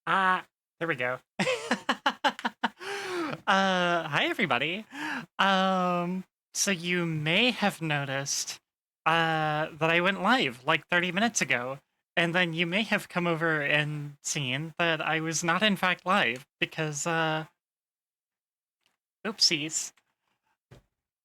There we go. Hi everybody. So you may have noticed that I went live like 30 minutes ago, and then you may have come over and seen that I was not in fact live because oopsies.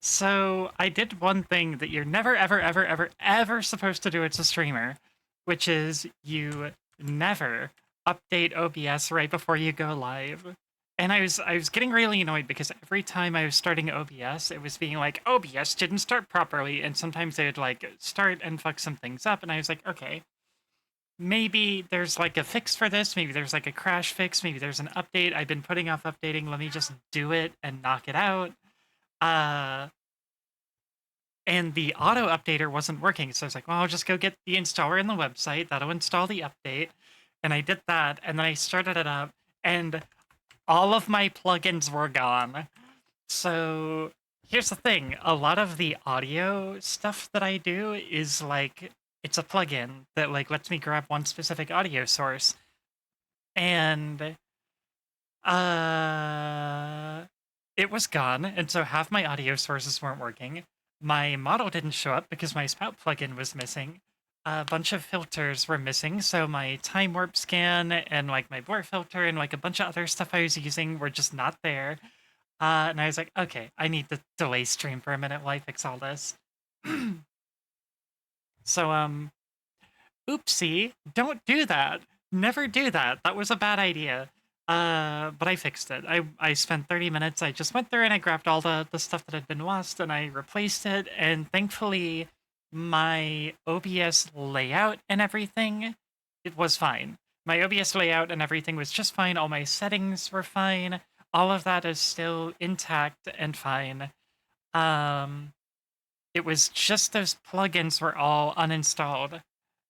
So I did one thing that you're never ever ever ever ever supposed to do as a streamer, which is you never update OBS right before you go live. And I was getting really annoyed because every time I was starting OBS, it was being like OBS didn't start properly, and sometimes they would like start and fuck some things up, and I was like, okay, maybe there's like a fix for this, maybe there's like a crash fix, maybe there's an update. I've been putting off updating, let me just do it and knock it out. Uh and the auto updater wasn't working. So I was like, well, I'll just go get the installer in the website. That'll install the update. And I did that. And then I started it up, and all of my plugins were gone. So here's the thing, a lot of the audio stuff that I do is like, it's a plugin that like lets me grab one specific audio source. And uh it was gone, and so half my audio sources weren't working. My model didn't show up because my spout plugin was missing. A bunch of filters were missing, so my time warp scan and like my blur filter and like a bunch of other stuff I was using were just not there. And I was like, okay, I need to delay stream for a minute while I fix all this. So oopsie, don't do that. Never do that. That was a bad idea. But I fixed it. I spent 30 minutes. I just went through and I grabbed all the stuff that had been lost and I replaced it. And thankfully, my OBS layout and everything, it was fine. My OBS layout and everything was just fine. All my settings were fine. All of that is still intact and fine. Um, it was just those plugins were all uninstalled.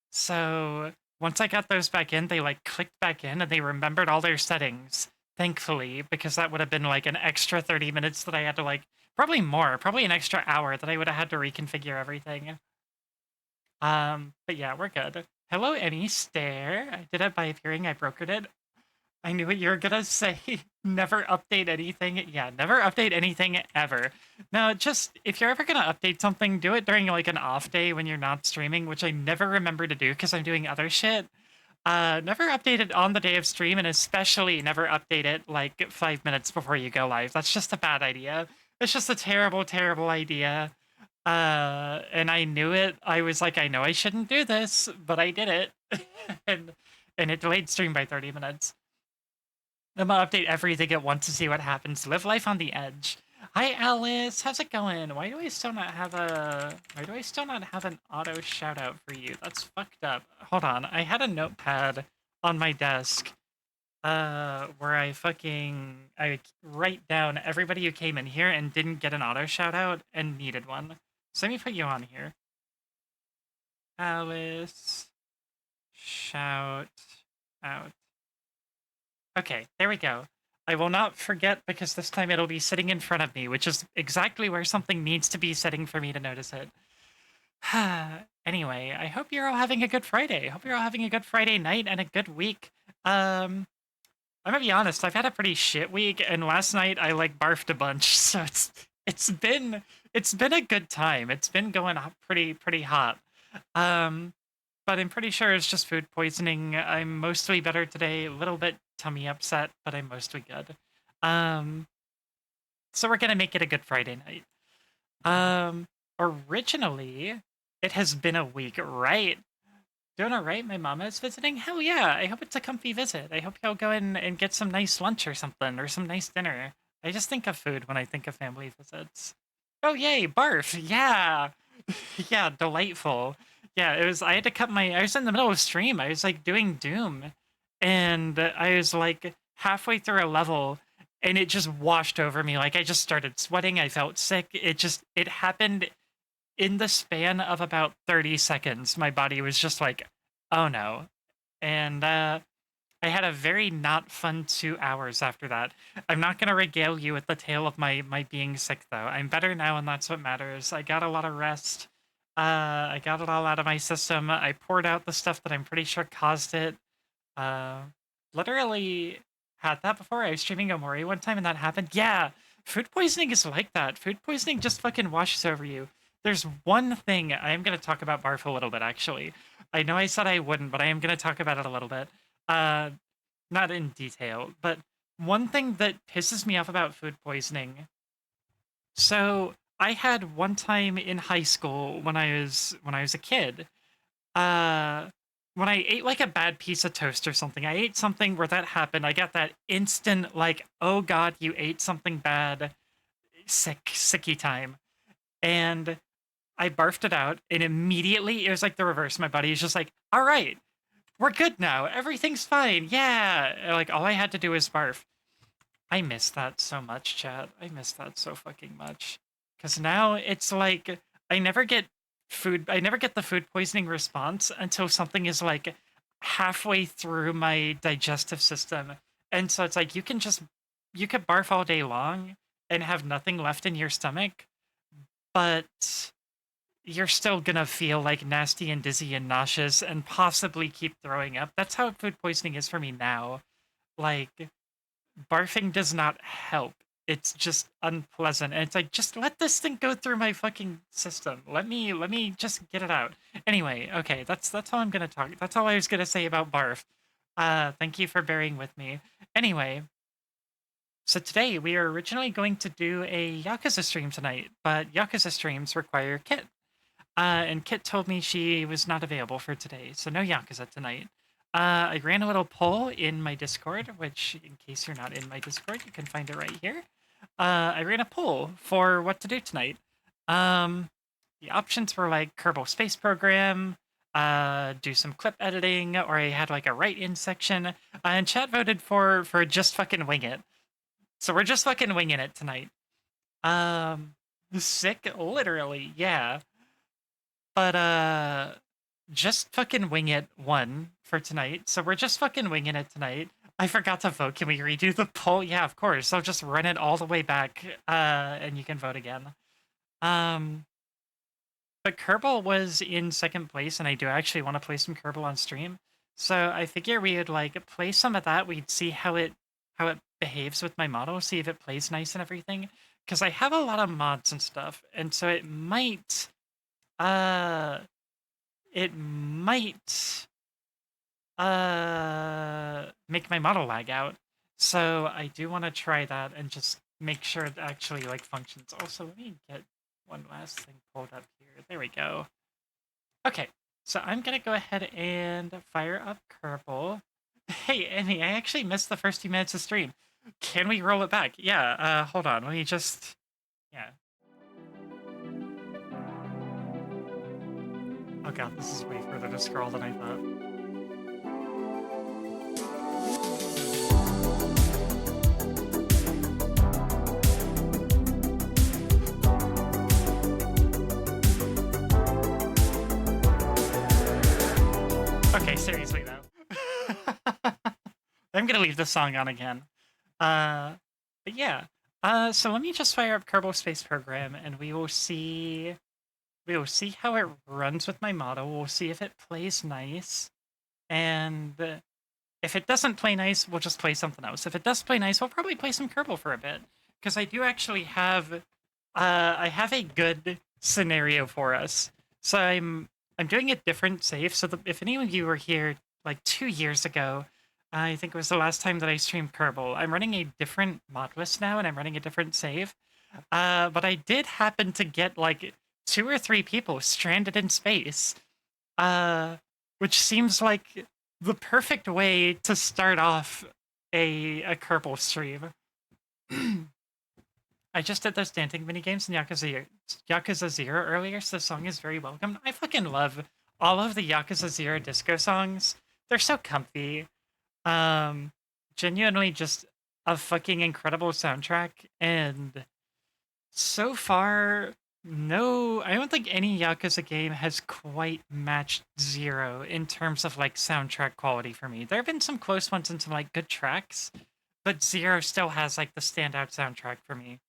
So once I got those back in, they like clicked back in and they remembered all their settings, thankfully, because that would have been like an extra 30 minutes that I had to like, probably more, probably an extra hour that I would have had to reconfigure everything. But yeah, we're good. Hello, Any Stare. I did it by appearing, I brokered it. I knew what you were gonna say. Never update anything. Yeah, never update anything ever. No, just if you're ever gonna update something, do it during like an off day when you're not streaming, which I never remember to do because I'm doing other shit. Never update it on the day of stream, and especially never update it like 5 minutes before you go live. That's just a bad idea. It's just a terrible, terrible idea. And I knew it. I was like, I know I shouldn't do this, but I did it. and and it delayed stream by 30 minutes. I'm gonna update everything at once to see what happens. Live life on the edge. Hi Alice, how's it going? Why do I still not have an auto shout out for you? That's fucked up. Hold on, I had a notepad on my desk where I write down everybody who came in here and didn't get an auto shout out and needed one. So let me put you on here. Alice shout out. Okay, there we go. I will not forget because this time it'll be sitting in front of me, which is exactly where something needs to be sitting for me to notice it. Anyway, I hope you're all having a good Friday. I hope you're all having a good Friday night and a good week. I'm gonna be honest, I've had a pretty shit week, and last night I like barfed a bunch, so it's been a good time. It's been going pretty hot. Um, but I'm pretty sure it's just food poisoning. I'm mostly better today, a little bit tummy upset, but I'm mostly good. Um, so we're gonna make it a good Friday night. Um, Originally, it has been a week, right? Doing all right. My mama is visiting. Hell yeah! I hope it's a comfy visit. I hope y'all go in and get some nice lunch or something, or some nice dinner. I just think of food when I think of family visits. Oh yay, barf! Yeah, yeah, delightful. Yeah, it was. I had to cut my. I was in the middle of stream. I was like doing Doom, and I was like halfway through a level, and it just washed over me. Like I just started sweating. I felt sick. It happened in the span of about 30 seconds. My body was just like, oh no. And I had a very not fun 2 hours after that. I'm not going to regale you with the tale of my being sick, though. I'm better now, and that's what matters. I got a lot of rest. I got it all out of my system. I poured out the stuff that I'm pretty sure caused it. Uh, literally had that before. I was streaming Omori one time and that happened. Yeah, food poisoning is like that. Food poisoning just fucking washes over you. There's one thing I am going to talk about barf a little bit, actually. I know I said I wouldn't, but I am going to talk about it a little bit. Uh, Not in detail, but one thing that pisses me off about food poisoning. So I had one time in high school when I was a kid. Uh, when I ate like a bad piece of toast or something, I ate something where that happened. I got that instant like, oh god, you ate something bad, sicky time, and I barfed it out, and immediately it was like the reverse. My body is just like, all right, we're good now, everything's fine, yeah. Like all I had to do was barf. I miss that so much, chat. I miss that so fucking much. Because now it's like I never get the food poisoning response until something is like halfway through my digestive system. And so it's like you could barf all day long and have nothing left in your stomach, but you're still gonna feel like nasty and dizzy and nauseous and possibly keep throwing up. That's how food poisoning is for me now. Like barfing does not help. It's just unpleasant. And it's like, just let this thing go through my fucking system. Let me just get it out. Anyway, okay, that's all I'm gonna talk. That's all I was gonna say about barf. Thank you for bearing with me. Anyway, so today we are originally going to do a Yakuza stream tonight, but Yakuza streams require Kit. And Kit told me she was not available for today, so no Yakuza tonight. I ran a little poll in my Discord, which, in case you're not in my Discord, you can find it right here. I ran a poll for what to do tonight. Um, the options were like Kerbal Space Program, do some clip editing, or I had like a write-in section. And chat voted for just fucking wing it. So we're just fucking winging it tonight. Um, Sick, literally, yeah. But just fucking wing it one for tonight. So we're just fucking winging it tonight. I forgot to vote. Can we redo the poll? Yeah, of course. I'll just run it all the way back, and you can vote again. Um, but Kerbal was in second place, and I do actually want to play some Kerbal on stream. So I figure we would like play some of that. We'd see how it behaves with my model, see if it plays nice and everything. Because I have a lot of mods and stuff, and so uh it might make my model lag out. So I do want to try that and just make sure it actually like functions. Also, let me get one last thing pulled up here. There we go. Okay, so I'm gonna go ahead and fire up Kerbal. Hey, Amy, I actually missed the first few minutes of stream. Can we roll it back? Yeah, hold on. Let me just... Yeah. Oh god, this is way further to scroll than I thought. Okay, seriously though. I'm gonna leave the song on again. But yeah. So let me just fire up Kerbal Space Program and we will see how it runs with my model. We'll see if it plays nice. And if it doesn't play nice, we'll just play something else. If it does play nice, we'll probably play some Kerbal for a bit. Because I do actually have I have a good scenario for us. So I'm doing a different save. So if any of you were here like 2 years ago, I think it was the last time that I streamed Kerbal. I'm running a different mod list now, and I'm running a different save. But I did happen to get like 2 or 3 people stranded in space, which seems like the perfect way to start off a Kerbal stream. I just did those dancing mini games in Yakuza 0 earlier, so the song is very welcome. I fucking love all of the Yakuza 0 disco songs. They're so comfy. Um, Genuinely just a fucking incredible soundtrack, and so far, no, I don't think any Yakuza game has quite matched 0 in terms of like soundtrack quality for me. There have been some close ones and some like good tracks, but 0 still has like the standout soundtrack for me.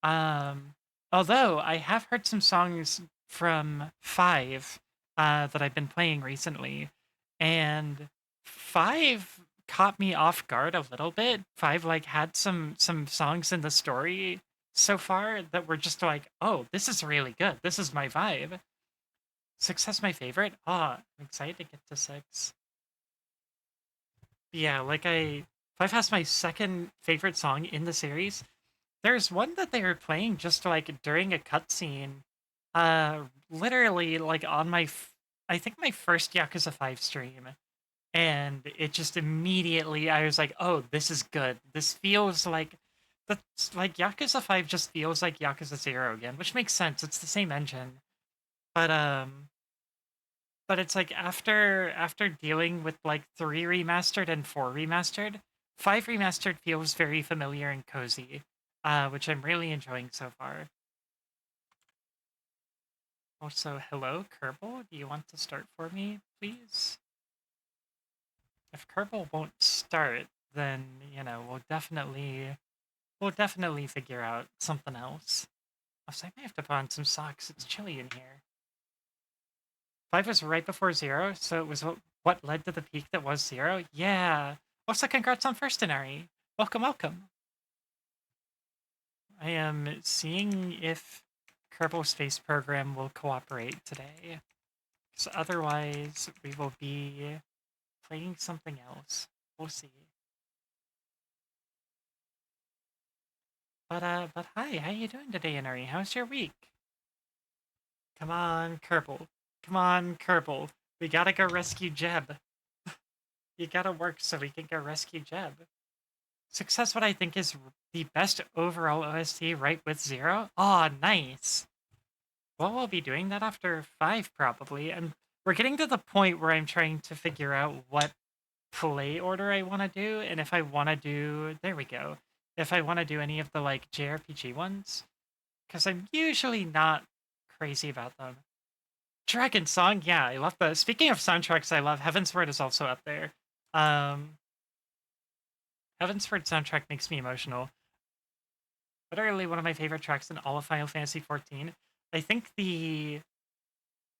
Um, Although I have heard some songs from 5 that I've been playing recently, and 5 caught me off guard a little bit. 5 like had some songs in the story so far that were just like, oh, this is really good. This is my vibe. 6 has my favorite. Ah, I'm excited to get to 6. Yeah, like 5 has my second favorite song in the series. There's one that they were playing just like during a cutscene. Literally like on I think my first Yakuza 5 stream. And it just immediately I was like, "Oh, this is good. This feels like that's like Yakuza 5 just feels like Yakuza 0 again," which makes sense. It's the same engine. But but it's like after dealing with like 3 remastered and 4 remastered, 5 remastered feels very familiar and cozy, which I'm really enjoying so far. Also, hello, Kerbal. Do you want to start for me, please? If Kerbal won't start, then, we'll definitely figure out something else. Also, I may have to put on some socks. It's chilly in here. 5 was right before 0, so it was what led to the peak that was 0? Yeah! Also, congrats on first Inari! Welcome, welcome! I am seeing if Kerbal Space Program will cooperate today. Because otherwise, we will be playing something else. We'll see. But hi, how you doing today, Inari? How's your week? Come on, Kerbal. Come on, Kerbal. We gotta go rescue Jeb. You gotta work so we can go rescue Jeb. Success, what I think is the best overall OST, right with 0? Aw, nice. Well, we'll be doing that after 5, probably. And we're getting to the point where I'm trying to figure out what play order I want to do, and if I want to do... There we go. If I want to do any of the, like, JRPG ones. Because I'm usually not crazy about them. Dragon Song, yeah, I love the... Speaking of soundtracks I love, Heavensward is also up there. Heavensward soundtrack makes me emotional. Literally one of my favorite tracks in all of Final Fantasy XIV. I think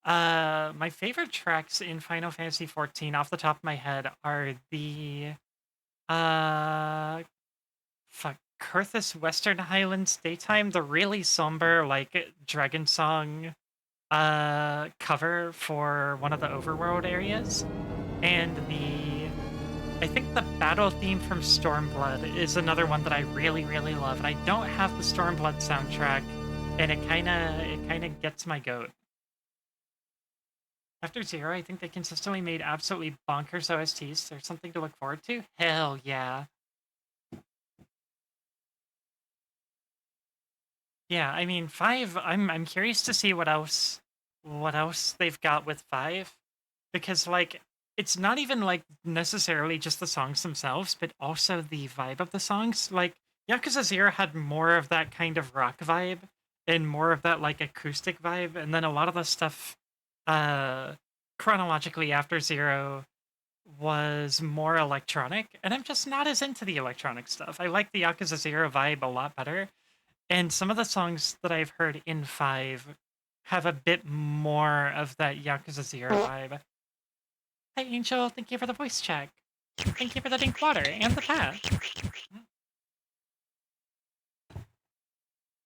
my favorite tracks in Final Fantasy XIV off the top of my head are the... Fuck, Kurthus Western Highlands Daytime, the really somber, like, Dragon Song cover for one of the overworld areas, and I think the battle theme from Stormblood is another one that I really, really love, and I don't have the Stormblood soundtrack, and it kinda gets my goat. After 0, I think they consistently made absolutely bonkers OSTs. There's something to look forward to? Hell yeah. Yeah, I mean, 5, I'm curious to see what else they've got with 5, because, like, it's not even, like, necessarily just the songs themselves, but also the vibe of the songs. Like, Yakuza 0 had more of that kind of rock vibe and more of that, like, acoustic vibe, and then a lot of the stuff, uh, chronologically after 0 was more electronic, and I'm just not as into the electronic stuff. I like the Yakuza 0 vibe a lot better, and some of the songs that I've heard in 5 have a bit more of that Yakuza 0 vibe. Hi, Angel. Thank you for the voice check. Thank you for the drink water and the path.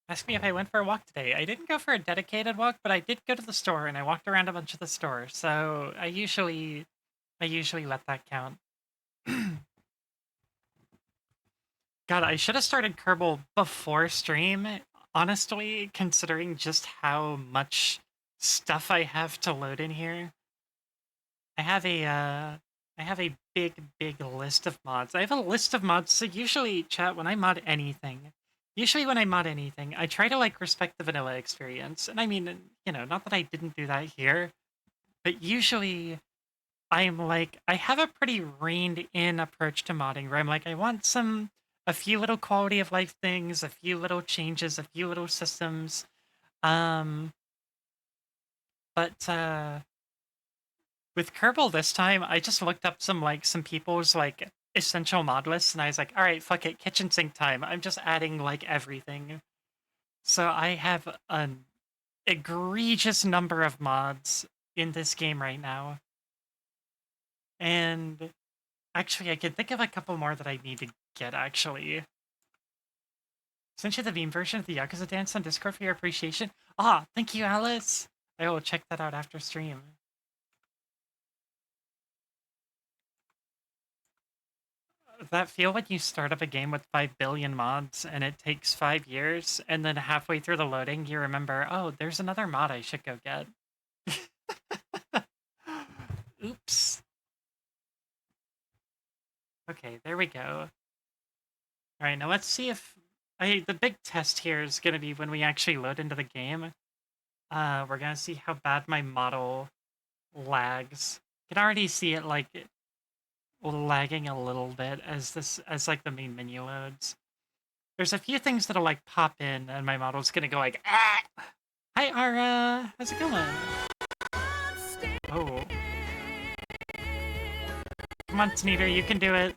Ask me if I went for a walk today. I didn't go for a dedicated walk, but I did go to the store and I walked around a bunch of the stores. So I usually let that count. God, I should have started Kerbal before stream, honestly, considering just how much stuff I have to load in here. I have a big, big list of mods. I have a list of mods, so usually, chat, when I mod anything, I try to, like, respect the vanilla experience. And I mean, not that I didn't do that here, but usually I'm like, I have a pretty reined in approach to modding where I'm like, I want a few little quality of life things, a few little changes, a few little systems. Um, but with Kerbal this time, I just looked up some people's like essential mod lists, and I was like, all right, fuck it, kitchen sink time. I'm just adding like everything. So I have an egregious number of mods in this game right now. And Actually, I could think of a couple more that I need to get, actually. Sent you the meme version of the Yakuza dance on Discord for your appreciation. Ah, thank you, Alice! I will check that out after stream. That feel when you start up a game with 5 billion mods and it takes 5 years, and then halfway through the loading, you remember, oh, there's another mod I should go get. Oops. Okay, there we go. Alright, now let's see if... the big test here is going to be when we actually load into the game. We're going to see how bad my model lags. You can already see it, like, lagging a little bit as like the main menu loads. There's a few things that'll like pop in and my model's gonna go like, ah! Hi Ara, how's it going? Oh. Come on, Sneeder, you can do it.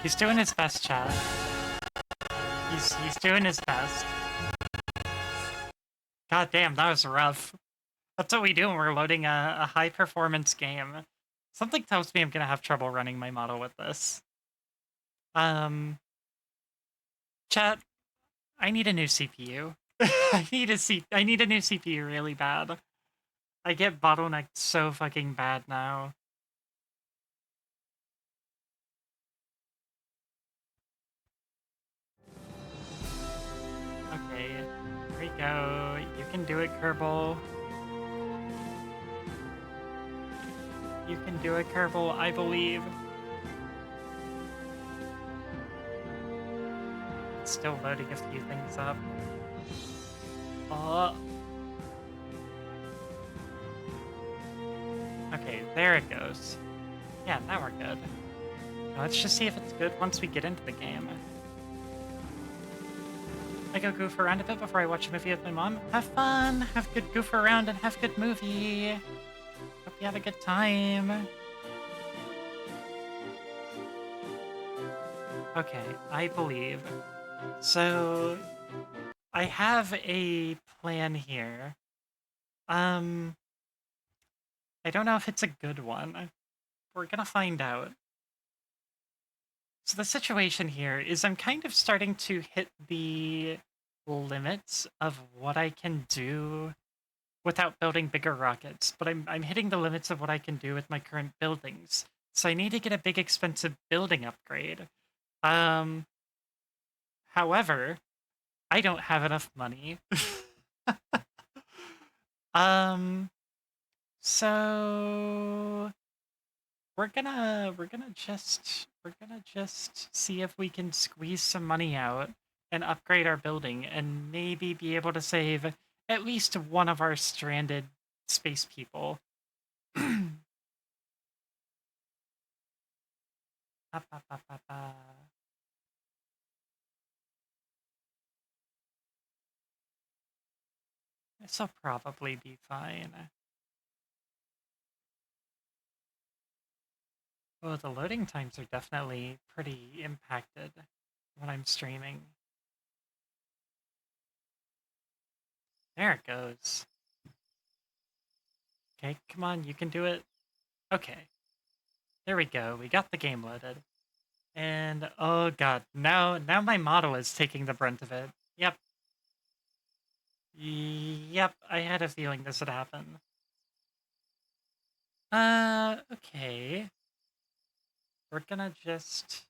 He's doing his best, chat. He's doing his best. God damn, that was rough. That's what we do when we're loading a high-performance game. Something tells me I'm gonna have trouble running my model with this. Chat, I need a new CPU. I need a new CPU really bad. I get bottlenecked so fucking bad now. Okay, here we go. You can do it, Kerbal. You can do it, Kerbal, I believe. It's still loading a few things up. Okay, there it goes. Yeah, now we're good. Now let's just see if it's good once we get into the game. I go goof around a bit before I watch a movie with my mom. Have fun! Have good goof around and have good movie! Hope you have a good time. Okay, I believe. So, I have a plan here. I don't know if it's a good one. We're gonna find out. So the situation here is I'm kind of starting to hit the limits of what I can do without building bigger rockets, but I'm hitting the limits of what I can do with my current buildings. So I need to get a big expensive building upgrade. However, I don't have enough money. So we're gonna just see if we can squeeze some money out and upgrade our building and maybe be able to save at least one of our stranded space people. Up, up, up, up, up. This'll probably be fine. Oh, the loading times are definitely pretty impacted when I'm streaming. There it goes. Okay, come on, you can do it. Okay. There we go. We got the game loaded. And oh god, now my model is taking the brunt of it. Yep. Yep, I had a feeling this would happen. Okay. We're gonna just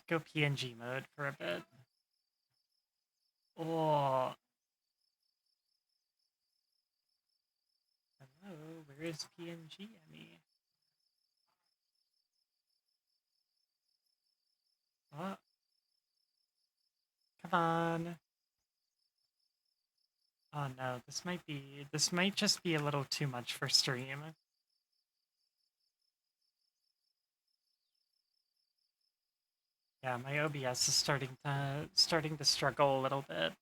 go PNG mode for a bit. Oh. Hello, where is PNG, Emmy? Oh. Come on. Oh no, this might just be a little too much for stream. Yeah, my OBS is starting to struggle a little bit.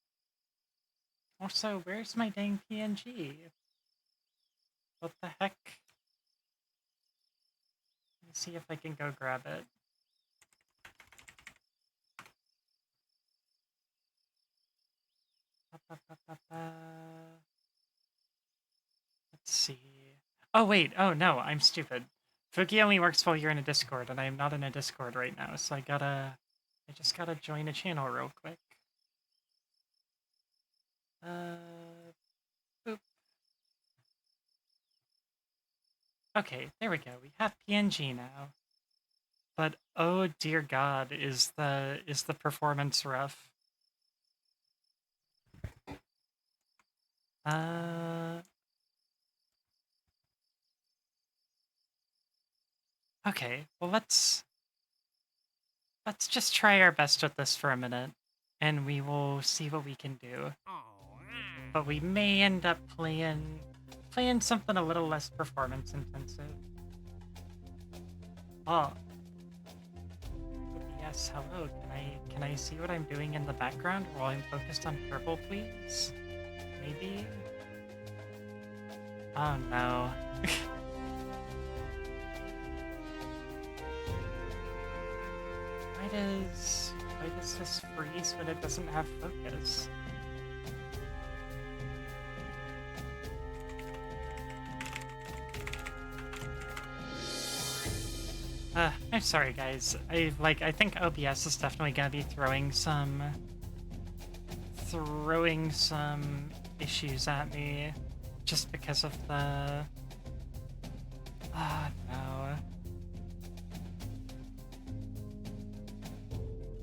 Also, where's my dang PNG? What the heck? Let me see if I can go grab it. Let's see. Oh, wait. Oh, no, I'm stupid. Fuki only works while you're in a Discord, and I am not in a Discord right now, so I just gotta join a channel real quick. Boop. Okay, there we go. We have PNG now. But oh dear God, is the performance rough? Okay, well let's just try our best with this for a minute, and we will see what we can do. But we may end up playing something a little less performance intensive. Oh. Yes, hello. Can I see what I'm doing in the background while I'm focused on purple, please? Maybe? Oh no. Why does this freeze when it doesn't have focus? I'm sorry guys. I think OBS is definitely gonna be throwing some issues at me just because of the no.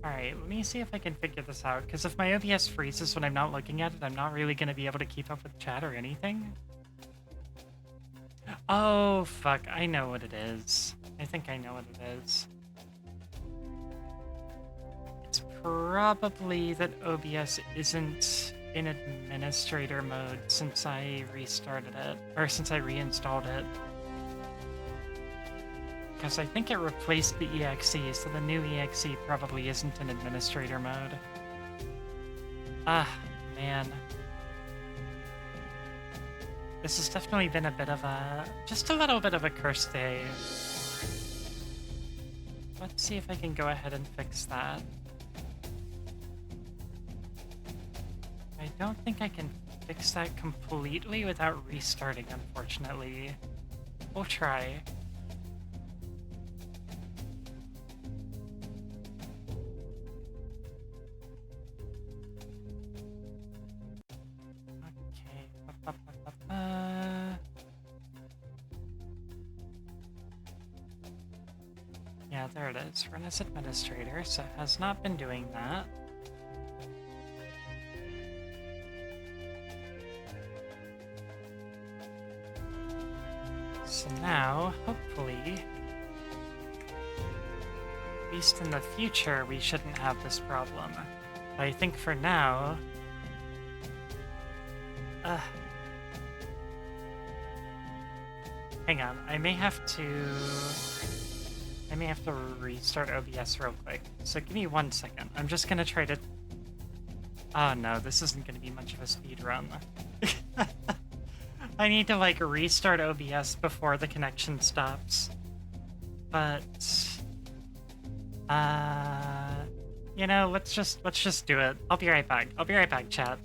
Alright, let me see if I can figure this out, because if my OBS freezes when I'm not looking at it, I'm not really gonna be able to keep up with chat or anything. Oh, fuck, I know what it is. I think I know what it is. It's probably that OBS isn't in administrator mode since I restarted it, or since I reinstalled it. Because I think it replaced the EXE, so the new EXE probably isn't in administrator mode. Ah, man. This has definitely been a bit of just a little bit of a cursed day. Let's see if I can go ahead and fix that. I don't think I can fix that completely without restarting, unfortunately. We'll try. Yeah, there it is. Run as administrator, so it has not been doing that. So now, hopefully, at least in the future, we shouldn't have this problem. But I think for now... hang on, I may have to restart OBS real quick. So give me 1 second. I'm just gonna try to... Oh no, this isn't gonna be much of a speed run. I need to like restart OBS before the connection stops. But you know, let's just do it. I'll be right back. I'll be right back, chat.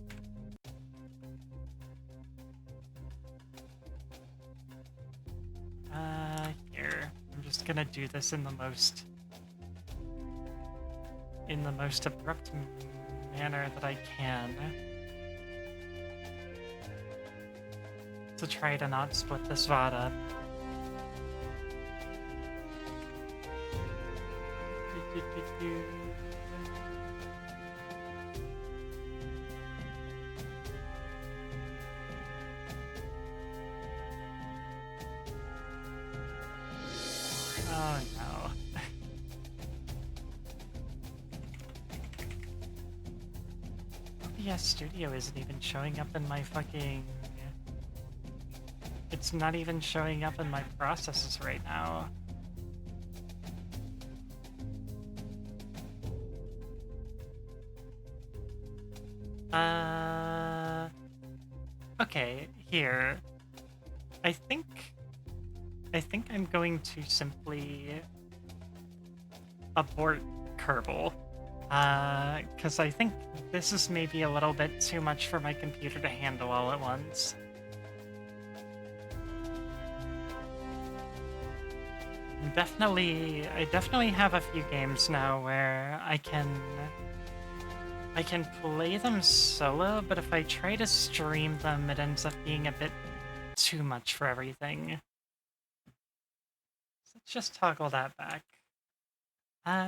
Here. I'm just gonna do this in the most abrupt manner that I can. To try to not split this VOD up. Oh no. OBS Studio isn't even showing up in my fucking... It's not even showing up in my processes right now. Okay, here. I think I'm going to simply abort Kerbal. Because I think this is maybe a little bit too much for my computer to handle all at once. I definitely have a few games now where I can play them solo, but if I try to stream them, it ends up being a bit too much for everything. So let's just toggle that back.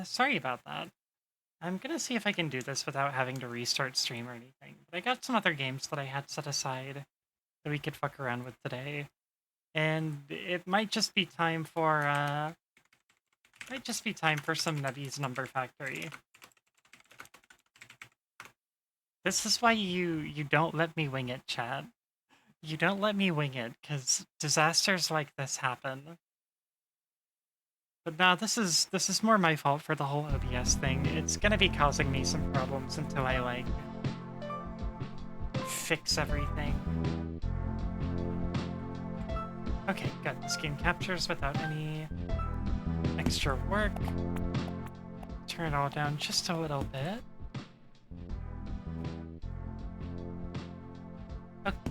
Sorry about that. I'm gonna see if I can do this without having to restart stream or anything, but I got some other games that I had set aside that we could fuck around with today. And it might just be time for, some Nebby's Number Factory. This is why you don't let me wing it, chat. You don't let me wing it, because disasters like this happen. But now this is more my fault for the whole OBS thing. It's gonna be causing me some problems until I, like, fix everything. Okay, good. This game captures without any extra work. Turn it all down just a little bit.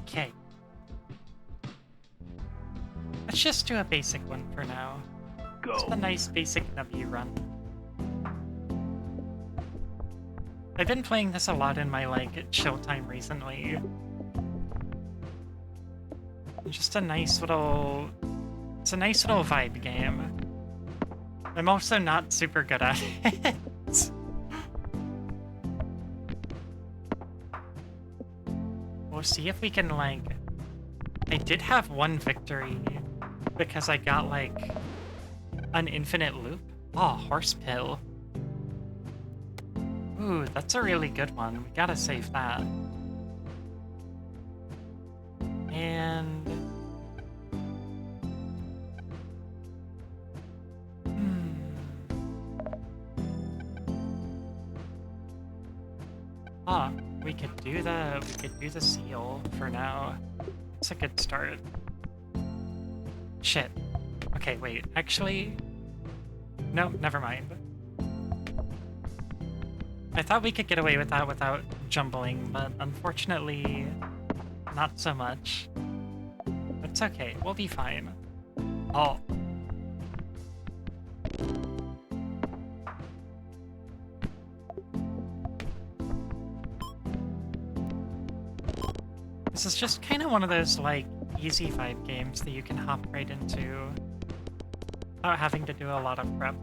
Okay. Let's just do a basic one for now. Go. Just a nice basic W run. I've been playing this a lot in my, like, chill time recently. Just a nice little... It's a nice little vibe game. I'm also not super good at it. We'll see if we can, like... I did have one victory because I got, like, an infinite loop. Oh, horse pill. Ooh, that's a really good one. We gotta save that. And... Ah, we could do the seal for now. It's a good start. Shit. Okay, wait, actually... No, never mind. I thought we could get away with that without jumbling, but unfortunately, not so much. It's okay, we'll be fine. Oh. This is just kind of one of those, like, easy vibe games that you can hop right into without having to do a lot of prep.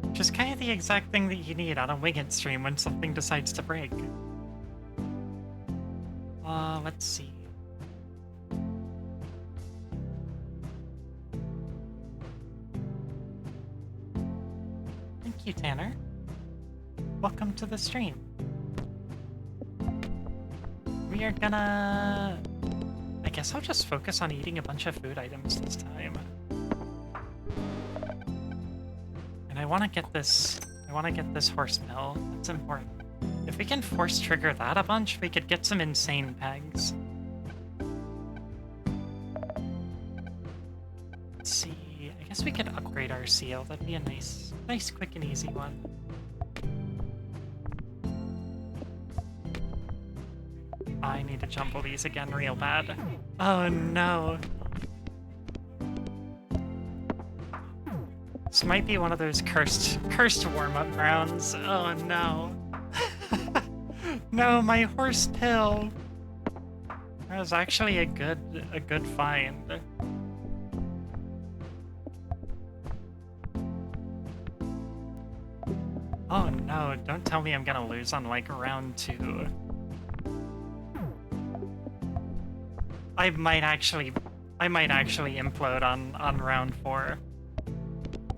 Which is kind of the exact thing that you need on a Wing It stream when something decides to break. Let's see. Thank you, Tanner. Welcome to the stream. We are gonna... I guess I'll just focus on eating a bunch of food items this time. And I want to get this horse mill. That's important. If we can force trigger that a bunch, we could get some insane pegs. Let's see. I guess we could upgrade our seal. That'd be a nice, quick and easy one. I need to jumble these again real bad. Oh no. This might be one of those cursed warm-up rounds. Oh no. No, my horse pill. That was actually a good find. Oh no, don't tell me I'm gonna lose on, like, round 2. I might actually implode on round 4.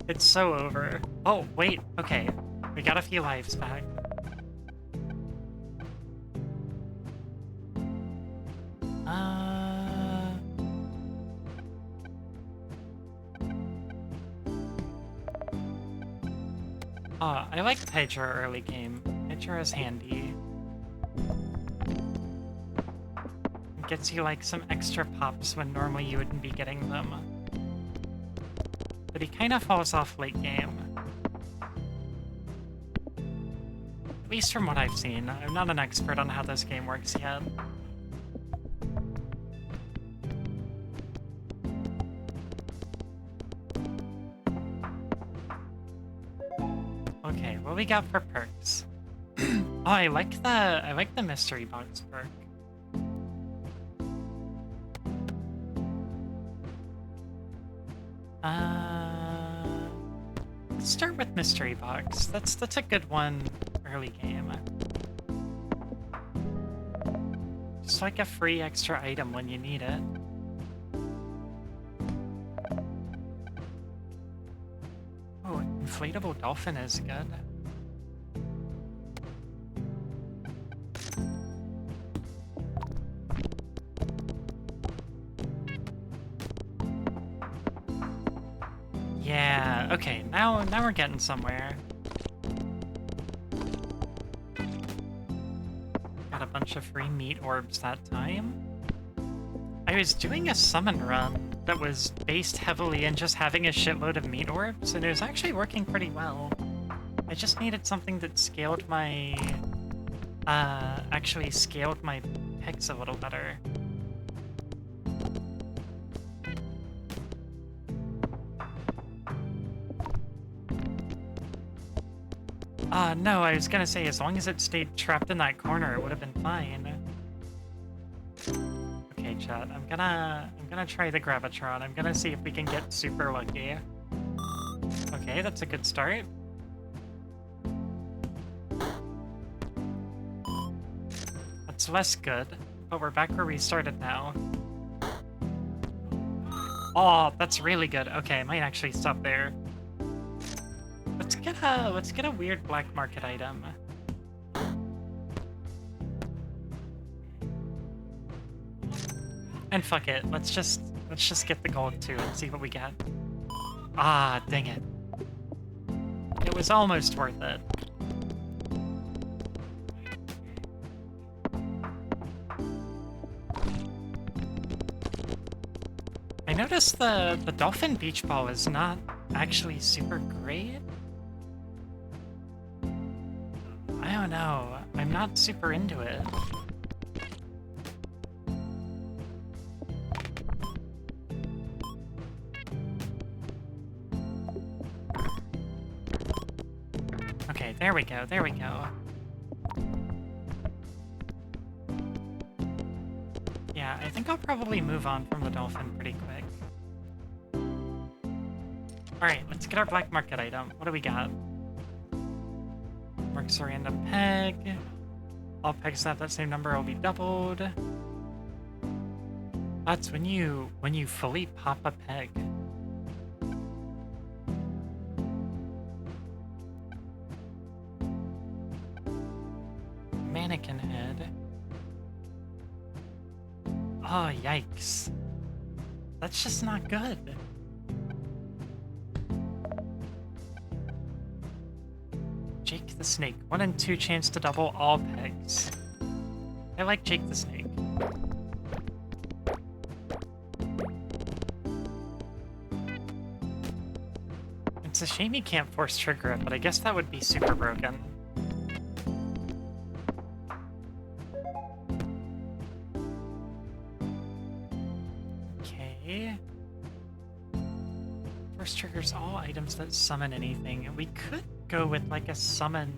It's so over. Oh, wait, okay. We got a few lives back. I like Pedro early game. Pedro is handy. Gets you, like, some extra pops when normally you wouldn't be getting them. But he kind of falls off late game. At least from what I've seen. I'm not an expert on how this game works yet. do we got for perks? Oh, I like the mystery box perk. Let's start with mystery box. That's a good one early game. Just like a free extra item when you need it. Oh, inflatable dolphin is good. Yeah, okay, now we're getting somewhere. Got a bunch of free meat orbs that time. I was doing a summon run that was based heavily in just having a shitload of meat orbs, and it was actually working pretty well. I just needed something that scaled my... actually scaled my pegs a little better. No, I was gonna say, as long as it stayed trapped in that corner, it would have been fine. Okay, chat, I'm gonna try the Gravitron. I'm gonna see if we can get super lucky. Okay, that's a good start. That's less good, but we're back where we started now. Oh, that's really good. Okay, I might actually stop there. Let's get a weird black market item. And fuck it, let's just get the gold too and see what we get. Ah, dang it. It was almost worth it. I noticed the dolphin beach ball is not actually super great. I don't know. I'm not super into it. Okay, there we go, there we go. Yeah, I think I'll probably move on from the dolphin pretty quick. Alright, let's get our black market item. What do we got? Works a random peg. All pegs that have that same number will be doubled. That's when you fully pop a peg. Mannequin head. Oh, yikes. That's just not good. Jake the Snake. 1 in 2 chance to double all pegs. I like Jake the Snake. It's a shame you can't force trigger it, but I guess that would be super broken. Okay. Force triggers all items that summon anything. We could go with like a summon.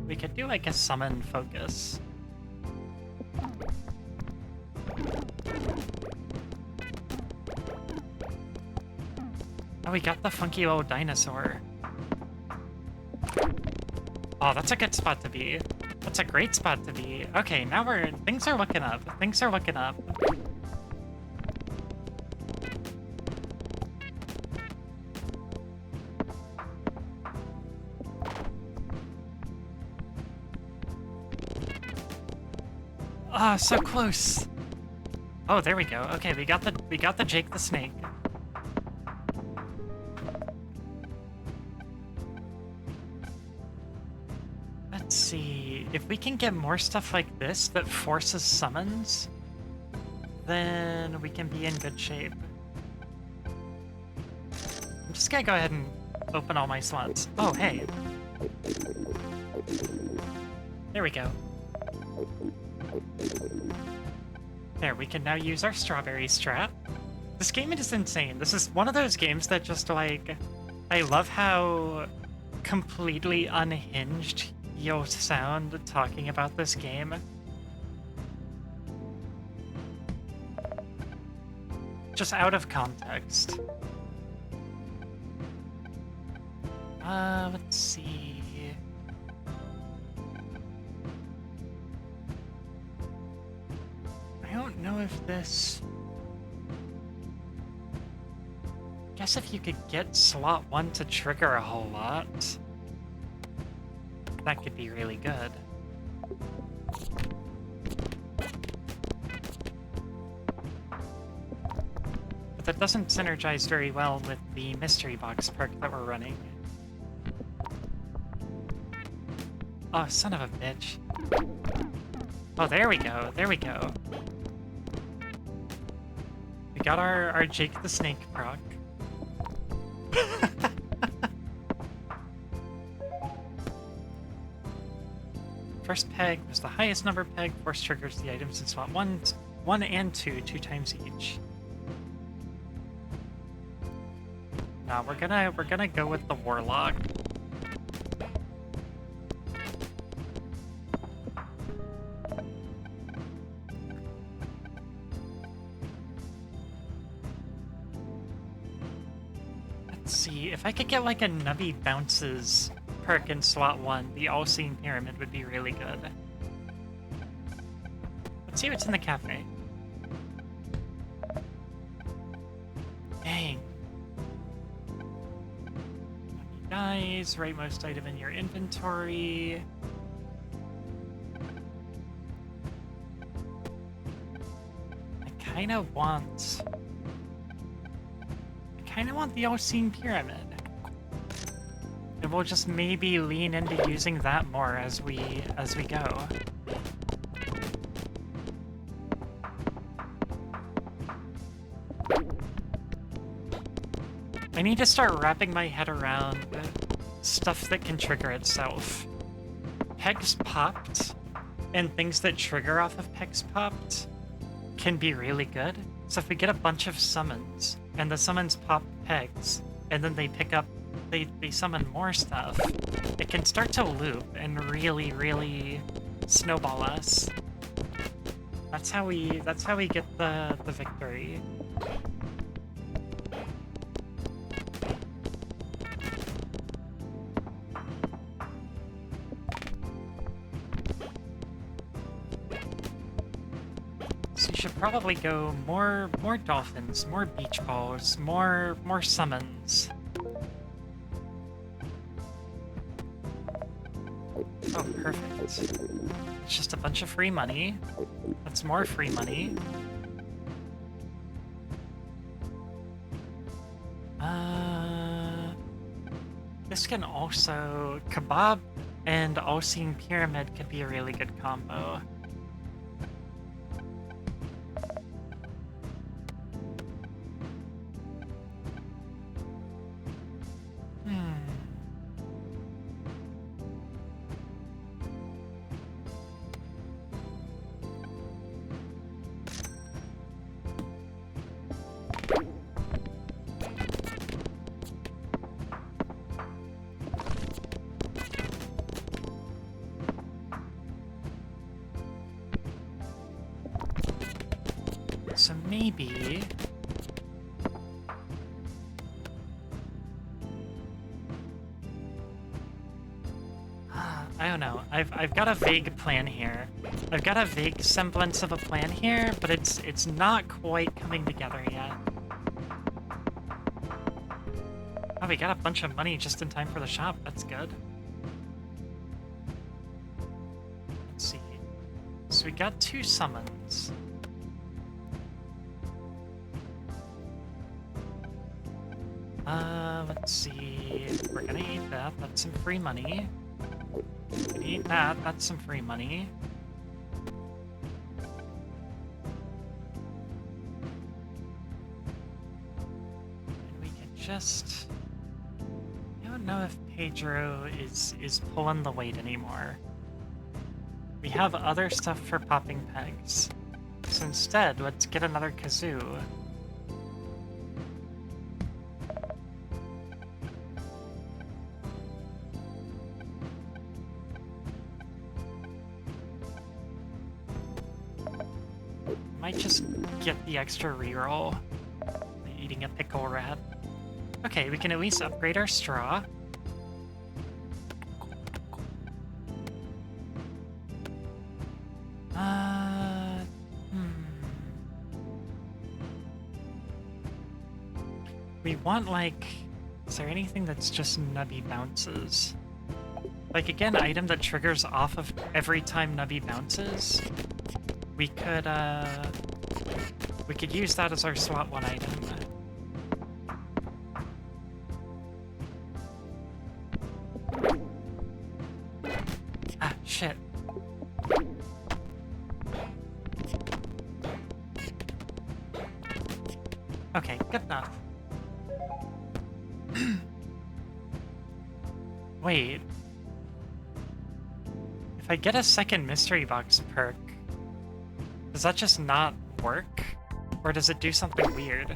We could do like a summon focus. Oh, we got the funky little dinosaur. Oh, that's a good spot to be. That's a great spot to be. Okay, now things are looking up. Things are looking up. Ah, so close. Oh, there we go. Okay, we got the Jake the Snake. Let's see if we can get more stuff like this that forces summons, then we can be in good shape. I'm just gonna go ahead and open all my slots. Oh, hey. There we go. There, we can now use our strawberry strat. This game is insane. This is one of those games that just, like, I love how completely unhinged you'll sound talking about this game. Just out of context. Let's see. I don't know if this... Guess if you could get slot 1 to trigger a whole lot, that could be really good. But that doesn't synergize very well with the mystery box perk that we're running. Oh, son of a bitch. Oh, there we go, there we go. We got our Jake the Snake proc. First peg was the highest number peg. Force triggers the items in slot 1 and 2 times each. Nah, we're gonna go with the Warlock. Let's see, if I could get like a Nubby Bounces perk in slot 1, the All-Seeing Pyramid would be really good. Let's see what's in the cafe. Dang. Dies, rightmost item in your inventory. I kinda want the All-Seeing Pyramid. And we'll just maybe lean into using that more as we go. I need to start wrapping my head around stuff that can trigger itself. Pegs popped, and things that trigger off of pegs popped can be really good. So if we get a bunch of summons, and the summons pop pegs, and then they pick up, they summon more stuff, it can start to loop and really, really snowball us. That's how we get the victory. So you should probably go more dolphins, more beach balls, more summons. Oh, perfect. It's just a bunch of free money. That's more free money. This can also... Kebab and All-Seeing Pyramid could be a really good combo. So maybe... I don't know. I've got a vague plan here. I've got a vague semblance of a plan here, but it's not quite coming together yet. Oh, we got a bunch of money just in time for the shop. That's good. Let's see. So we got 2 summons. Let's see. We're gonna eat that. That's some free money. We're gonna eat that. That's some free money. And we can just... I don't know if Pedro is pulling the weight anymore. We have other stuff for popping pegs. So instead, let's get another kazoo. might just get the extra reroll. Eating a pickle rat. Okay, we can at least upgrade our straw. We want, like... Is there anything that's just nubby bounces? Like, again, item that triggers off of every time nubby bounces? We could use that as our slot 1 item. Ah, shit. Okay, good enough. Wait. If I get a second mystery box perk, does that just not work? Or does it do something weird?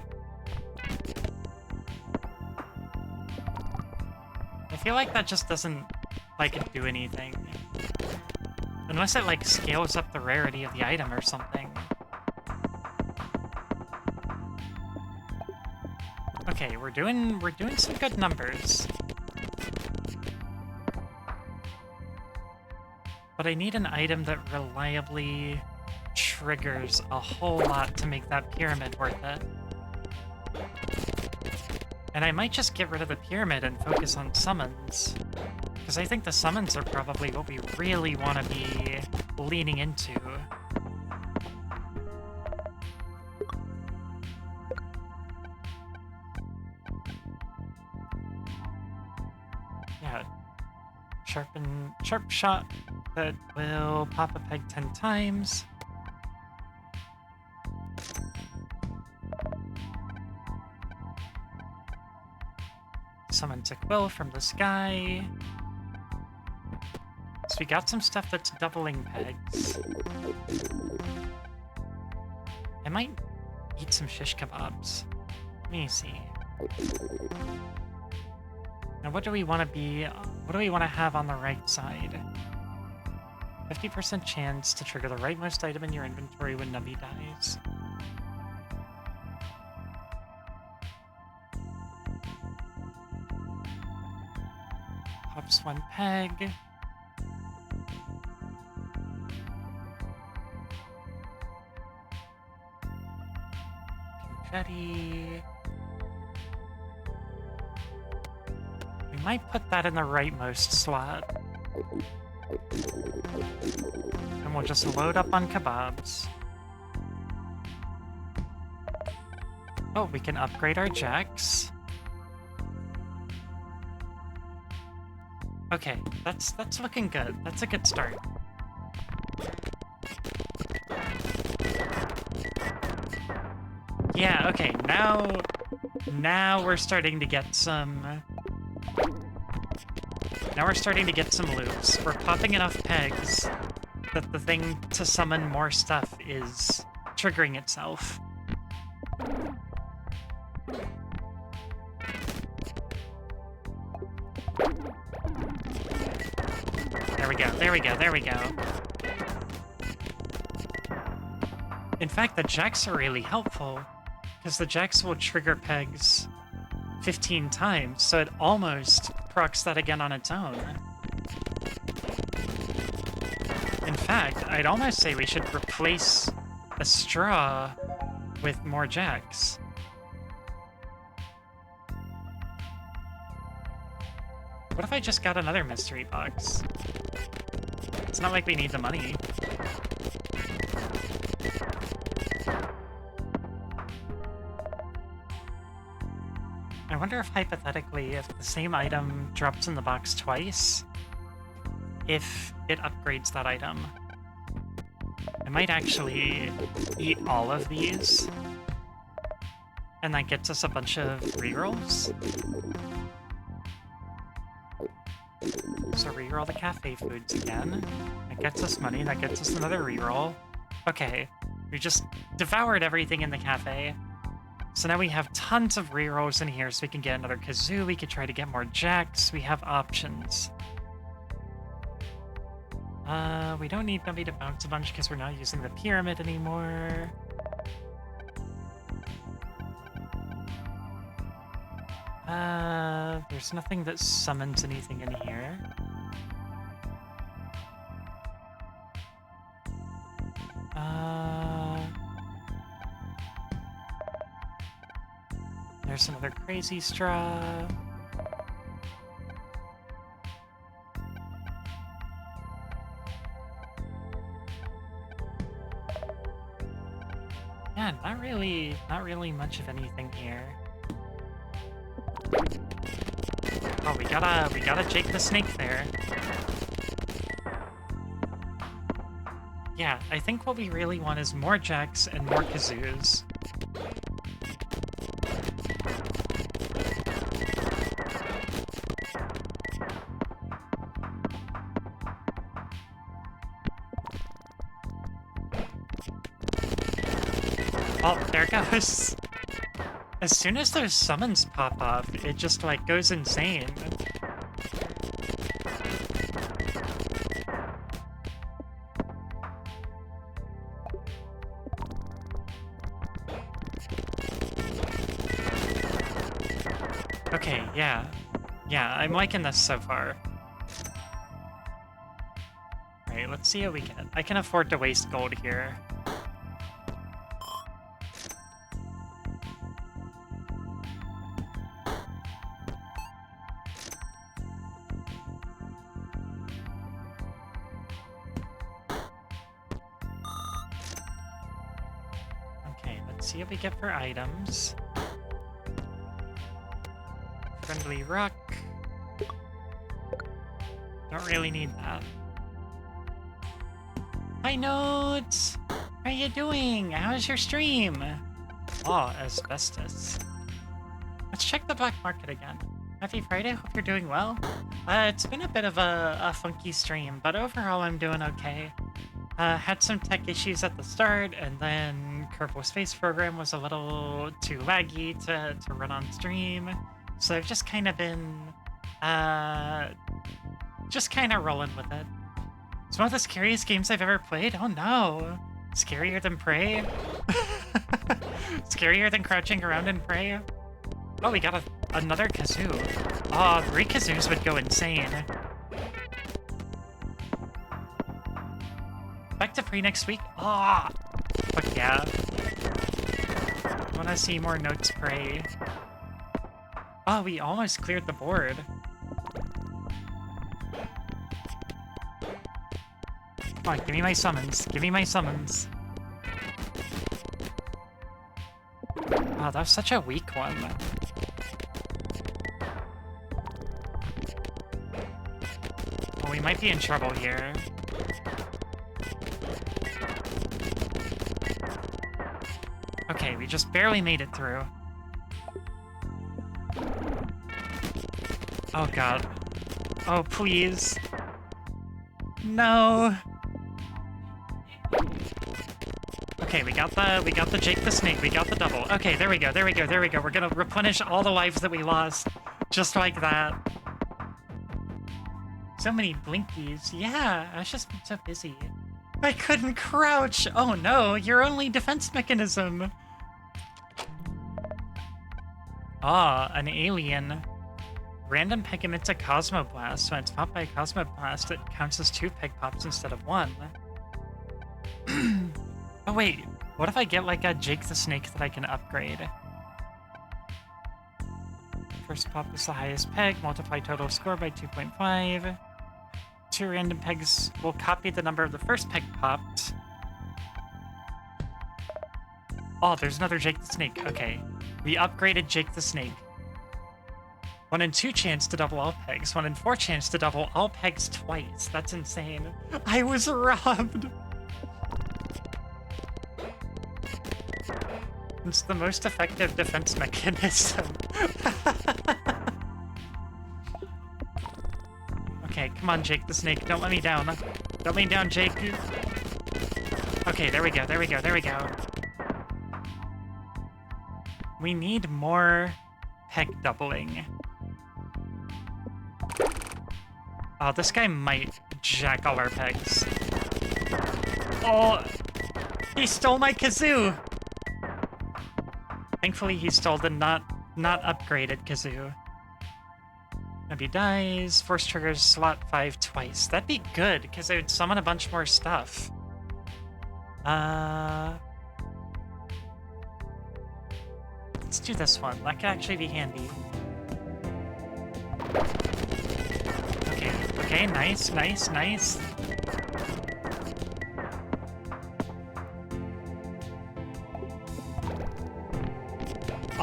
I feel like that just doesn't, like, do anything. Unless it, like, scales up the rarity of the item or something. Okay, we're doing some good numbers. But I need an item that reliably triggers a whole lot to make that pyramid worth it. And I might just get rid of the pyramid and focus on summons. Because I think the summons are probably what we really want to be leaning into. Yeah. Sharp shot that will pop a peg 10 times. Summon to Quill from the sky. So we got some stuff that's doubling pegs. I might eat some shish kebabs. Let me see. Now what do we want to be... What do we want to have on the right side? 50% chance to trigger the rightmost item in your inventory when Nubby dies. Pops 1 peg. Confetti. We might put that in the rightmost slot. And we'll just load up on kebabs. Oh, we can upgrade our jacks. Okay, that's looking good. That's a good start. Yeah, okay, now we're starting to get some... Now we're starting to get some loops. We're popping enough pegs that the thing to summon more stuff is triggering itself. There we go, there we go, there we go. In fact, the jacks are really helpful, because the jacks will trigger pegs 15 times, so it almost procs that again on its own. In fact, I'd almost say we should replace a straw with more jacks. What if I just got another mystery box? It's not like we need the money. I wonder if, hypothetically, if the same item drops in the box twice, if it upgrades that item. I might actually eat all of these, and that gets us a bunch of rerolls. So reroll the cafe foods again. That gets us money, that gets us another reroll. Okay, we just devoured everything in the cafe. So now we have tons of rerolls in here, so we can get another kazoo, we could try to get more jacks, we have options. We don't need Gumby to bounce a bunch because we're not using the pyramid anymore. There's nothing that summons anything in here. There's another crazy straw. Yeah, not really much of anything here. Oh, we gotta Jake the Snake there. Yeah, I think what we really want is more Jacks and more Kazoos. Oh, there it goes. As soon as those summons pop up, it just, like, goes insane. Okay, yeah. Yeah, I'm liking this so far. Alright, let's see what we get. I can afford to waste gold here. See what we get for items. Friendly rock. Don't really need that. Hi, Notes! How are you doing? How's your stream? Oh, asbestos. Let's check the black market again. Happy Friday, hope you're doing well. It's been a bit of a funky stream, but overall I'm doing okay. Had some tech issues at the start, and then Kerbal Space Program was a little too laggy to run on stream. So I've just kind of been, just kind of rolling with it. It's one of the scariest games I've ever played. Oh no. Scarier than Prey? Scarier than crouching around in Prey? Oh, we got another kazoo. Oh, 3 kazoos would go insane. Back to Prey next week? Ah! Oh, fuck yeah. Wanna see more Notes Prey. Oh, we almost cleared the board. Come on, give me my summons. Give me my summons. Oh, that was such a weak one. Oh, we might be in trouble here. Okay, we just barely made it through. Oh god. Oh, please. No. Okay, we got the Jake the Snake, we got the double. Okay, there we go, there we go, there we go. We're gonna replenish all the lives that we lost. Just like that. So many blinkies. Yeah, I was just so busy. I couldn't crouch! Oh no, your only defense mechanism! Ah, an alien. Random peg emits a Cosmoblast. When it's popped by a Cosmoblast, it counts as 2 peg pops instead of 1. Oh wait, what if I get like a Jake the Snake that I can upgrade? First pop is the highest peg, multiply total score by 2.5. 2 random pegs will copy the number of the first peg popped. Oh, there's another Jake the Snake. Okay. We upgraded Jake the Snake. 1 in 2 chance to double all pegs. 1 in 4 chance to double all pegs twice. That's insane. I was robbed! It's the most effective defense mechanism. Okay, come on, Jake the Snake. Don't let me down. Don't let me down, Jake. Okay, there we go, there we go, there we go. We need more peg doubling. Oh, this guy might jack all our pegs. Oh, he stole my kazoo. Thankfully, he stole the not upgraded kazoo. Maybe dies. Force triggers slot 5 twice. That'd be good because it would summon a bunch more stuff. Let's do this one. That could actually be handy. Okay, nice.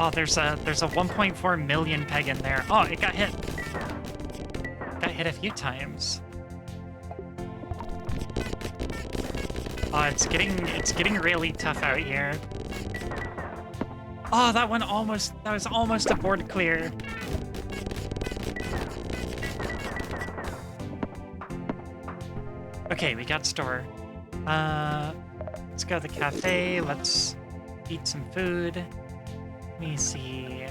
Oh, there's a 1.4 million peg in there. Oh, it got hit. Got hit a few times. Oh, it's getting really tough out here. Oh, that was almost a board clear. Okay, we got store. Let's go to the cafe. Let's eat some food. Let me see.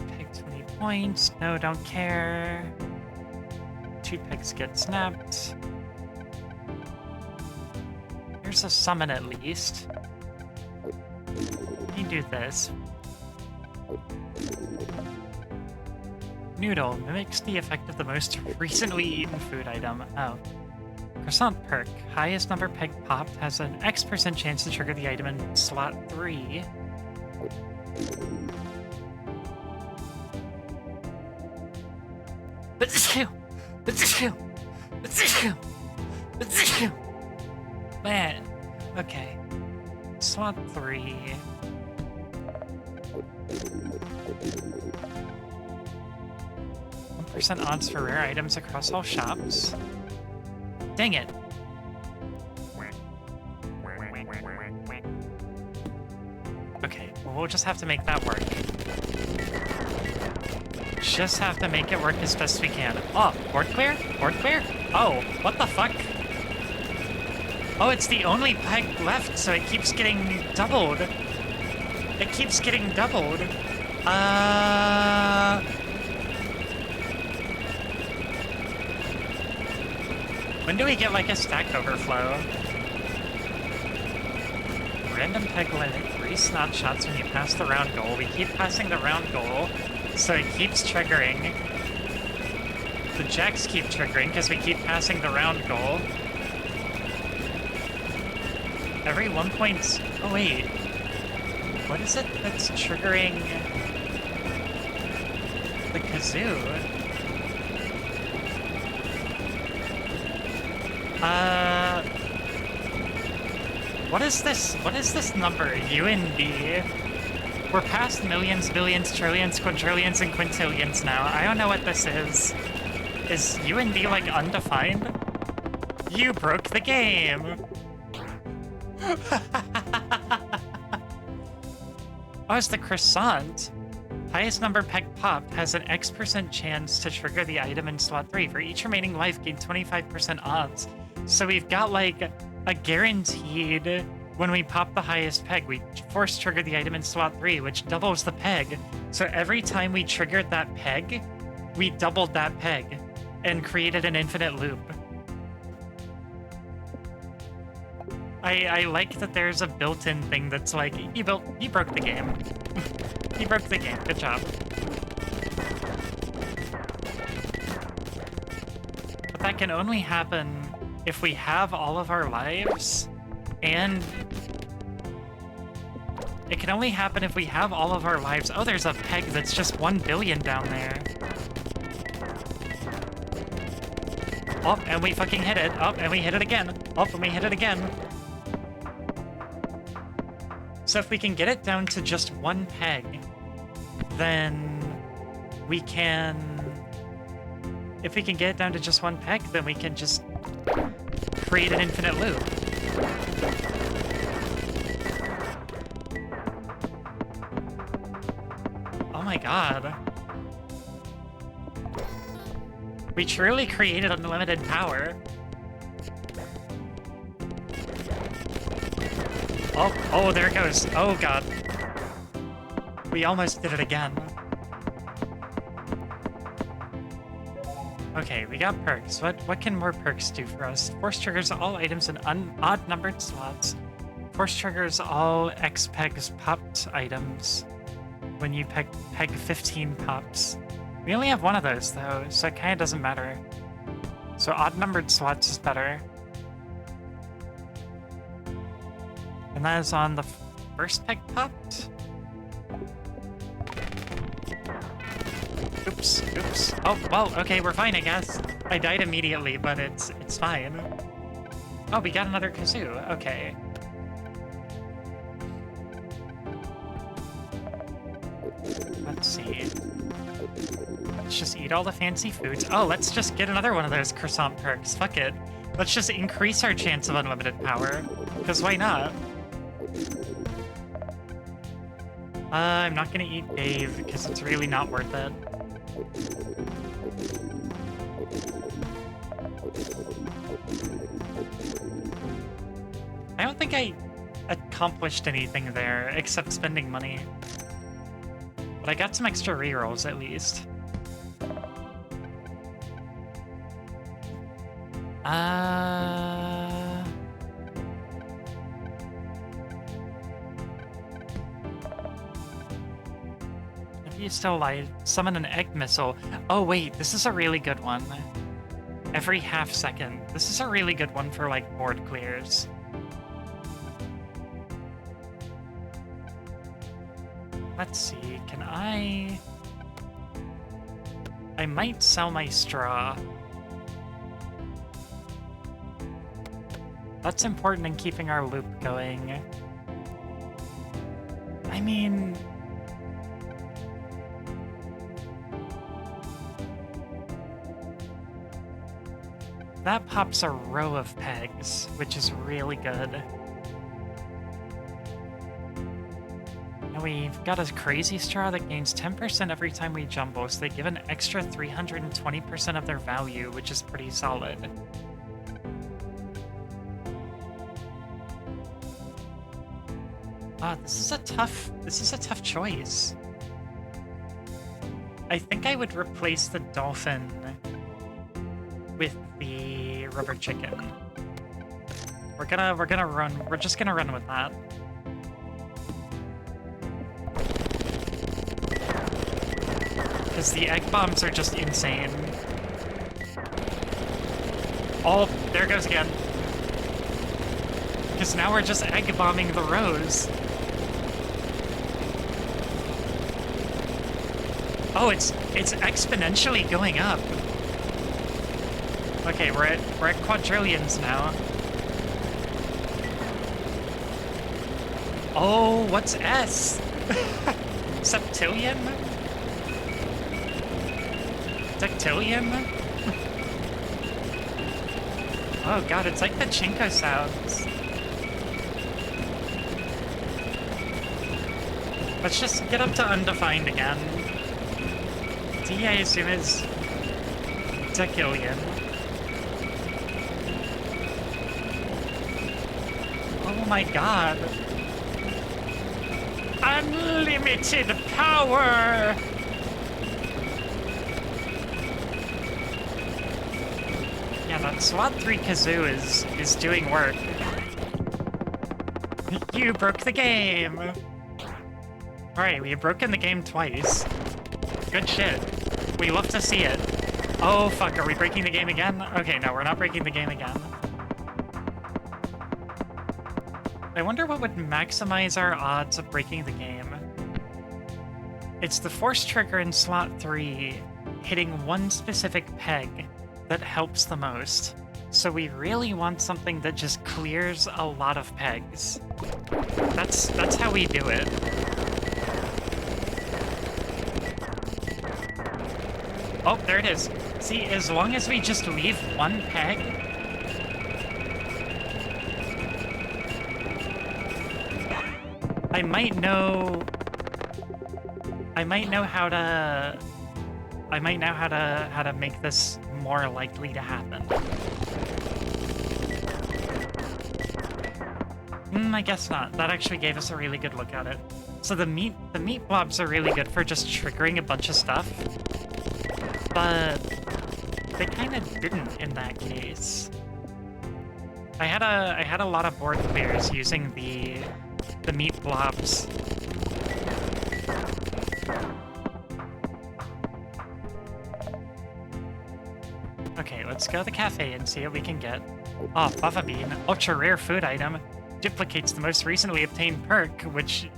Peg 20 points. No, don't care. 2 pegs get snapped. Here's a summon at least. You do this. Noodle mimics the effect of the most recently eaten food item. Oh. Croissant perk. Highest number peg popped has an X% chance to trigger the item in slot 3. Man. Okay. Slot 3. % odds for rare items across all shops. Dang it. Okay, well, we'll just have to make that work. Just have to make it work as best we can. Oh, board clear? Board clear? Oh, what the fuck? Oh, it's the only peg left, so it keeps getting doubled. It keeps getting doubled. When do we get, like, a stack overflow? Random peg limit 3 snot shots when you pass the round goal. We keep passing the round goal, so it keeps triggering. The jacks keep triggering because we keep passing the round goal. Every 1 point... Oh, wait. What is it that's triggering the kazoo? What is this? What is this number? UND? We're past millions, billions, trillions, quadrillions, and quintillions now. I don't know what this is. Is UND, like, undefined? You broke the game! Oh, it's the croissant. Highest number peg popped has an X% chance to trigger the item in slot 3. For each remaining life, gain 25% odds. So we've got, like, a guaranteed, when we pop the highest peg, we force trigger the item in slot 3, which doubles the peg. So every time we triggered that peg, we doubled that peg and created an infinite loop. I like that there's a built-in thing that's like, you broke the game. You broke the game, good job. But that can only happen if we have all of our lives, and it can only happen if we have all of our lives. Oh, there's a peg that's just 1 billion down there. Oh, and we fucking hit it. Oh, and we hit it again. Oh, and we hit it again. So if we can get it down to just 1 peg, then we can... If we can get it down to just 1 peg, then we can just create an infinite loop. Oh my god. We truly created unlimited power. Oh, there it goes. Oh, God. We almost did it again. Okay, we got perks. What can more perks do for us? Force triggers all items in odd-numbered slots. Force triggers all X-pegs popped items when you peg 15 pops. We only have one of those, though, so it kind of doesn't matter. So odd-numbered slots is better. And that is on the first peg popped? Oops. Oh, well, okay, we're fine, I guess. I died immediately, but it's fine. Oh, we got another kazoo. Okay. Let's see. Let's just eat all the fancy foods. Oh, let's just get another one of those croissant perks. Fuck it. Let's just increase our chance of unlimited power. Because why not? I'm not gonna eat Dave, because it's really not worth it. I don't think I accomplished anything there, except spending money. But I got some extra rerolls, at least. If you still alive, summon an egg missile. Oh wait, this is a really good one. Every half second. This is a really good one for, like, board clears. Let's see, can I might sell my straw. That's important in keeping our loop going. I mean... that pops a row of pegs, which is really good. And we've got a crazy straw that gains 10% every time we jumble, so they give an extra 320% of their value, which is pretty solid. This is a tough choice. I think I would replace the dolphin with the rubber chicken. We're just gonna run with that. Because the egg bombs are just insane. Oh, there it goes again. Because now we're just egg bombing the rows. Oh, it's exponentially going up. Okay, we're at quadrillions now. Oh, what's S? Septillion? Dectillion? Oh god, it's like the Chinko sounds. Let's just get up to undefined again. D, I assume, is decillion. Oh my god. Unlimited power! Yeah, that SWAT 3 kazoo is doing work. You broke the game! Alright, we have broken the game twice. Good shit. We love to see it. Oh fuck, are we breaking the game again? Okay, no, we're not breaking the game again. I wonder what would maximize our odds of breaking the game. It's the force trigger in slot 3 hitting one specific peg that helps the most. So we really want something that just clears a lot of pegs. That's how we do it. Oh, there it is. See, as long as we just leave one peg... I might know how to make this more likely to happen. I guess not. That actually gave us a really good look at it. So the meat blobs are really good for just triggering a bunch of stuff. But they kind of didn't in that case. I had a lot of board clears using the meat blobs. Okay, let's go to the cafe and see what we can get. Oh, Buffa Bean, ultra rare food item. Duplicates the most recently obtained perk, which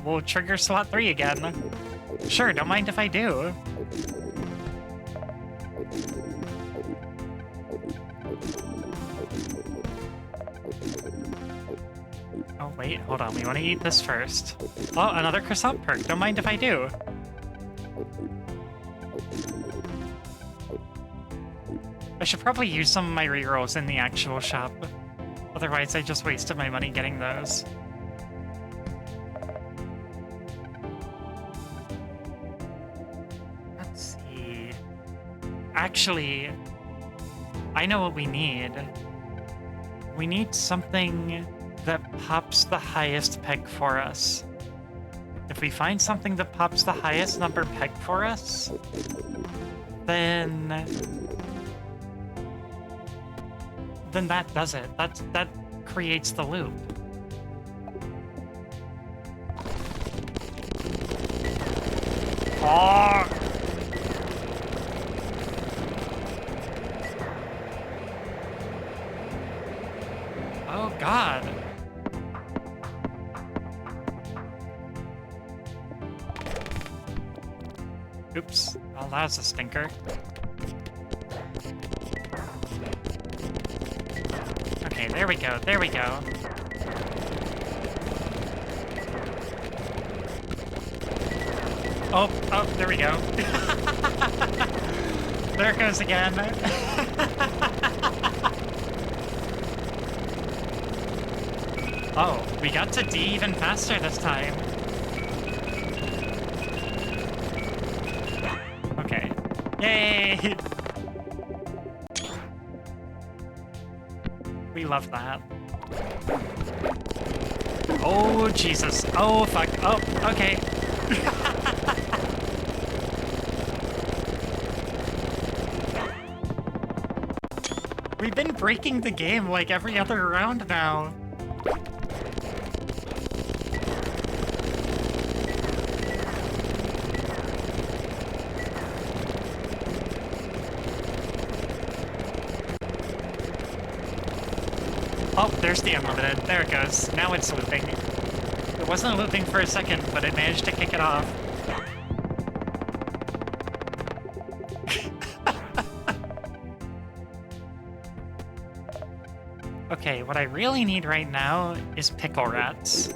will trigger slot 3 again. Sure, don't mind if I do. Oh, wait, hold on. We want to eat this first. Oh, another croissant perk. Don't mind if I do. I should probably use some of my rerolls in the actual shop. Otherwise, I just wasted my money getting those. Let's see. Actually, I know what we need. We need something that pops the highest peg for us. If we find something that pops the highest number peg for us, then that does it. That creates the loop. Oh! Oh God. Oops. Well, that's a stinker. Okay, there we go, there we go. Oh, there we go. There it goes again. Oh, we got to D even faster this time. Okay. Yay! We love that. Oh, Jesus. Oh, fuck. Oh, okay. We've been breaking the game like every other round now. Oh, there's the unlimited. There it goes. Now it's looping. It wasn't looping for a second, but it managed to kick it off. Okay, what I really need right now is pickle rats.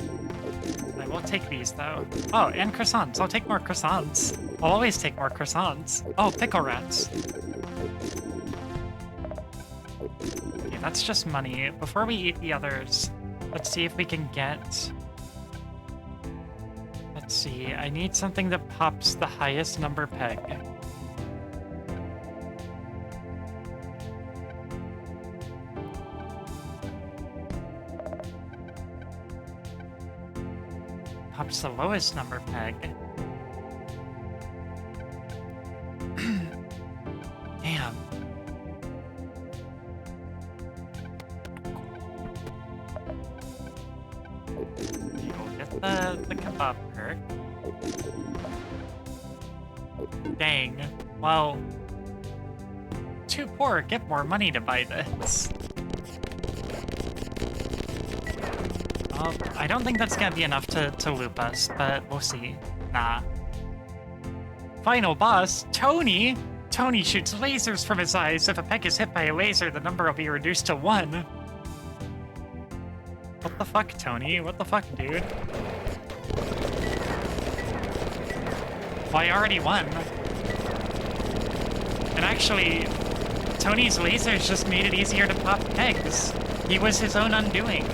I will take these, though. Oh, and croissants. I'll take more croissants. I'll always take more croissants. Oh, pickle rats. Okay, that's just money. Before we eat the others, let's see if we can get... Let's see. I need something that pops the highest number peg. Pops the lowest number peg. Damn. You'll get the kebab perk. Dang. Well, too poor, get more money to buy this. I don't think that's gonna be enough to loop us, but we'll see. Nah. Final boss, Tony! Tony shoots lasers from his eyes. If a peg is hit by a laser, the number will be reduced to 1. What the fuck, Tony? What the fuck, dude? Well, I already won. And actually, Tony's lasers just made it easier to pop pegs. He was his own undoing.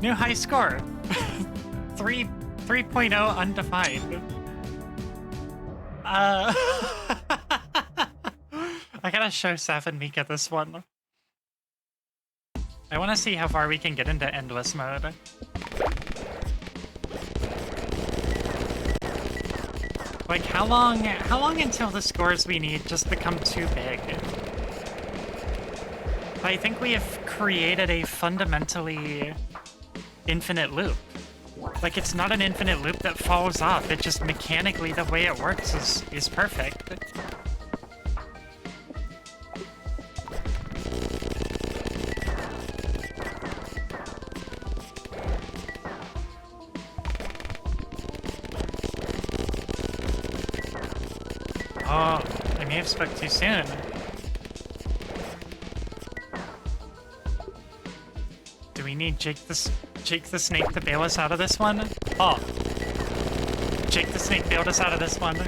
New high score. 3.0 undefined. I gotta show Seth and Mika this one. I want to see how far we can get into endless mode. Like, how long until the scores we need just become too big? I think we have created a fundamentally infinite loop. Like, it's not an infinite loop that falls off, it just mechanically the way it works is perfect. Oh, I may have spoke too soon. Do we need Jake the Snake to bail us out of this one? Oh. Jake the Snake bailed us out of this one. You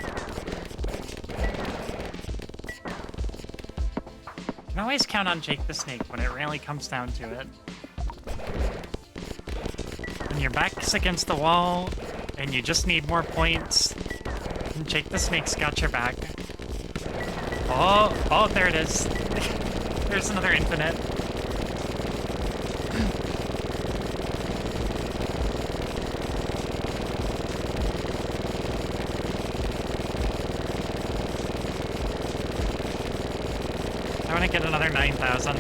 can always count on Jake the Snake when it really comes down to it. When your back's against the wall and you just need more points, Jake the Snake's got your back. Oh, there it is. There's another infinite. I want to get another 9,000.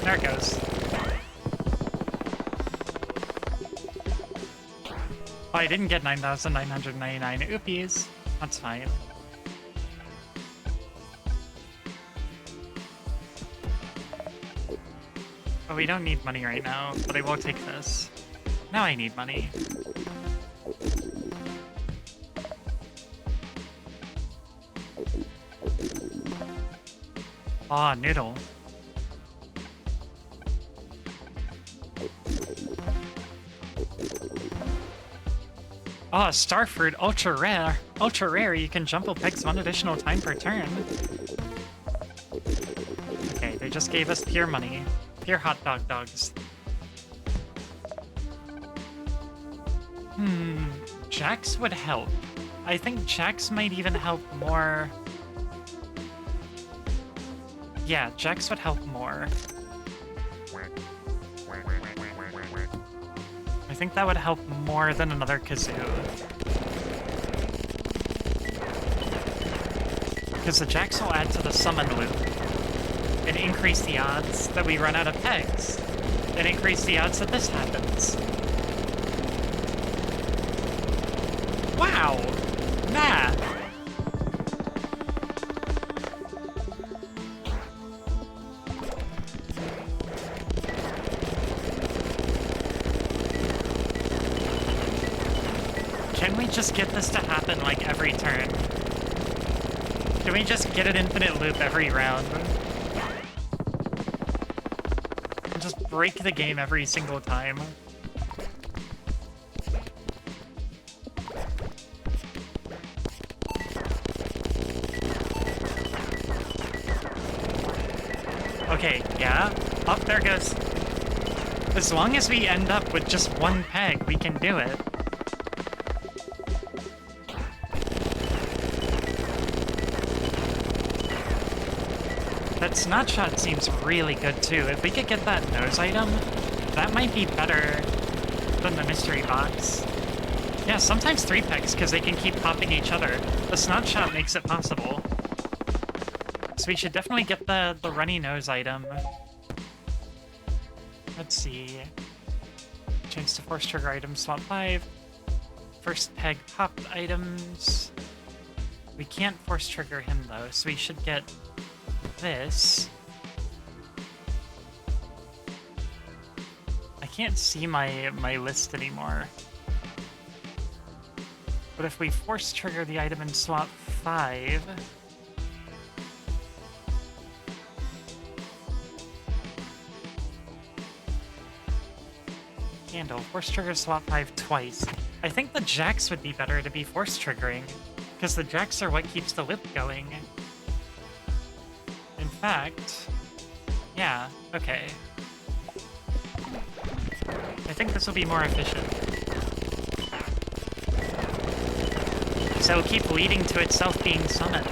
There it goes. Oh, I didn't get 9,999. Oopies. That's fine. Oh, we don't need money right now, but I will take this. Now I need money. Aw, noodle. Oh, Starfruit, ultra rare. Ultra rare, you can jumble pegs 1 additional time per turn. Okay, they just gave us pure money. Pure hot dog dogs. Jax would help. I think Jax might even help more. Yeah, Jax would help more. I think that would help more than another kazoo. Because the Jax will add to the summon loop and increase the odds that we run out of pegs, and increase the odds that this happens. Wow! Math! Can we just get this to happen like every turn? Can we just get an infinite loop every round? And just break the game every single time? Okay, yeah. Up there goes. As long as we end up with just one peg, we can do it. That Snapshot seems really good too. If we could get that nose item, that might be better than the mystery box. Yeah, sometimes 3 pegs because they can keep popping each other. The Snapshot makes it possible. So we should definitely get the runny nose item. Let's see. Chance to force trigger items, swap 5. First peg popped items. We can't force trigger him though, so we should get this. I can't see my list anymore. But if we force trigger the item and swap 5... Candle, force trigger swap 5 twice. I think the Jax would be better to be force triggering, because the Jax are what keeps the loop going. In fact, yeah, okay. I think this will be more efficient. So it'll keep leading to itself being summoned.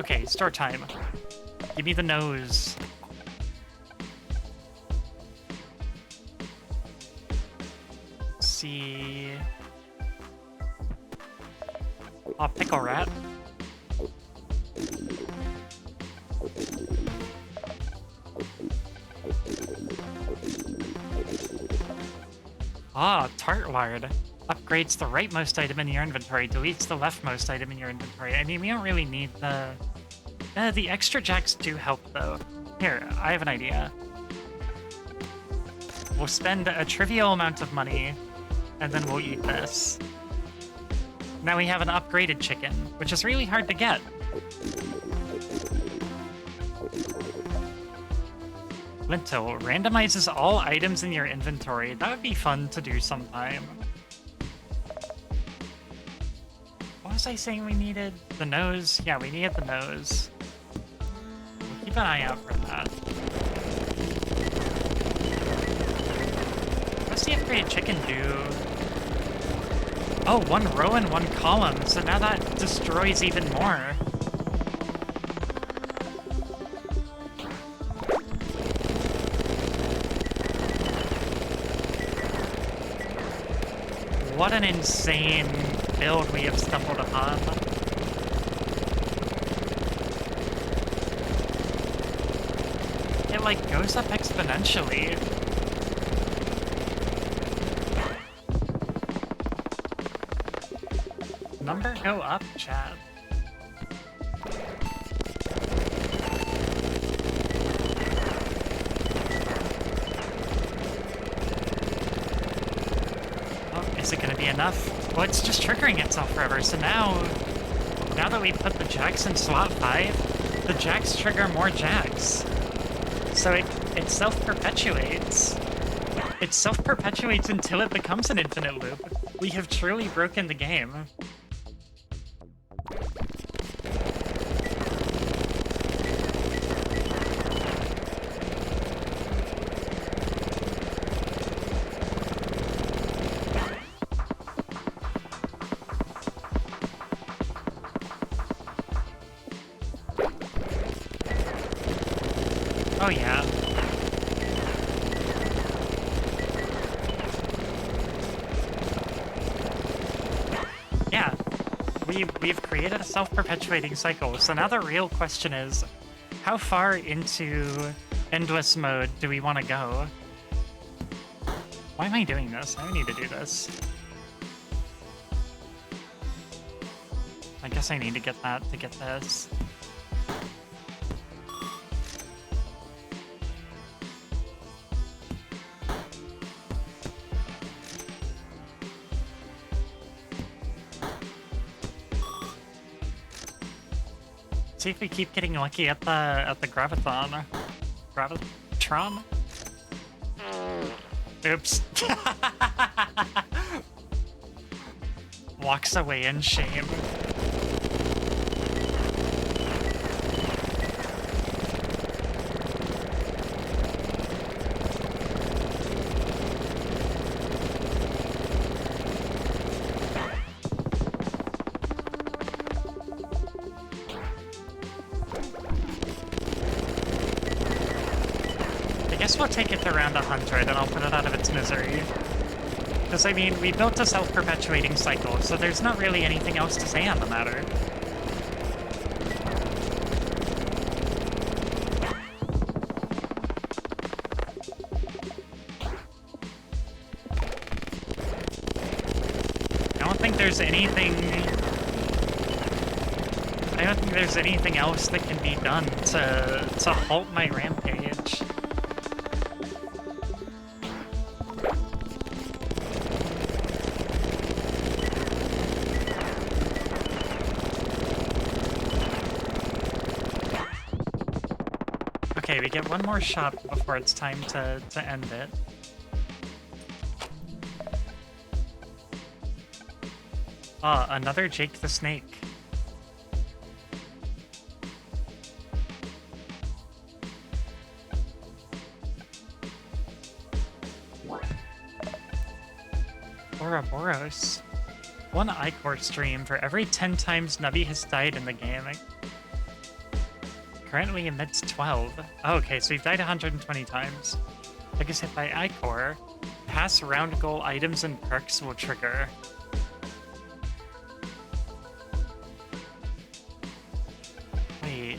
Okay, store time. Give me the nose. Let's see. Oh, pickle rat. Ah, Tartward. Upgrades the rightmost item in your inventory, deletes the leftmost item in your inventory. I mean, we don't really need the... the extra jacks do help, though. Here, I have an idea. We'll spend a trivial amount of money, and then we'll eat this. Now we have an upgraded chicken, which is really hard to get. Lintel randomizes all items in your inventory. That would be fun to do sometime. What was I saying we needed? The nose? Yeah, we needed the nose. We'll keep an eye out for that. What's the upgraded chicken do? Oh, one row and one column, so now that destroys even more. What an insane build we have stumbled upon. It, like, goes up exponentially. Number go up, chat. Is it gonna be enough? Well, it's just triggering itself forever, so now that we put the jacks in slot 5, the jacks trigger more jacks. So it self-perpetuates. It self-perpetuates until it becomes an infinite loop. We have truly broken the game. Oh yeah. Yeah. We've created a self-perpetuating cycle, so now the real question is, how far into endless mode do we want to go? Why am I doing this? I don't need to do this. I guess I need to get that to get this. See if we keep getting lucky at the graviton. Gravitron? Oops. Walks away in shame. We'll take it to around 100 and I'll put it out of its misery. Because, I mean, we built a self-perpetuating cycle, so there's not really anything else to say on the matter. I don't think there's anything else that can be done to halt my rampage. Okay, we get one more shot before it's time to end it. Ah, another Jake the Snake. Ouroboros. 1 iCore stream for every 10 times Nubby has died in the game. Currently emits 12. Oh, okay, so we've died 120 times. Peg is hit by iCore. Pass round goal items and perks will trigger. Wait.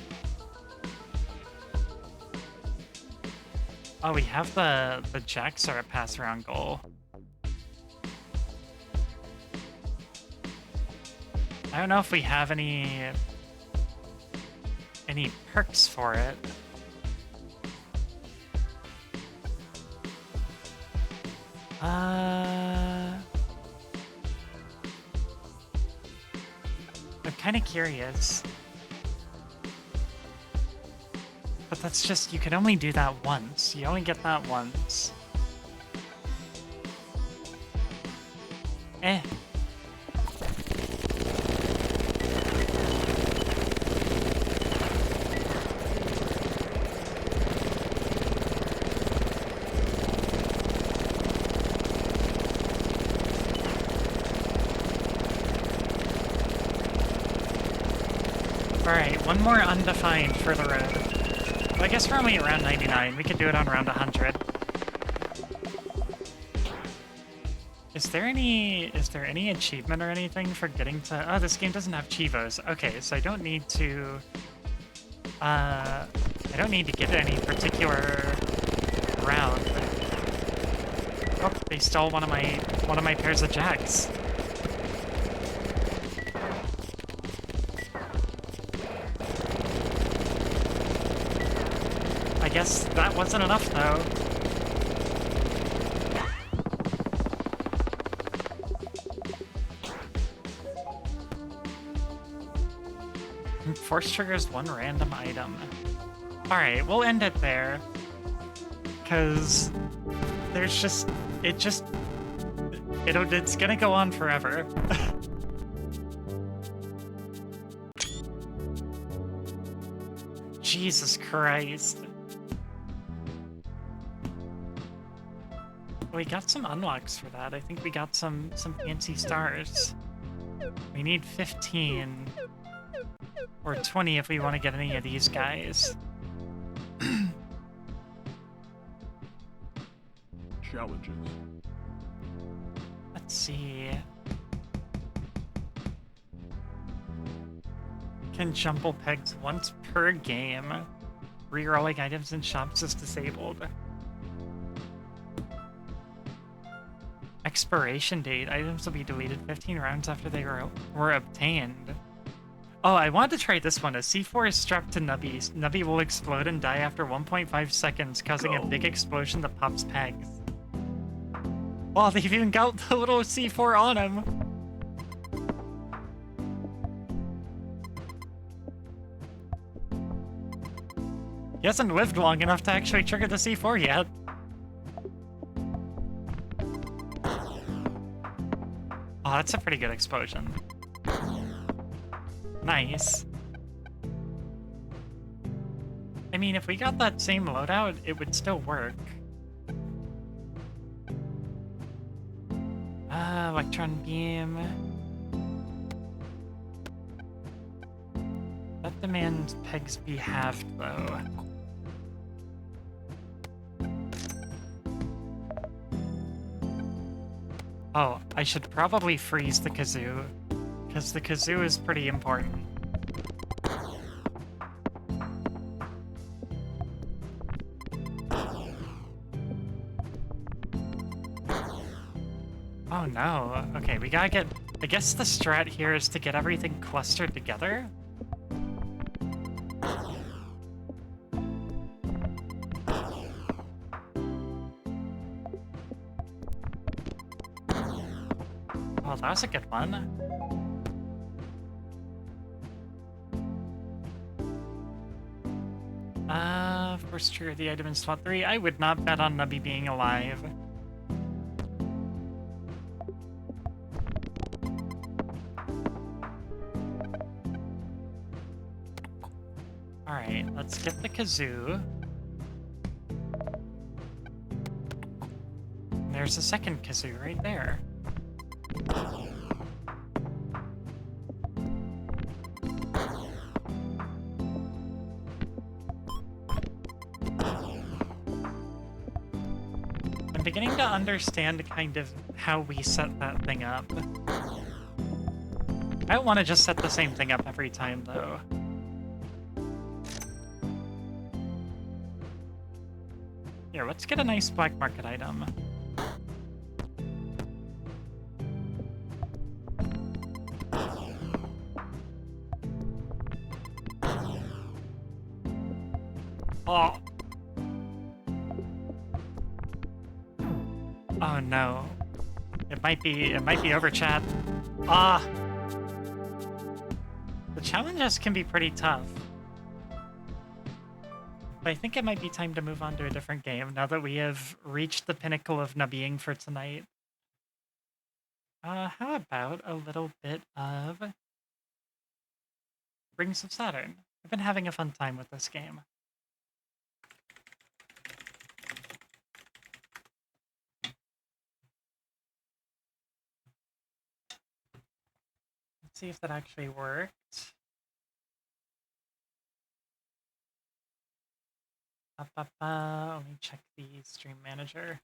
Oh, we have the jacks are a pass round goal. I don't know if we have any perks for it. I'm kind of curious. But that's just, you can only do that once. You only get that once. Eh. Alright, one more undefined for the road. Well, I guess we're only around 99. We could do it on around 100. Is there any achievement or anything for getting to... Oh, this game doesn't have Chivos. Okay, so I don't need to... I don't need to get any particular round. Oh, they stole one of my pairs of jacks. I guess that wasn't enough, though. Force triggers 1 random item. Alright, we'll end it there. Because there's just... it's gonna go on forever. Jesus Christ. We got some unlocks for that. I think we got some fancy stars. We need 15 or 20 if we want to get any of these guys. Challenges. Let's see. Can jumble pegs once per game. Rerolling items in shops is disabled. Expiration date. Items will be deleted 15 rounds after they were obtained. Oh, I wanted to try this one. A C4 is strapped to Nubby. Nubby will explode and die after 1.5 seconds, causing a big explosion that pops pegs. Wow, they've even got the little C4 on him. He hasn't lived long enough to actually trigger the C4 yet. Oh, that's a pretty good explosion. Nice. I mean, if we got that same loadout, it would still work. Electron beam. That demands pegs be halved, though. Oh, I should probably freeze the kazoo, because the kazoo is pretty important. Oh no, okay, we gotta get... I guess the strat here is to get everything clustered together? Oh, that was a good one. First trigger the item in slot 3. I would not bet on Nubby being alive. Alright, let's get the kazoo. There's a second kazoo right there. beginning to understand kind of how we set that thing up. I don't want to just set the same thing up every time, though. Here, let's get a nice black market item. Oh. Oh no. It might be over, chat. Ah. The challenges can be pretty tough. But I think it might be time to move on to a different game now that we have reached the pinnacle of nubbying for tonight. How about a little bit of Rings of Saturn? I've been having a fun time with this game. Let's see if that actually worked. Let me check the stream manager.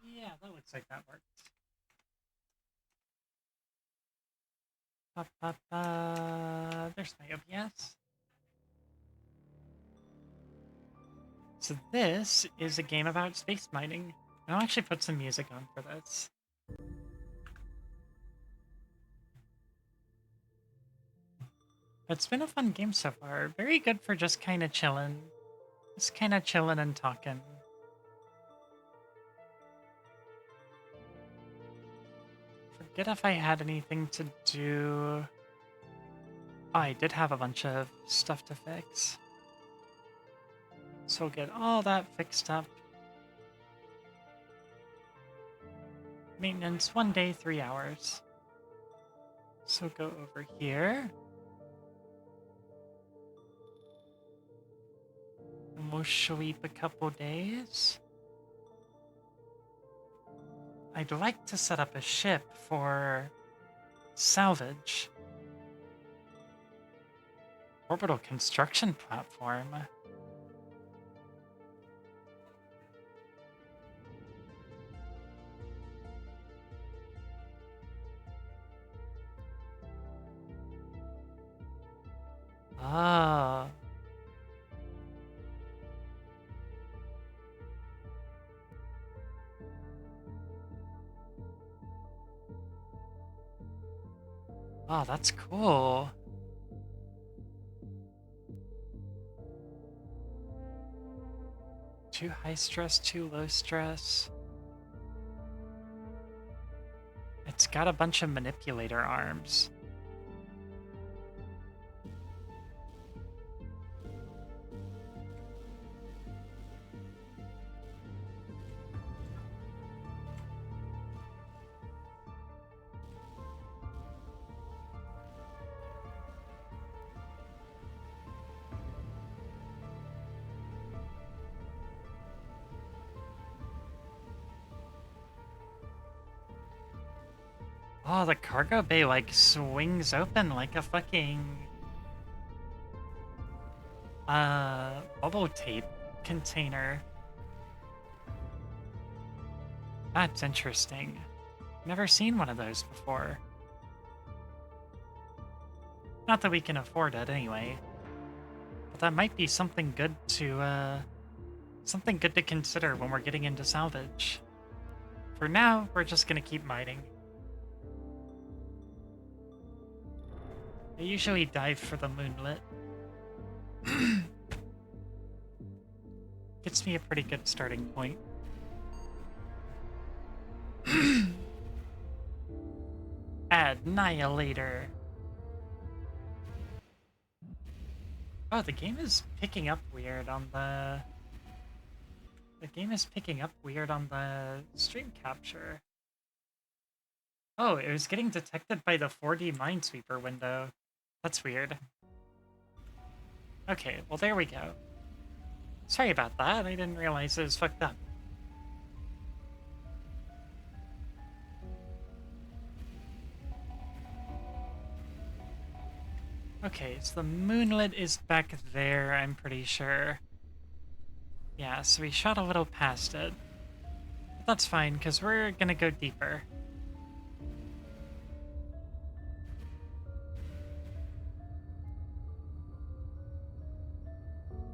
Yeah, that looks like that worked. There's my OBS. So this is a game about space mining. I'll actually put some music on for this. It's been a fun game so far. Very good for just kind of chilling. Just kind of chilling and talking. Forget if I had anything to do. Oh, I did have a bunch of stuff to fix. So we'll get all that fixed up. Maintenance, 1 day, 3 hours. So go over here. And we'll sweep a couple days. I'd like to set up a ship for salvage. Orbital construction platform. Ah. Oh, that's cool. Too high stress, too low stress. It's got a bunch of manipulator arms. Oh, the cargo bay, like, swings open like a fucking... bubble tape container. That's interesting. Never seen one of those before. Not that we can afford it, anyway. But that might be something good to, something good to consider when we're getting into salvage. For now, we're just gonna keep mining. I usually dive for the moonlit. Gets me a pretty good starting point. Annihilator. Oh, the game is picking up weird on the... The game is picking up weird on the stream capture. Oh, it was getting detected by the 4D Minesweeper window. That's weird. Okay, well there we go. Sorry about that, I didn't realize it was fucked up. Okay, so the moonlit is back there, I'm pretty sure. Yeah, so we shot a little past it. But that's fine, because we're gonna go deeper.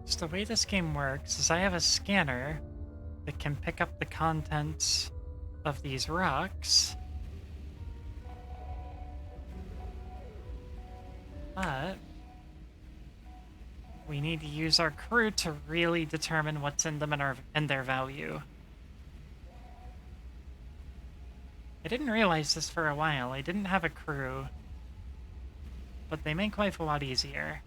So the way this game works is I have a scanner that can pick up the contents of these rocks. But we need to use our crew to really determine what's in them and their value. I didn't realize this for a while. I didn't have a crew, but they make life a lot easier.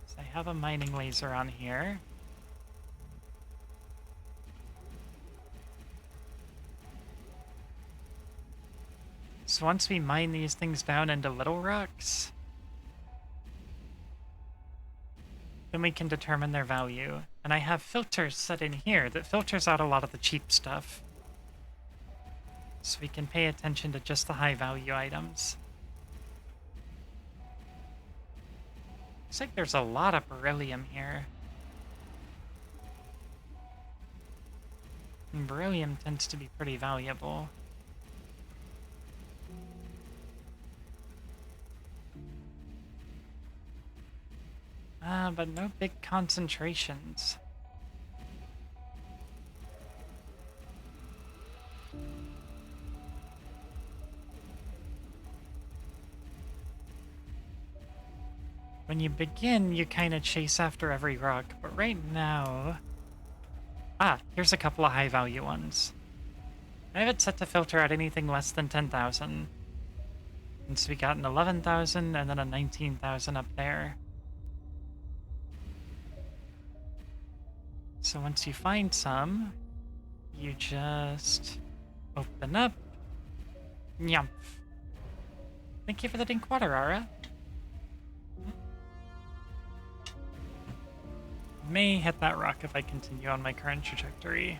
So I have a mining laser on here. So once we mine these things down into little rocks, then we can determine their value. And I have filters set in here that filters out a lot of the cheap stuff. So we can pay attention to just the high value items. Looks like there's a lot of beryllium here. And beryllium tends to be pretty valuable. But no big concentrations. When you begin, you kind of chase after every rock, but right now... Ah, here's a couple of high-value ones. I have it set to filter out anything less than 10,000. And so we got an 11,000 and then a 19,000 up there. So once you find some, you just open up. Nyumph. Thank you for the dink water, Ara. May hit that rock if I continue on my current trajectory.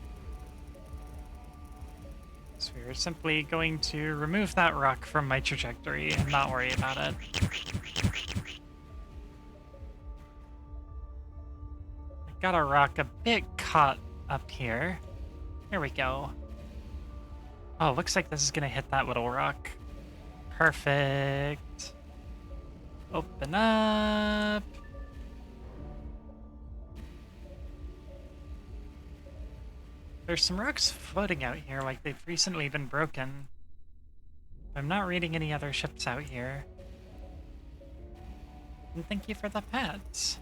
So we're simply going to remove that rock from my trajectory and not worry about it. I got a rock a bit caught up here. There we go. Oh, looks like this is gonna hit that little rock. Perfect. Open up. There's some rocks floating out here like they've recently been broken. I'm not reading any other ships out here. And thank you for the pets.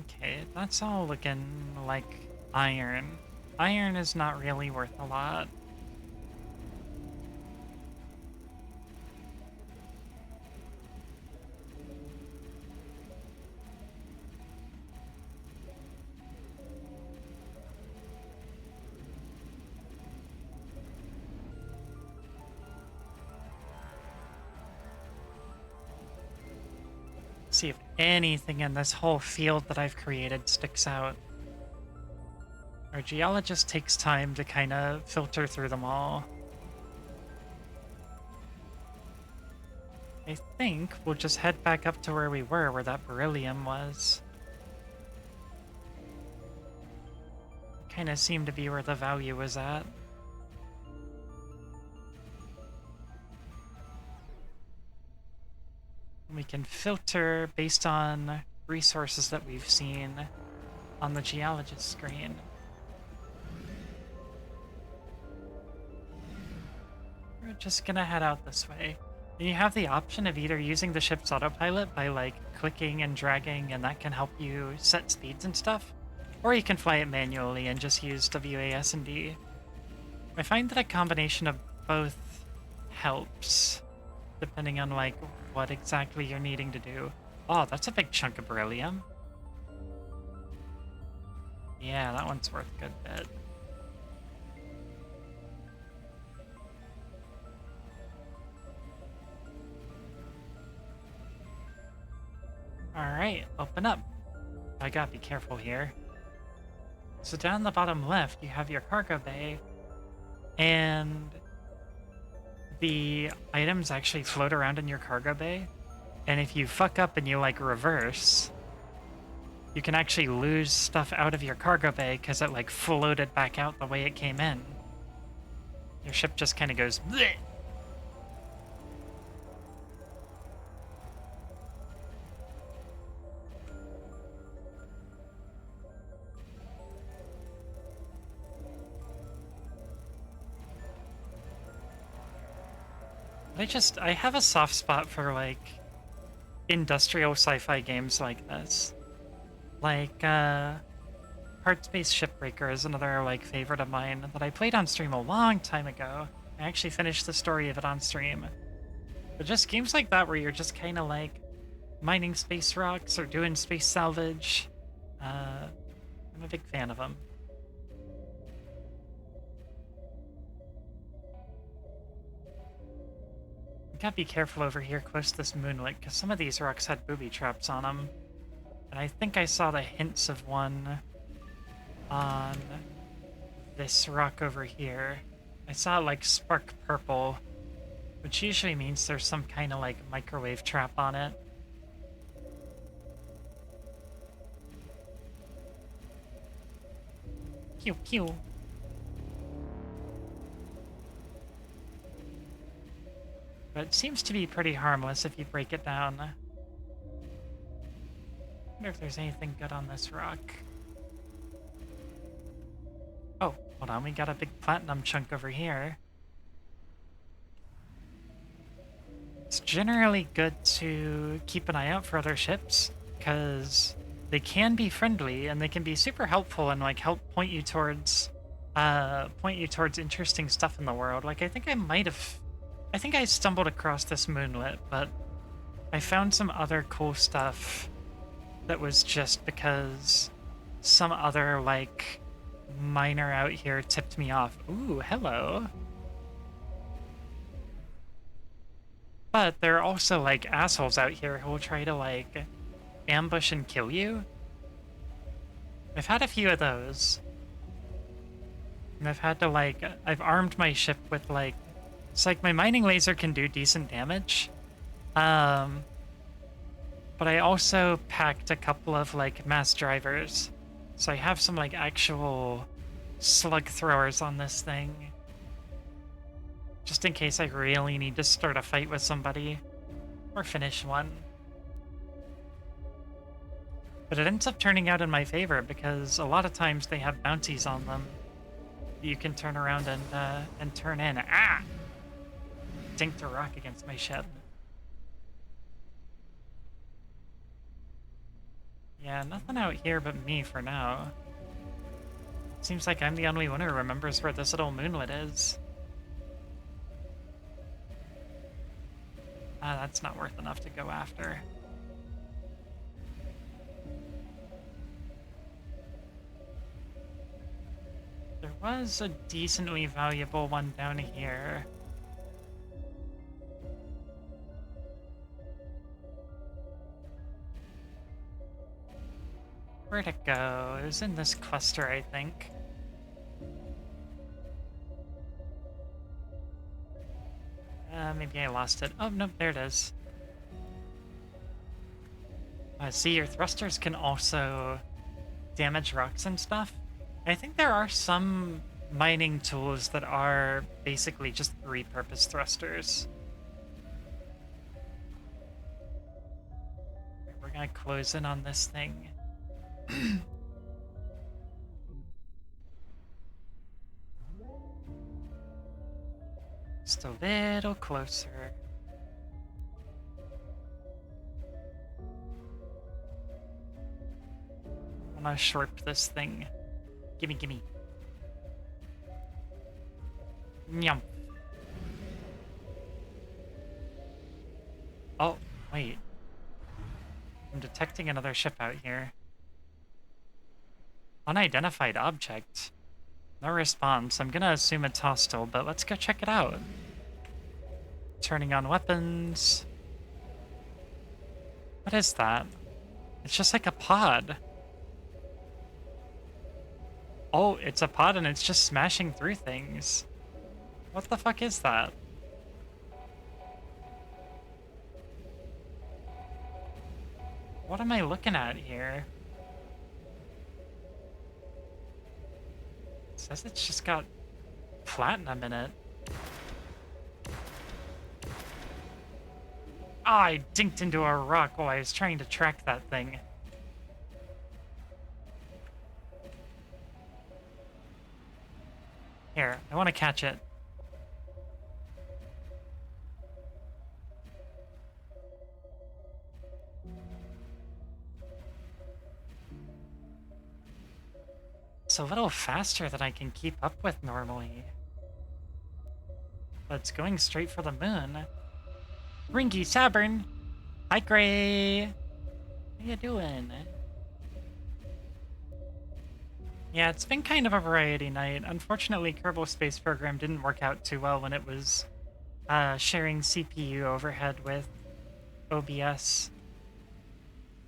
Okay, that's all looking like iron. Iron is not really worth a lot. See if anything in this whole field that I've created sticks out. Our geologist takes time to kind of filter through them all. I think we'll just head back up to where we were, where that beryllium was. Kind of seemed to be where the value was at. We can filter based on resources that we've seen on the geologist screen. We're just gonna head out this way. And you have the option of either using the ship's autopilot by like clicking and dragging, and that can help you set speeds and stuff, or you can fly it manually and just use WAS and D. I find that a combination of both helps, depending on like what exactly you're needing to do. Oh, that's a big chunk of beryllium. Yeah, that one's worth a good bit. Alright, open up. I gotta be careful here. So down the bottom left, you have your cargo bay, and the items actually float around in your cargo bay. And if you fuck up and you like reverse, you can actually lose stuff out of your cargo bay because it like floated back out the way it came in. Your ship just kind of goes bleh. I have a soft spot for like industrial sci-fi games like this. Like Heartspace Shipbreaker is another like favorite of mine that I played on stream a long time ago. I actually finished the story of it on stream. But just games like that where you're just kind of like mining space rocks or doing space salvage. I'm a big fan of them. You gotta be careful over here close to this moonlit, because some of these rocks had booby traps on them. And I think I saw the hints of one on this rock over here. I saw like spark purple, which usually means there's some kind of like microwave trap on it. Pew pew. But it seems to be pretty harmless if you break it down. I wonder if there's anything good on this rock. Oh, hold on, we got a big platinum chunk over here. It's generally good to keep an eye out for other ships, because they can be friendly and they can be super helpful and like help point you towards interesting stuff in the world. Like I think I stumbled across this moonlit, but I found some other cool stuff that was just because some other like miner out here tipped me off. Ooh, hello. But there are also like assholes out here who will try to like ambush and kill you. I've had a few of those. And I've had to like, I've armed my ship with like, it's like my mining laser can do decent damage. But I also packed a couple of like mass drivers. So I have some like actual slug throwers on this thing. Just in case I really need to start a fight with somebody. Or finish one. But it ends up turning out in my favor because a lot of times they have bounties on them. You can turn around and turn in. Ah! Dinked a rock against my ship. Yeah, nothing out here but me for now. Seems like I'm the only one who remembers where this little moonlet is. Ah, that's not worth enough to go after. There was a decently valuable one down here. Where'd it go? It was in this cluster, I think. Maybe I lost it. Oh, no, there it is. See, your thrusters can also damage rocks and stuff. I think there are some mining tools that are basically just repurposed thrusters. We're gonna close in on this thing. Just a little closer. I'm gonna shorp this thing. Gimme, gimme. Nyum. Oh, wait. I'm detecting another ship out here. Unidentified object. No response. I'm gonna assume it's hostile, but let's go check it out. Turning on weapons. What is that? It's just like a pod. Oh, it's a pod and it's just smashing through things. What the fuck is that? What am I looking at here? It says it's just got platinum in it. Oh, I dinked into a rock while I was trying to track that thing. Here, I want to catch it. It's a little faster than I can keep up with normally. But it's going straight for the moon. Ringy Sabern! Hi, Gray! How you doing? Yeah, it's been kind of a variety night. Unfortunately, Kerbal Space Program didn't work out too well when it was sharing CPU overhead with OBS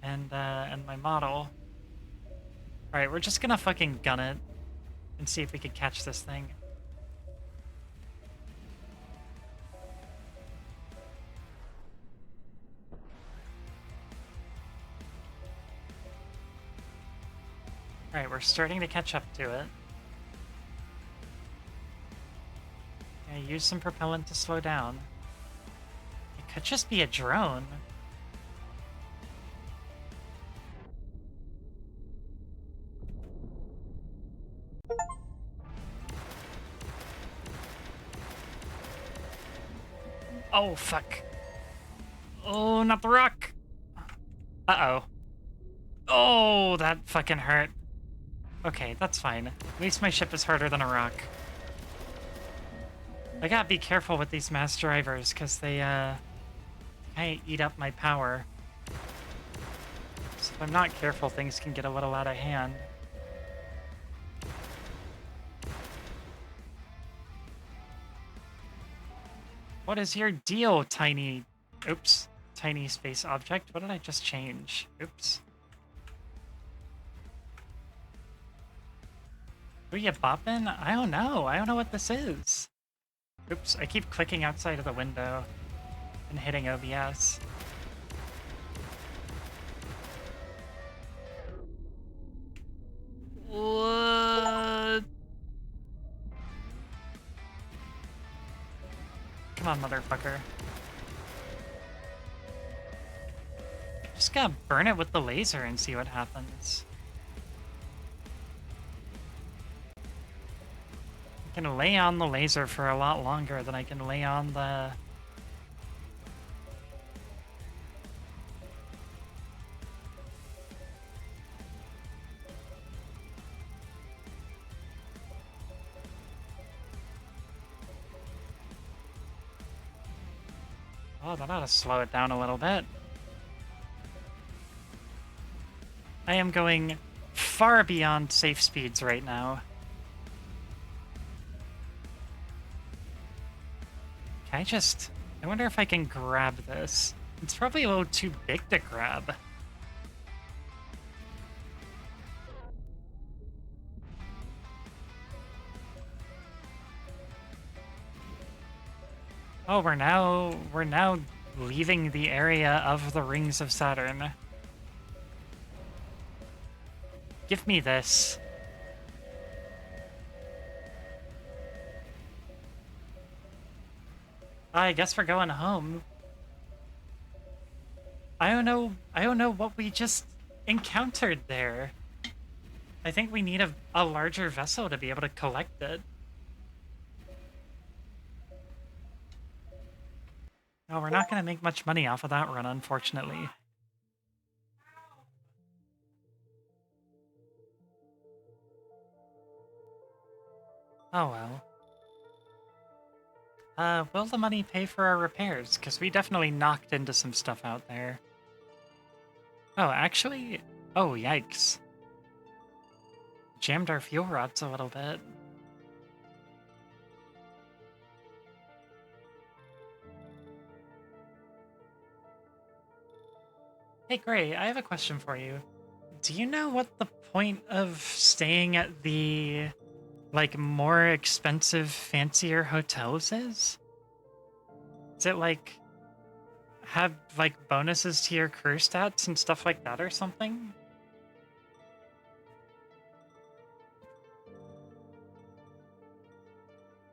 and my model. Alright, we're just gonna fucking gun it and see if we can catch this thing. Alright, we're starting to catch up to it. Yeah, use some propellant to slow down. It could just be a drone. Oh, fuck. Oh, not the rock! Uh-oh. Oh, that fucking hurt. Okay, that's fine. At least my ship is harder than a rock. I gotta be careful with these mass drivers, because they, kinda eat up my power. So if I'm not careful, things can get a little out of hand. What is your deal, tiny... Oops. Tiny space object? What did I just change? Oops. Who you bopping? I don't know. I don't know what this is. Oops, I keep clicking outside of the window and hitting OBS. What? Come on, motherfucker. Just gotta burn it with the laser and see what happens. I can lay on the laser for a lot longer than I can lay on the... Oh, that ought to slow it down a little bit. I am going far beyond safe speeds right now. Can I just... I wonder if I can grab this. It's probably a little too big to grab. Oh, we're now leaving the area of the rings of Saturn. Give me this. I guess we're going home. I don't know what we just encountered there. I think we need a larger vessel to be able to collect it. No, we're not going to make much money off of that run, unfortunately. Oh well. Will the money pay for our repairs? Because we definitely knocked into some stuff out there. Oh, actually... Oh, yikes. Jammed our fuel rods a little bit. Hey, Gray, I have a question for you. Do you know what the point of staying at the, like, more expensive, fancier hotels is? Is it, like, have, like, bonuses to your crew stats and stuff like that or something?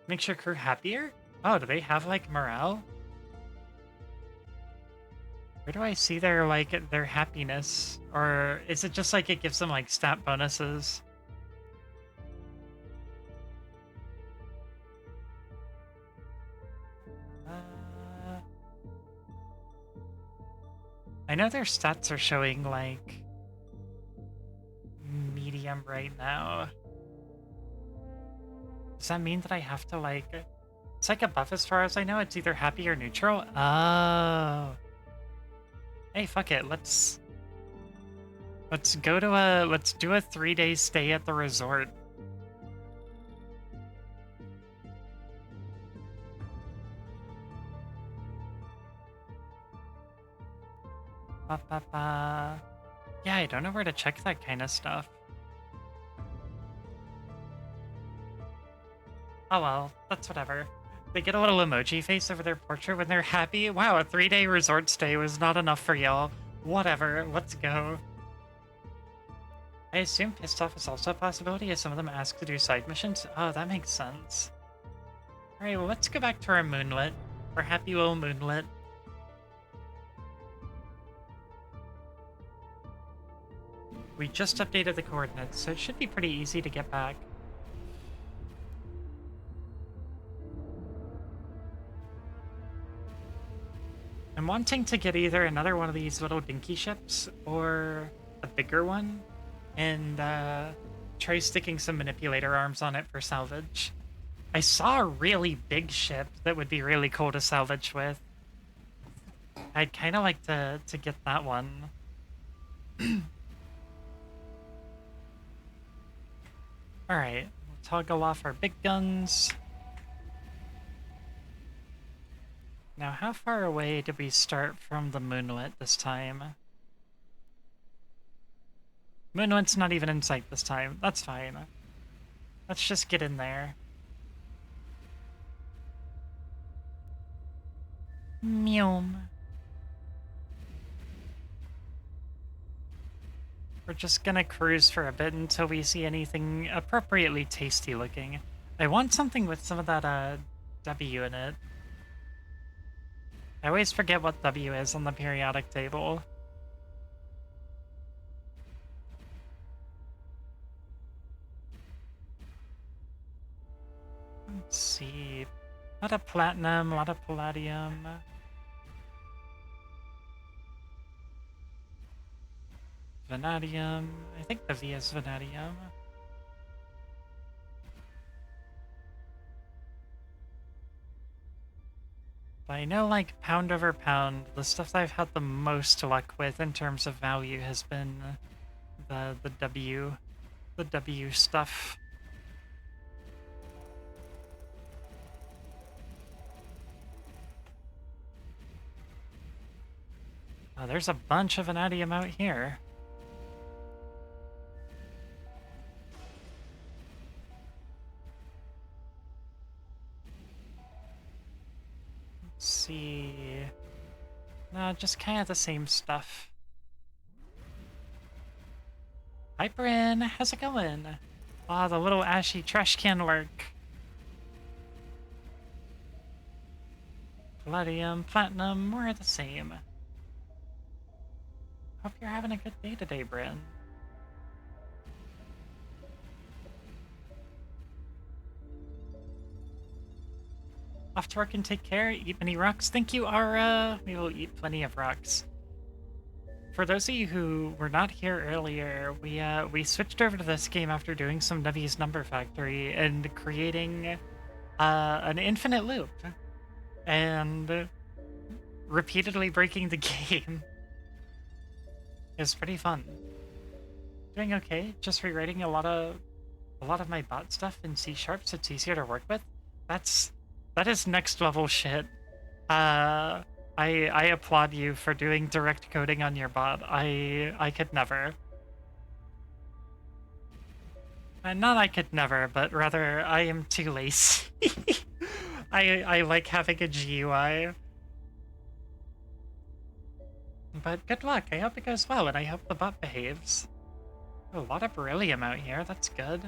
Makes your crew happier? Oh, do they have, like, morale? Where do I see their, like, their happiness? Or is it just, like, it gives them, like, stat bonuses? Uh, I know their stats are showing, like, medium right now. Does that mean that I have to, like... It's like a buff as far as I know. It's either happy or neutral. Oh. Hey, fuck it. Let's go to let's do a 3-day stay at the resort. Ba, ba, ba. Yeah, I don't know where to check that kind of stuff. Oh well, that's whatever. They get a little emoji face over their portrait when they're happy. Wow, a 3-day resort stay was not enough for y'all. Whatever, let's go. I assume pissed off is also a possibility as some of them ask to do side missions. Oh, that makes sense. Alright, well, let's go back to our moonlit. Our happy little moonlit. We just updated the coordinates, so it should be pretty easy to get back. I'm wanting to get either another one of these little dinky ships or a bigger one and try sticking some manipulator arms on it for salvage. I saw a really big ship that would be really cool to salvage with. I'd kind of like to get that one. Alright, we'll toggle off our big guns. Now, how far away did we start from the moonlit this time? Moonlit's not even in sight this time. That's fine. Let's just get in there. Meowm. We're just gonna cruise for a bit until we see anything appropriately tasty looking. I want something with some of that, W in it. I always forget what W is on the periodic table. Let's see. A lot of platinum, a lot of palladium. Vanadium. I think the V is vanadium. But I know, like, pound over pound, the stuff that I've had the most luck with in terms of value has been the W stuff. Oh, there's a bunch of vanadium out here. Let's see. No, just kind of the same stuff. Hi, Bryn. How's it going? Ah, the little ashy trash can work. Palladium, platinum, more of the same. Hope you're having a good day today, Bryn. Off to work and take care. Eat many rocks. Thank you, Ara. We will eat plenty of rocks. For those of you who were not here earlier, we switched over to this game after doing some Nevi's Number Factory and creating an infinite loop and repeatedly breaking the game. It was pretty fun. Doing okay. Just rewriting a lot of my bot stuff in C# so it's easier to work with. That is next level shit. I applaud you for doing direct coding on your bot. I could never. Not I could never, but rather I am too lazy. I like having a GUI. But good luck. I hope it goes well, and I hope the bot behaves. Oh, a lot of beryllium out here. That's good.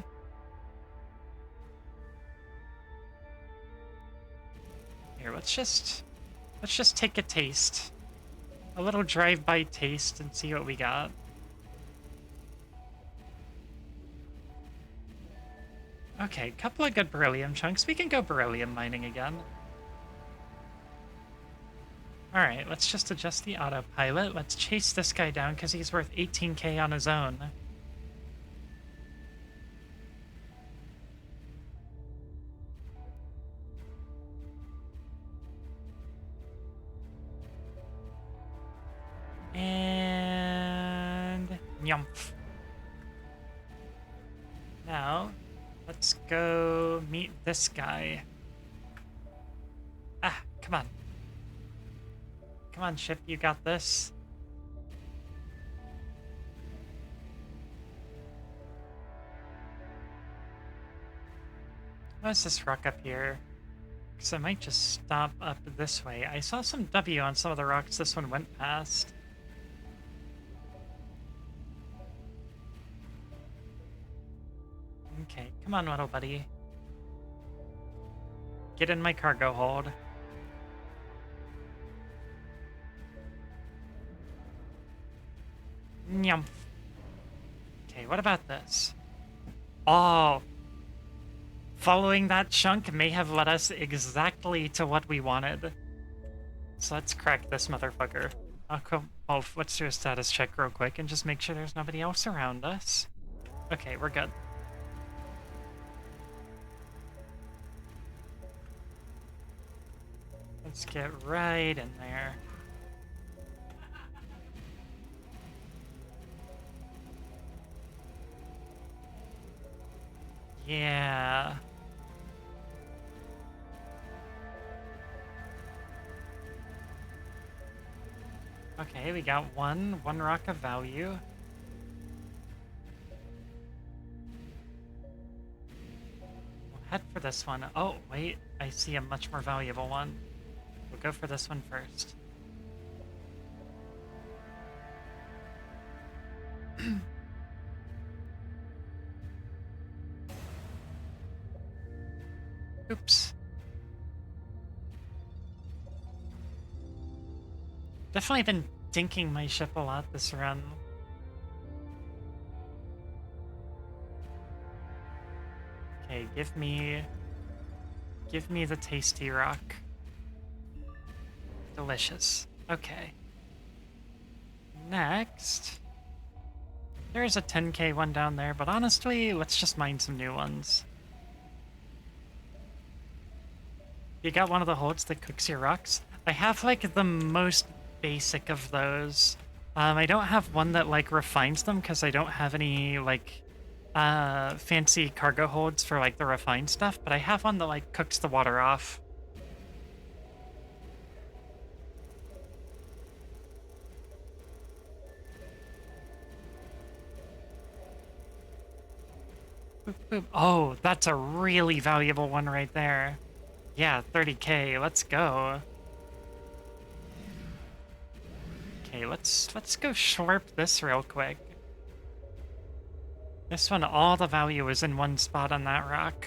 Here, let's just take a taste. A little drive-by taste and see what we got. Okay, couple of good beryllium chunks. We can go beryllium mining again. Alright, let's just adjust the autopilot. Let's chase this guy down because he's worth 18k on his own. And... Nyumph. Now, let's go meet this guy. Ah, come on. Come on, ship, you got this. What's this rock up here? Because I might just stop up this way. I saw some W on some of the rocks this one went past. Okay, come on, little buddy. Get in my cargo hold. Nyumph. Okay, what about this? Oh! Following that chunk may have led us exactly to what we wanted. So let's crack this motherfucker. Oh, let's do a status check real quick and just make sure there's nobody else around us. Okay, we're good. Let's get right in there. Yeah. Okay, we got one rock of value. We'll head for this one. Oh, wait, I see a much more valuable one. We'll go for this one first. Oops. Definitely been dinking my ship a lot this run. Okay, give me the tasty rock. Delicious. Okay. Next. There's a 10k one down there, but honestly, let's just mine some new ones. You got one of the holds that cooks your rocks? I have, like, the most basic of those. I don't have one that, like, refines them, because I don't have any, like, fancy cargo holds for, like, the refined stuff, but I have one that, like, cooks the water off. Boop, boop. Oh, that's a really valuable one right there. Yeah, 30k, let's go. Okay, let's go slurp this real quick. This one, all the value is in one spot on that rock.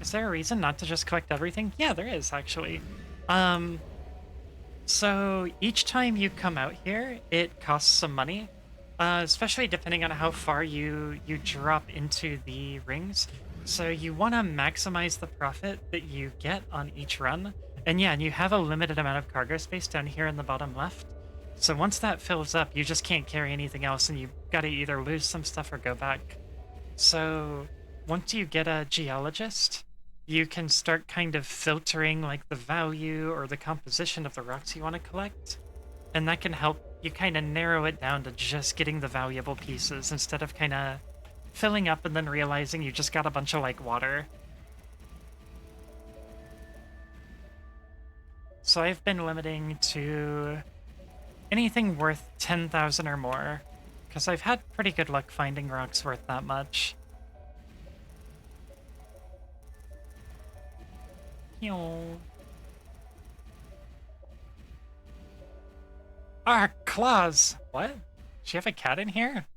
Is there a reason not to just collect everything? Yeah, there is, actually. So each time you come out here, it costs some money. Especially depending on how far you drop into the rings. So you want to maximize the profit that you get on each run. And yeah, and you have a limited amount of cargo space down here in the bottom left. So once that fills up, you just can't carry anything else, and you've got to either lose some stuff or go back. So once you get a geologist, you can start kind of filtering like the value or the composition of the rocks you want to collect. And that can help you kind of narrow it down to just getting the valuable pieces instead of kind of filling up and then realizing you just got a bunch of, like, water. So I've been limiting to anything worth 10,000 or more, because I've had pretty good luck finding rocks worth that much. Ew. Ah, claws! What? Does she have a cat in here?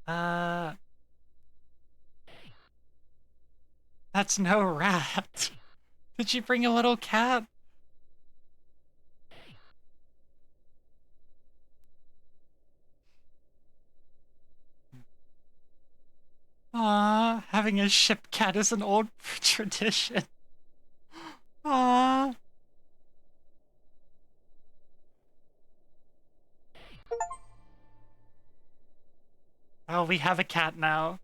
Uh... That's no rat. Did she bring a little cat? Ah, having a ship cat is an old tradition. Ah. Oh, we have a cat now.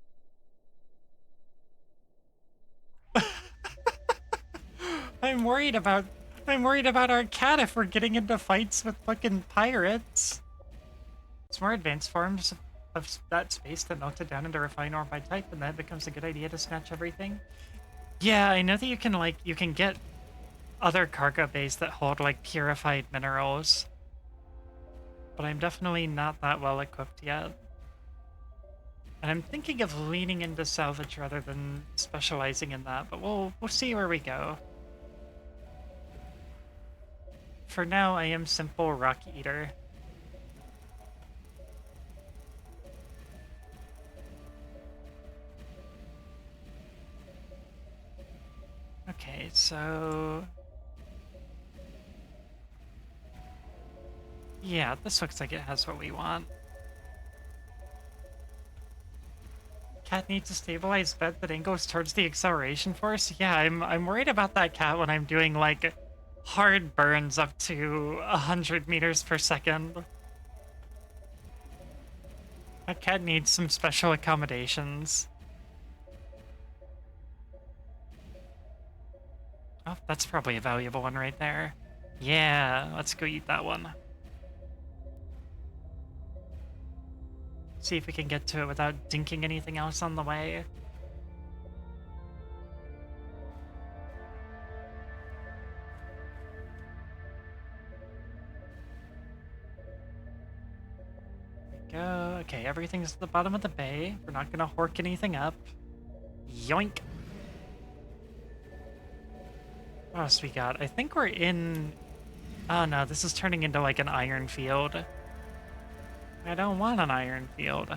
I'm worried about our cat if we're getting into fights with fucking pirates. It's more advanced forms of that space that melt it down into refined ore by type, and then it becomes a good idea to snatch everything. Yeah, I know that you can get other cargo bays that hold like purified minerals, but I'm definitely not that well equipped yet. And I'm thinking of leaning into salvage rather than specializing in that, but we'll see where we go. For now, I am simple rock eater. Okay, so... yeah, this looks like it has what we want. Cat needs a stabilized bed that angles towards the acceleration force. Yeah, I'm worried about that cat when I'm doing like hard burns up to 100 meters per second. That cat needs some special accommodations. Oh, that's probably a valuable one right there. Yeah, let's go eat that one. See if we can get to it without dinking anything else on the way. Go. Okay, everything's at the bottom of the bay. We're not gonna hork anything up. Yoink. What else we got? I think we're in... oh no, this is turning into like an iron field. I don't want an iron field.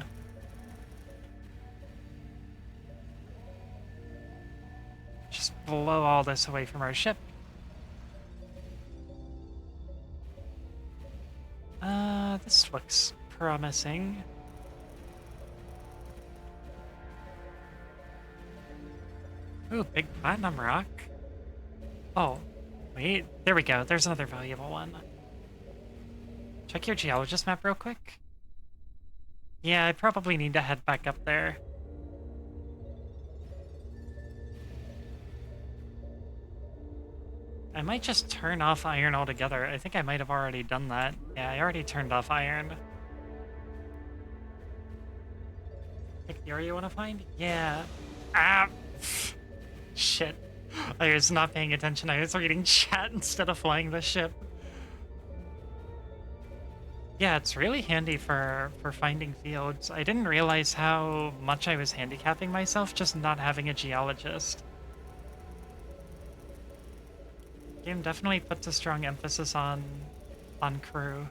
Just blow all this away from our ship. This looks promising. Ooh, big platinum rock. Oh, wait, there we go. There's another valuable one. Check your geologist map real quick. Yeah, I probably need to head back up there. I might just turn off iron altogether. I think I might have already done that. Yeah, I already turned off iron. Pick the area you want to find? Yeah. Ah! Shit. I was not paying attention. I was reading chat instead of flying the ship. Yeah, it's really handy for finding fields. I didn't realize how much I was handicapping myself just not having a geologist. Game definitely puts a strong emphasis on crew.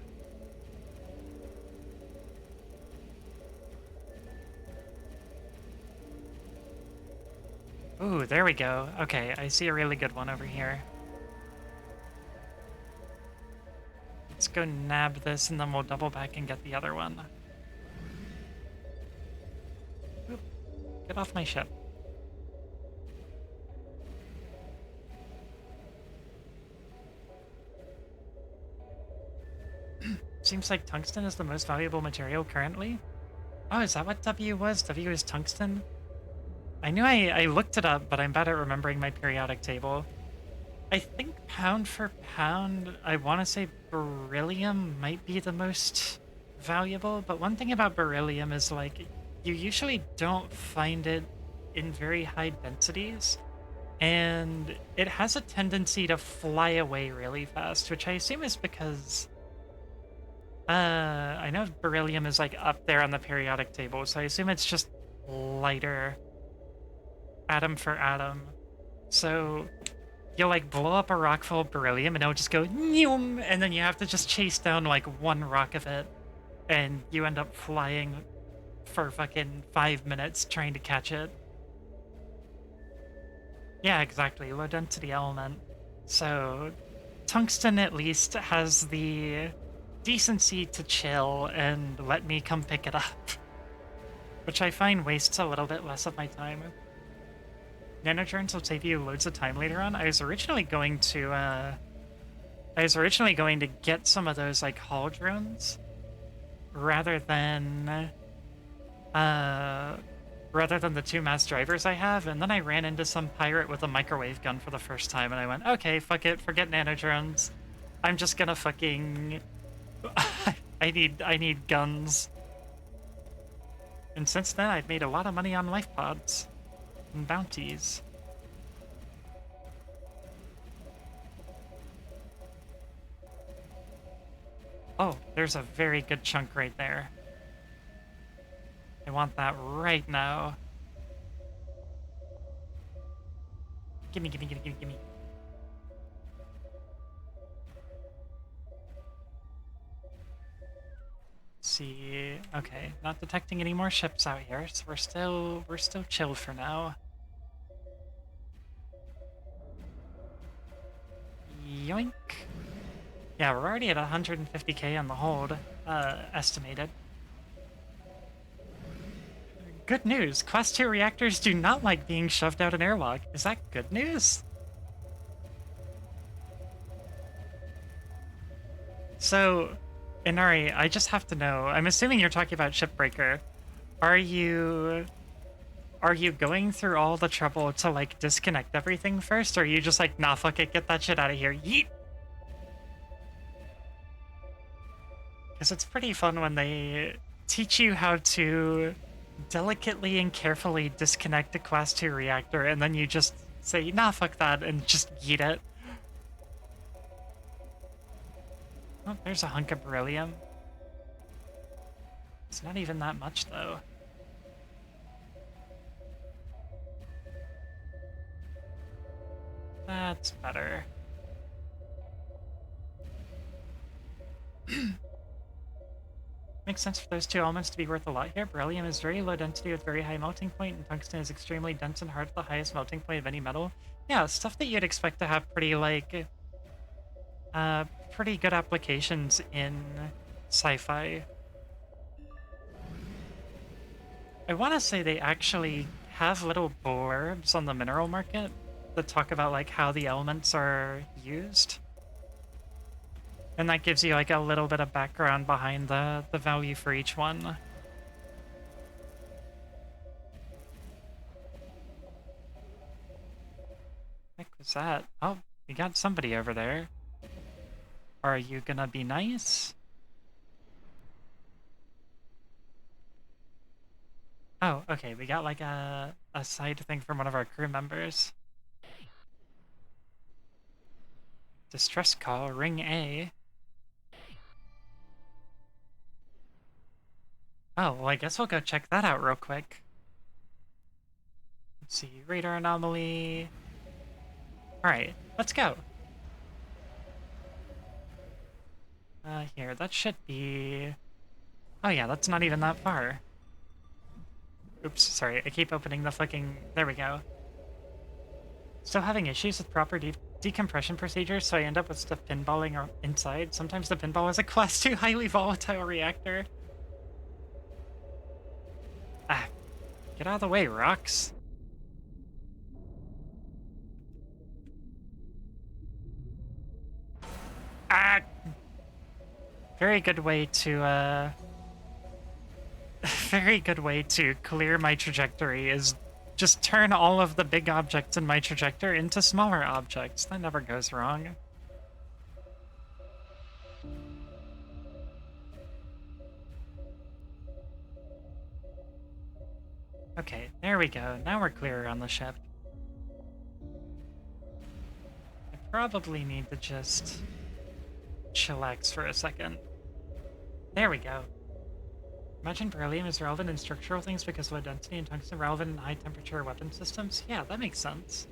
Ooh, there we go. Okay, I see a really good one over here. Let's go nab this and then we'll double back and get the other one. Oop, get off my ship. Seems like tungsten is the most valuable material currently. Oh, is that what W was? W is tungsten? I knew I looked it up, but I'm bad at remembering my periodic table. I think pound for pound, I want to say beryllium might be the most valuable, but one thing about beryllium is like, you usually don't find it in very high densities. and it has a tendency to fly away really fast, which I assume is because I know beryllium is like up there on the periodic table, so I assume it's just lighter atom for atom. So you'll like blow up a rock full of beryllium and it'll just go Nyum, and then you have to just chase down like one rock of it, and you end up flying for fucking 5 minutes trying to catch it. Yeah, exactly. Low density element. So tungsten at least has the decency to chill and let me come pick it up, which I find wastes a little bit less of my time. Nanoturns will save you loads of time later on. I was originally going to get some of those like hull drones rather than the two mass drivers I have, and then I ran into some pirate with a microwave gun for the first time, and I went, okay, fuck it, forget nanodrones. I'm just gonna fucking... I need guns. And since then, I've made a lot of money on life pods and bounties. Oh, there's a very good chunk right there. I want that right now. Gimme, gimme, gimme, gimme, gimme. See, okay, not detecting any more ships out here, so we're still chill for now. Yoink. Yeah, we're already at 150k on the hold, estimated. Good news, Class 2 reactors do not like being shoved out an airlock. Is that good news? So, Inari, I just have to know, I'm assuming you're talking about Shipbreaker. Are you going through all the trouble to, like, disconnect everything first, or are you just like, nah, fuck it, get that shit out of here, yeet? Because it's pretty fun when they teach you how to delicately and carefully disconnect a Class 2 reactor, and then you just say, nah, fuck that, and just yeet it. Oh, there's a hunk of beryllium. It's not even that much, though. That's better. Makes sense for those two elements to be worth a lot here. Beryllium is very low density with very high melting point, and tungsten is extremely dense and hard at the highest melting point of any metal. Yeah, stuff that you'd expect to have pretty, like, pretty good applications in sci-fi. I want to say they actually have little blurbs on the mineral market that talk about, like, how the elements are used. And that gives you, like, a little bit of background behind the value for each one. What was that? Oh, we got somebody over there. Are you gonna be nice? Oh, okay, we got, like, a side thing from one of our crew members. Distress call, ring A. Oh, well, I guess we'll go check that out real quick. Let's see, radar anomaly. Alright, let's go. Here, that should be... Oh yeah, that's not even that far. Oops, sorry, I keep opening the fucking... There we go. Still having issues with proper decompression procedures, so I end up with stuff pinballing inside. Sometimes the pinball is a Class 2 highly volatile reactor. Ah, get out of the way, rocks. Ah! Very good way to, very good way to clear my trajectory is just turn all of the big objects in my trajectory into smaller objects. That never goes wrong. Okay, there we go. Now we're clear on the ship. probably need to just chillax for a second. There we go. Imagine beryllium is relevant in structural things because low density and tungsten relevant in high temperature weapon systems. Yeah, that makes sense.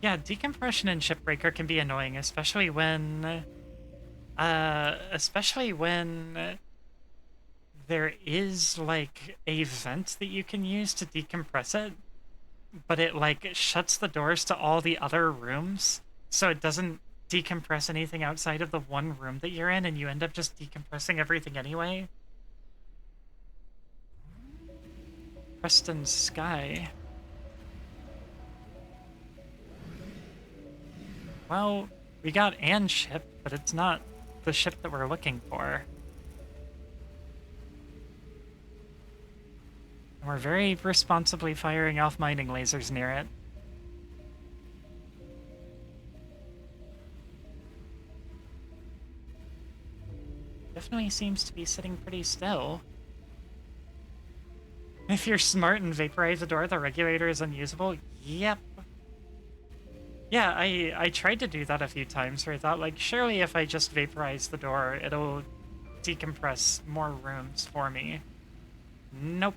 Yeah, decompression in Shipbreaker can be annoying, especially when there is like a vent that you can use to decompress it, but it like shuts the doors to all the other rooms, so it doesn't decompress anything outside of the one room that you're in, and you end up just decompressing everything anyway. Preston Sky. Well, we got an ship, but it's not the ship that we're looking for. And we're very responsibly firing off mining lasers near it. Definitely seems to be sitting pretty still. If you're smart and vaporize the door, the regulator is unusable. Yep. Yeah, I tried to do that a few times where I thought, like, surely if I just vaporize the door, it'll decompress more rooms for me. Nope.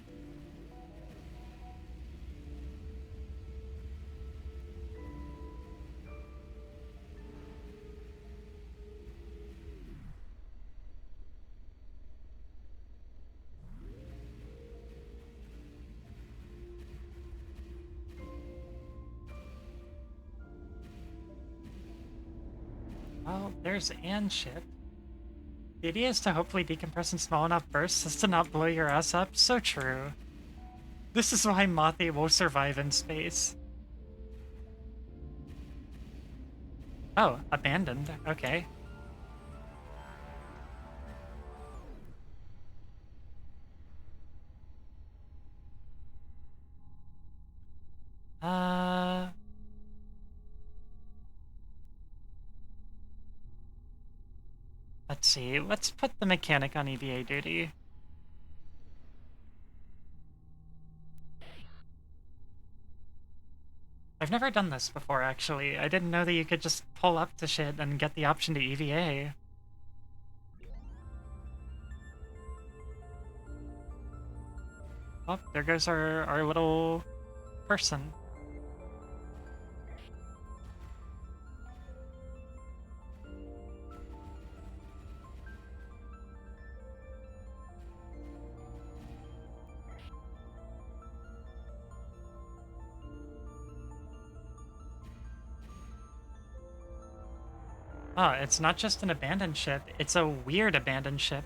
Well, there's an ship. The idea is to hopefully decompress in small enough bursts as to not blow your ass up. So true. This is why Mothi will survive in space. Oh, abandoned. Okay. Uh... Let's see. Let's put the mechanic on EVA duty. I've never done this before, actually. I didn't know that you could just pull up to shit and get the option to EVA. Oh, there goes our little person. Oh, it's not just an abandoned ship, it's a weird abandoned ship.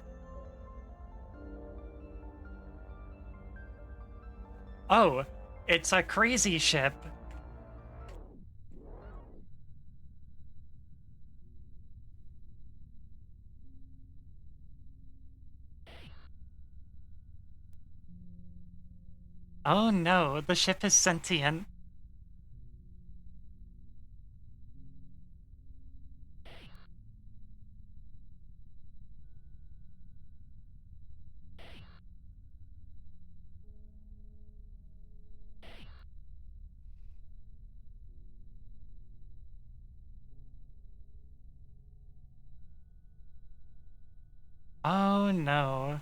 Oh, it's a crazy ship. Oh no, the ship is sentient. Oh no.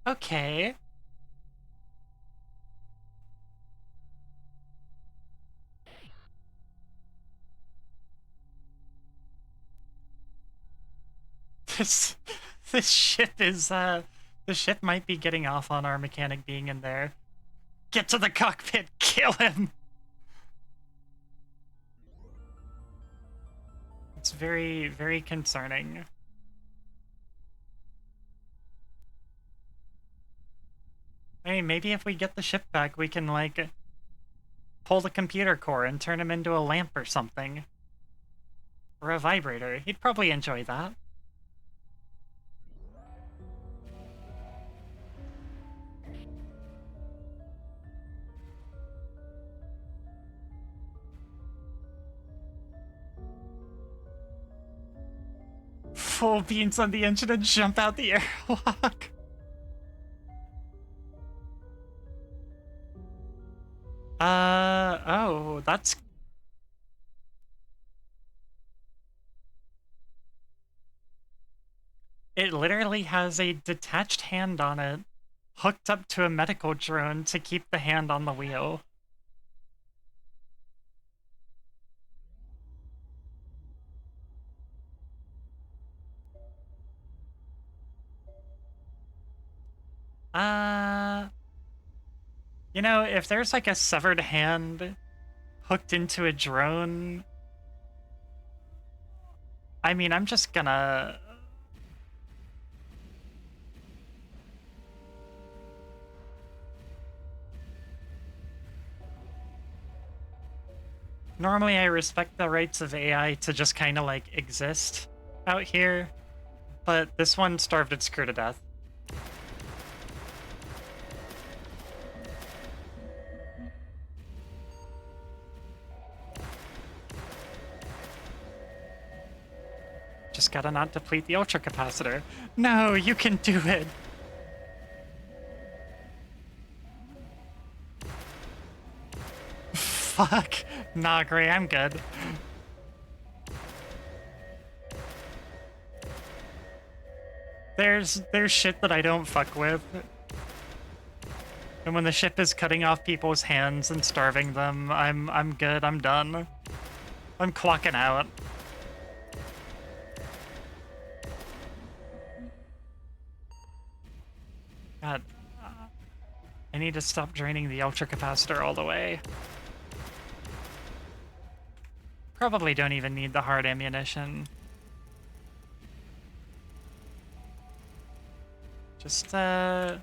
Okay. This this ship is the ship might be getting off on our mechanic being in there. Get to the cockpit, kill him. It's very, very concerning. I mean, maybe if we get the ship back, we can, like, pull the computer core and turn him into a lamp or something. Or a vibrator. He'd probably enjoy that. Full beans on the engine and jump out the airlock. Oh, that's... It literally has a detached hand on it, hooked up to a medical drone to keep the hand on the wheel. You know, if there's like a severed hand hooked into a drone, I mean, I'm just gonna... Normally I respect the rights of AI to just kind of like exist out here, but this one starved its crew to death. Just gotta not deplete the ultra capacitor. No, you can do it. Fuck. Nah, Gray, I'm good. There's shit that I don't fuck with. And when the ship is cutting off people's hands and starving them, I'm good, I'm done. I'm clocking out. God, I need to stop draining the ultra capacitor all the way. Probably don't even need the hard ammunition. Just a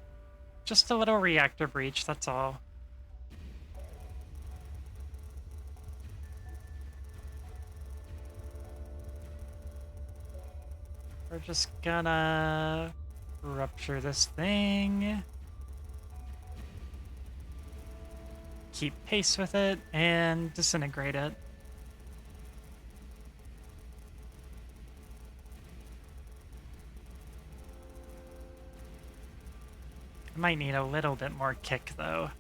little reactor breach, that's all. We're just gonna rupture this thing. Keep pace with it and disintegrate it. I might need a little bit more kick, though.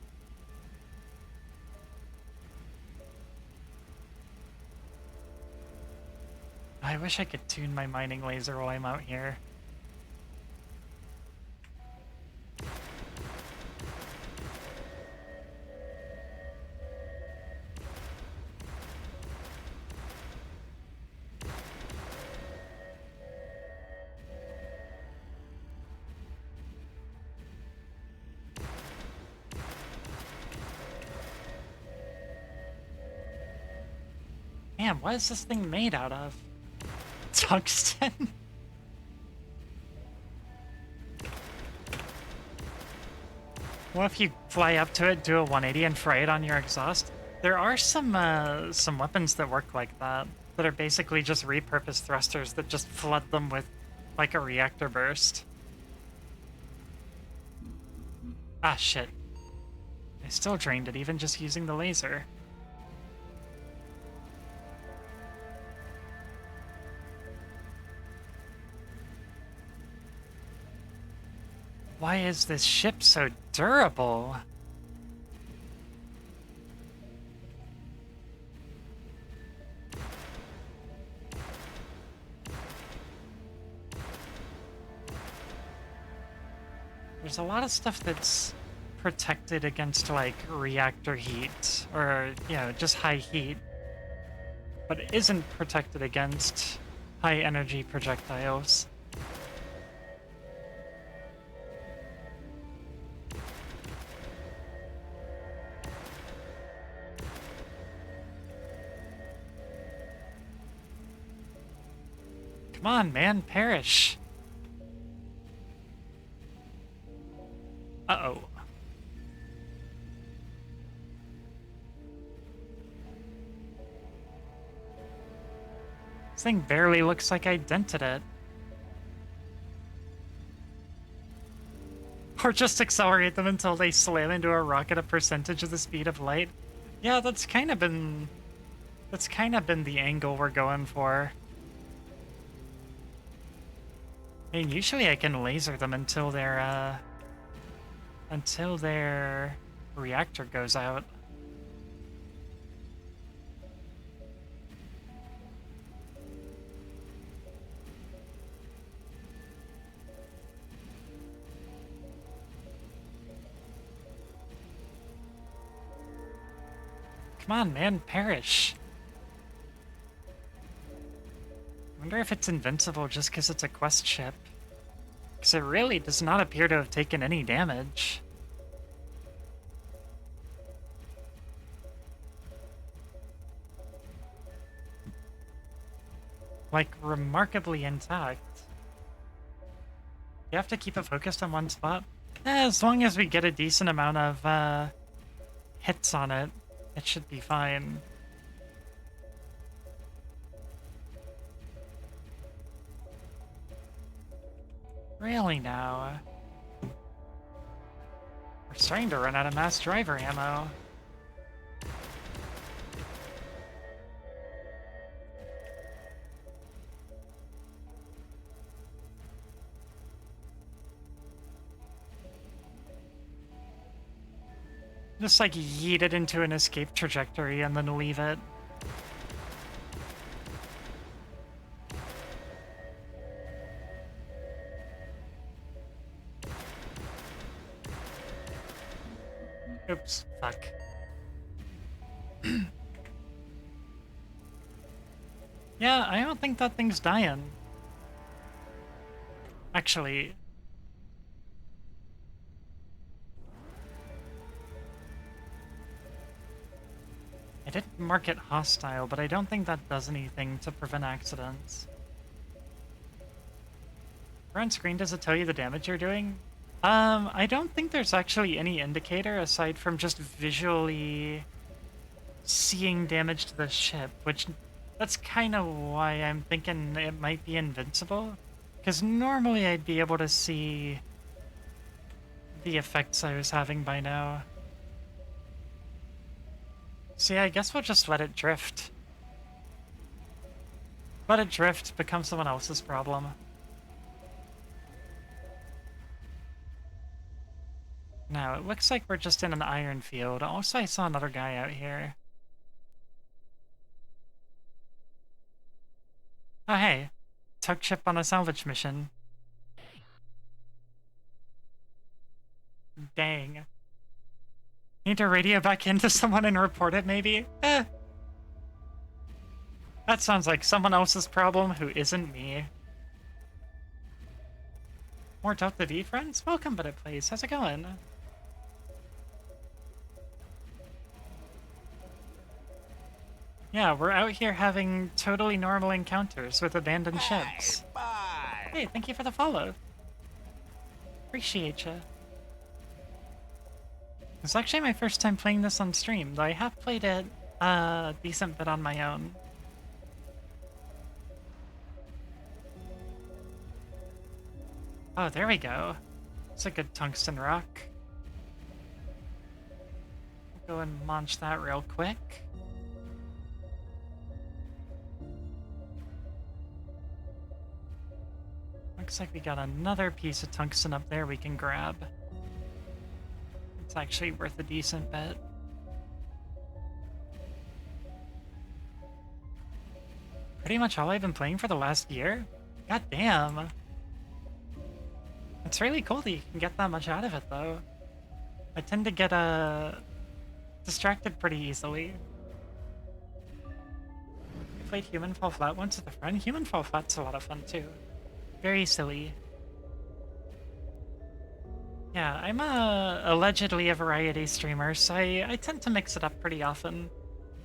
I wish I could tune my mining laser while I'm out here. Man, what is this thing made out of? Tungsten? What if you fly up to it, do a 180, and fry it on your exhaust? There are some weapons that work like that are basically just repurposed thrusters that just flood them with, like, a reactor burst. Ah, shit. I still drained it, even just using the laser. Why is this ship so durable? There's a lot of stuff that's protected against, like, reactor heat, or, you know, just high heat, but it isn't protected against high energy projectiles. Come on, man, perish. Uh-oh. thing barely looks like I dented it. Or just accelerate them until they slam into a rock at a percentage of the speed of light. Yeah, that's kind of been the angle we're going for. I mean, usually I can laser them until their reactor goes out. Come on, man, perish. I wonder if it's invincible just because it's a quest ship. Because it really does not appear to have taken any damage. Like, remarkably intact. You have to keep it focused on one spot? As long as we get a decent amount of hits on it, it should be fine. Really now? We're starting to run out of mass driver ammo. Just like yeet it into an escape trajectory and then leave it. Oops, fuck. Yeah, I don't think that thing's dying. Actually... I didn't mark it hostile, but I don't think that does anything to prevent accidents. On screen, does it tell you the damage you're doing? I don't think there's actually any indicator aside from just visually seeing damage to the ship, which that's kind of why I'm thinking it might be invincible. Because normally I'd be able to see the effects I was having by now. So yeah, I guess we'll just let it drift. Let it drift, become someone else's problem. Now, it looks like we're just in an iron field. Also, I saw another guy out here. Oh, hey. Tug ship on a salvage mission. Dang. Need to radio back into someone and report it, maybe? Eh. That sounds like someone else's problem who isn't me. More Dota V friends? Welcome, But It Plays. How's it going? Yeah, we're out here having totally normal encounters with abandoned ships. Bye. Hey, thank you for the follow. Appreciate ya. It's actually my first time playing this on stream, though I have played it a decent bit on my own. Oh, there we go. It's a good tungsten rock. Go and launch that real quick. Looks like we got another piece of tungsten up there we can grab. It's actually worth a decent bit. Pretty much all I've been playing for the last year? God damn. It's really cool that you can get that much out of it, though. I tend to get distracted pretty easily. I played Human Fall Flat once with a friend. Human Fall Flat's a lot of fun, too. Very silly. Yeah, I'm allegedly a variety streamer, so I tend to mix it up pretty often.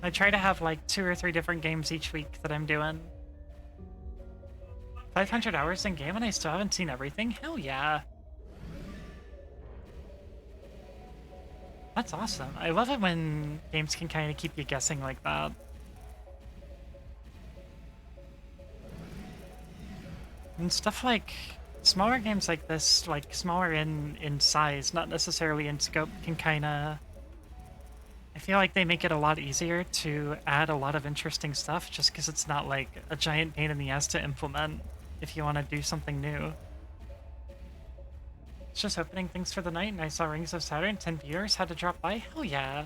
I try to have like 2 or 3 different games each week that I'm doing. 500 hours in game and I still haven't seen everything? Hell yeah. That's awesome. I love it when games can kind of keep you guessing like that. And stuff like smaller games like this, like smaller in size, not necessarily in scope, can kind of. I feel like they make it a lot easier to add a lot of interesting stuff just because it's not like a giant pain in the ass to implement if you want to do something new. It's just opening things for the night, and I saw Rings of Saturn, 10 viewers had to drop by. Hell yeah.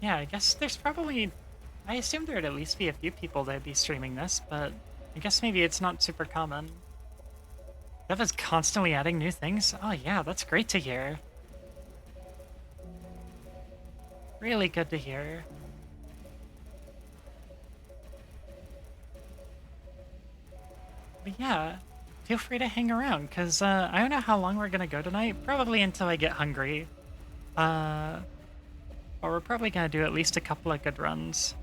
Yeah, I guess there's probably... I assume there'd at least be a few people that'd be streaming this, but I guess maybe it's not super common. Dev is constantly adding new things? Oh yeah, that's great to hear. Really good to hear. But yeah, feel free to hang around, because I don't know how long we're going to go tonight. Probably until I get hungry. But we're probably going to do at least a couple of good runs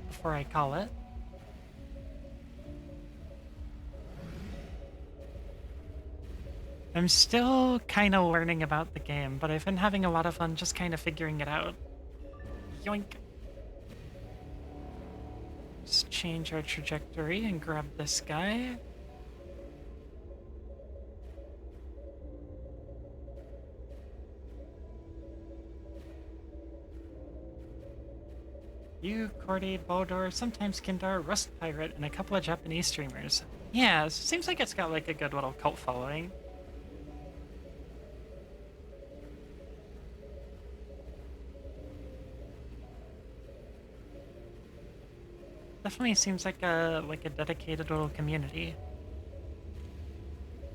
before I call it. I'm still kind of learning about the game, but I've been having a lot of fun just kind of figuring it out. Yoink. Just change our trajectory and grab this guy. You, Cordy, Baldor, sometimes Kindar, Rust Pirate, and a couple of Japanese streamers. Yeah, it seems like it's got like a good little cult following. Definitely seems like a dedicated little community.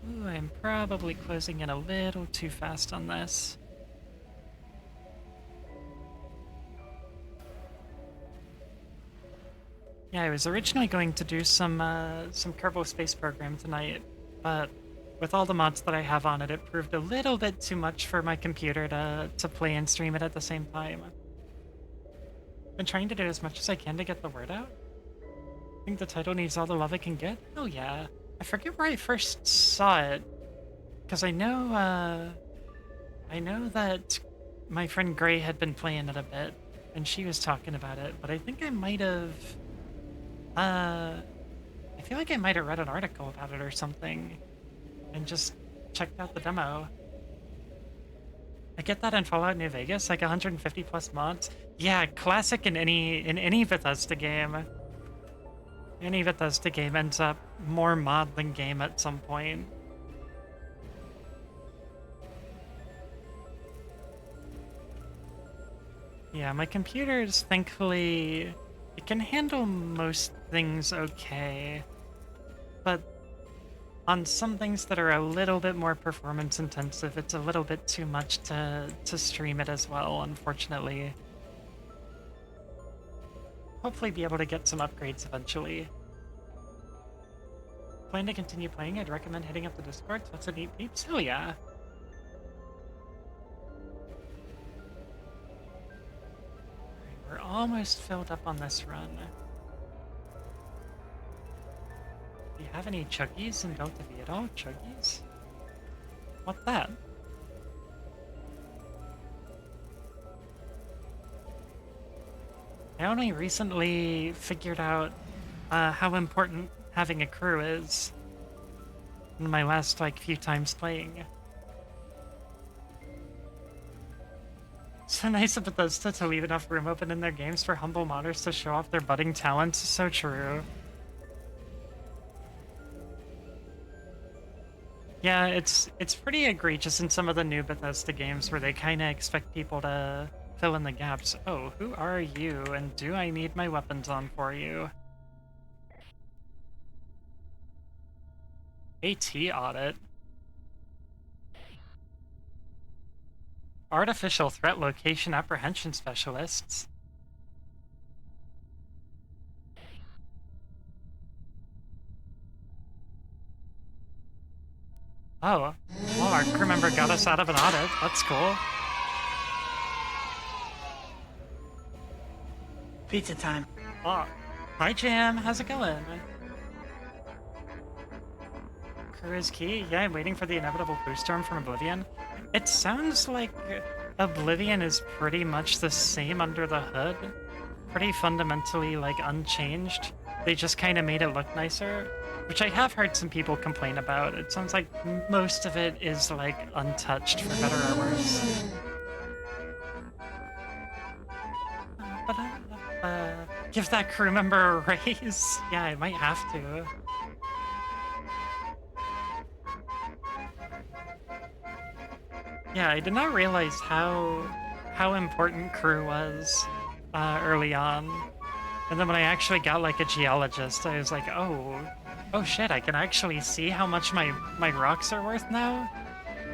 Ooh, I'm probably closing in a little too fast on this. Yeah, I was originally going to do some Kerbal Space Program tonight, but with all the mods that I have on it, it proved a little bit too much for my computer to play and stream it at the same time. Been trying to do as much as I can to get the word out. I think the title needs all the love it can get. Oh yeah. I forget where I first saw it, because I know that my friend Gray had been playing it a bit, and she was talking about it, but I think I might have... I feel like I might have read an article about it or something, and just checked out the demo. I get that in Fallout New Vegas, like 150 plus mods. Yeah, classic in any Bethesda game. Any Bethesda game ends up more mod than game at some point. Yeah, my computer is thankfully... It can handle most things okay. But on some things that are a little bit more performance intensive, it's a little bit too much to stream it as well, unfortunately. Hopefully be able to get some upgrades eventually. Plan to continue playing? I'd recommend hitting up the Discord. That's a neat peeps. Hell yeah. We're almost filled up on this run. Do you have any chuggies in Delta V at all? Chuggies? What that? I only recently figured out how important having a crew is in my last few times playing. So nice of Bethesda to leave enough room open in their games for humble modders to show off their budding talents. So true. Yeah, it's pretty egregious in some of the new Bethesda games where they kind of expect people to fill in the gaps. Oh, who are you, and do I need my weapons on for you? AT audit. Artificial threat location apprehension specialists. Oh, well, our crew member got us out of an audit. That's cool. Pizza time. Oh, hi Jam, how's it going? Crew is key? Yeah, I'm waiting for the inevitable blue storm from Oblivion. It sounds like Oblivion is pretty much the same under the hood. pretty fundamentally, like, unchanged. They just kind of made it look nicer, which I have heard some people complain about. It sounds like most of it is, like, untouched, for better or worse. Give that crew member a raise. Yeah, I might have to. Yeah, I did not realize how important crew was early on. And then when I actually got like a geologist, I was like, oh shit, I can actually see how much my rocks are worth now?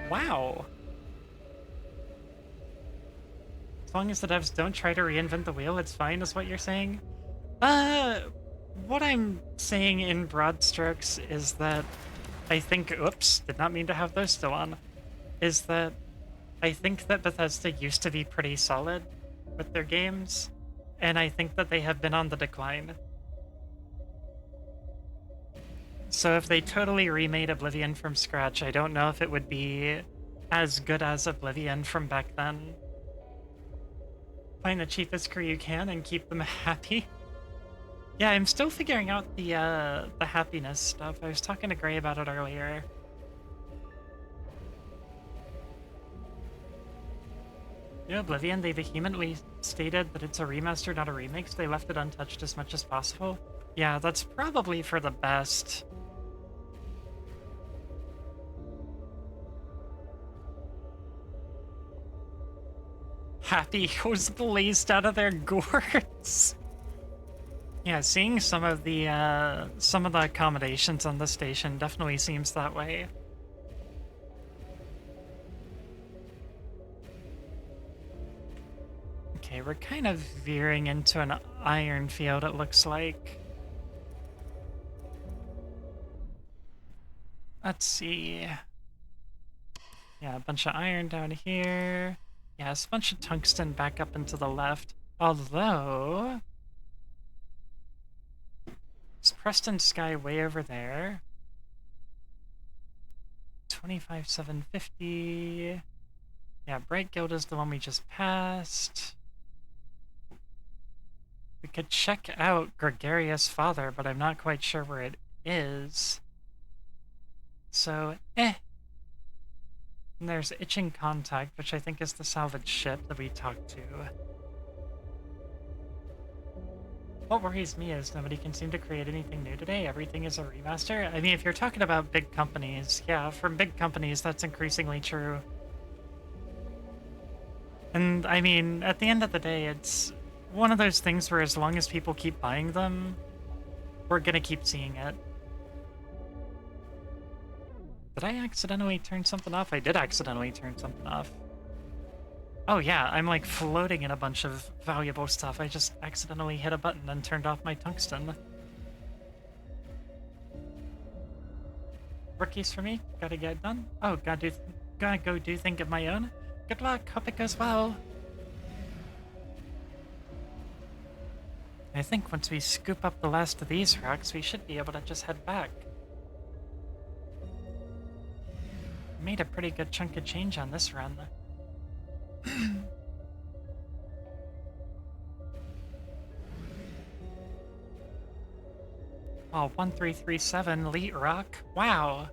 Wow. As long as the devs don't try to reinvent the wheel, it's fine, is what you're saying? What I'm saying in broad strokes is that I think, oops, did not mean to have those still on, is that I think that Bethesda used to be pretty solid with their games, and I think that they have been on the decline. So if they totally remade Oblivion from scratch, I don't know if it would be as good as Oblivion from back then. Find the cheapest crew you can and keep them happy. Yeah, I'm still figuring out the happiness stuff. I was talking to Gray about it earlier. In Oblivion, they vehemently stated that it's a remaster, not a remake, so they left it untouched as much as possible. Yeah, that's probably for the best. Happy was blazed out of their gourds. Yeah, seeing some of the accommodations on the station definitely seems that way. Okay, we're kind of veering into an iron field, it looks like. Let's see. Yeah, a bunch of iron down here. Yeah, it's a bunch of tungsten back up and to the left. Although... is Preston Sky way over there? 25,750. Yeah, Bright Guild is the one we just passed. We could check out Gregarious Father, but I'm not quite sure where it is. So, And there's Itching Contact, which I think is the salvage ship that we talked to. What worries me is nobody can seem to create anything new today. Everything is a remaster. I mean, if you're talking about big companies, yeah, from big companies, that's increasingly true. And, I mean, at the end of the day, it's one of those things where as long as people keep buying them, we're gonna keep seeing it. Did I accidentally turn something off? I did accidentally turn something off. Oh yeah, I'm like floating in a bunch of valuable stuff. I just accidentally hit a button and turned off my tungsten. Rookies for me, gotta get done. Oh, gotta go do think of my own. Good luck, hope it goes well. I think once we scoop up the last of these rocks, we should be able to just head back. Made a pretty good chunk of change on this run. Oh, 1337 Elite Rock. Wow.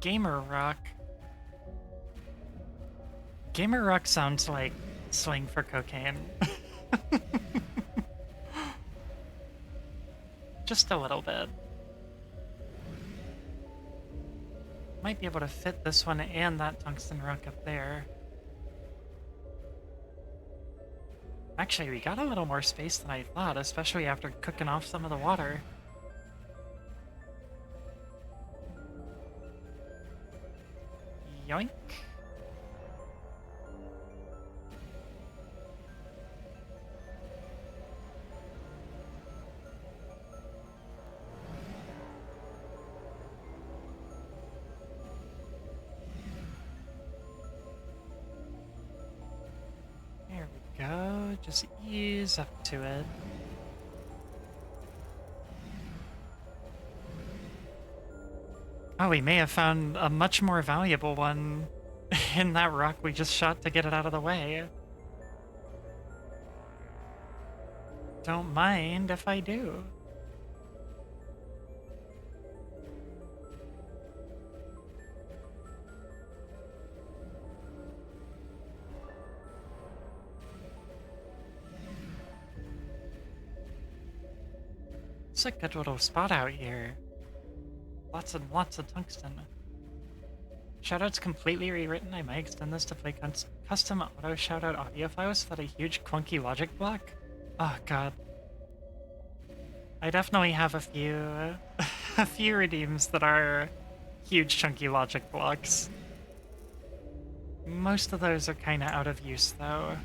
Gamer Rock. Gamer Rock sounds like slang for cocaine. Just a little bit. Might be able to fit this one and that tungsten rock up there. Actually, we got a little more space than I thought, especially after cooking off some of the water. Yoink. There we go, just ease up to it. Oh, we may have found a much more valuable one in that rock we just shot to get it out of the way. don't mind if I do. It's a good little spot out here. Lots and lots of tungsten. Shoutouts completely rewritten. I might extend this to play custom auto shoutout audio files without a huge clunky logic block. Oh god. I definitely have a few a few redeems that are huge chunky logic blocks. Most of those are kind of out of use though.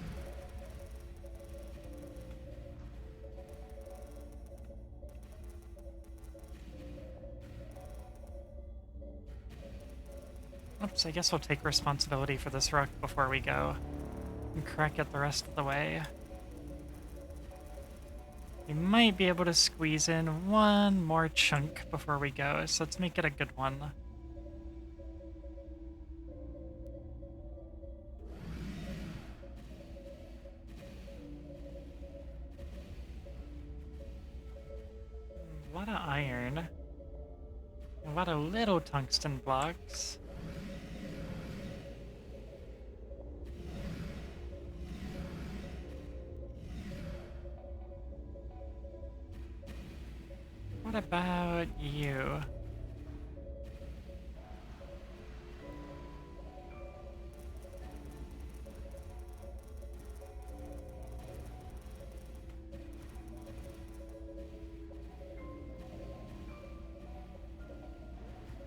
Oops, I guess we'll take responsibility for this rock before we go and crack it the rest of the way. We might be able to squeeze in one more chunk before we go, so let's make it a good one. A lot of iron. A lot of little tungsten blocks. What about you?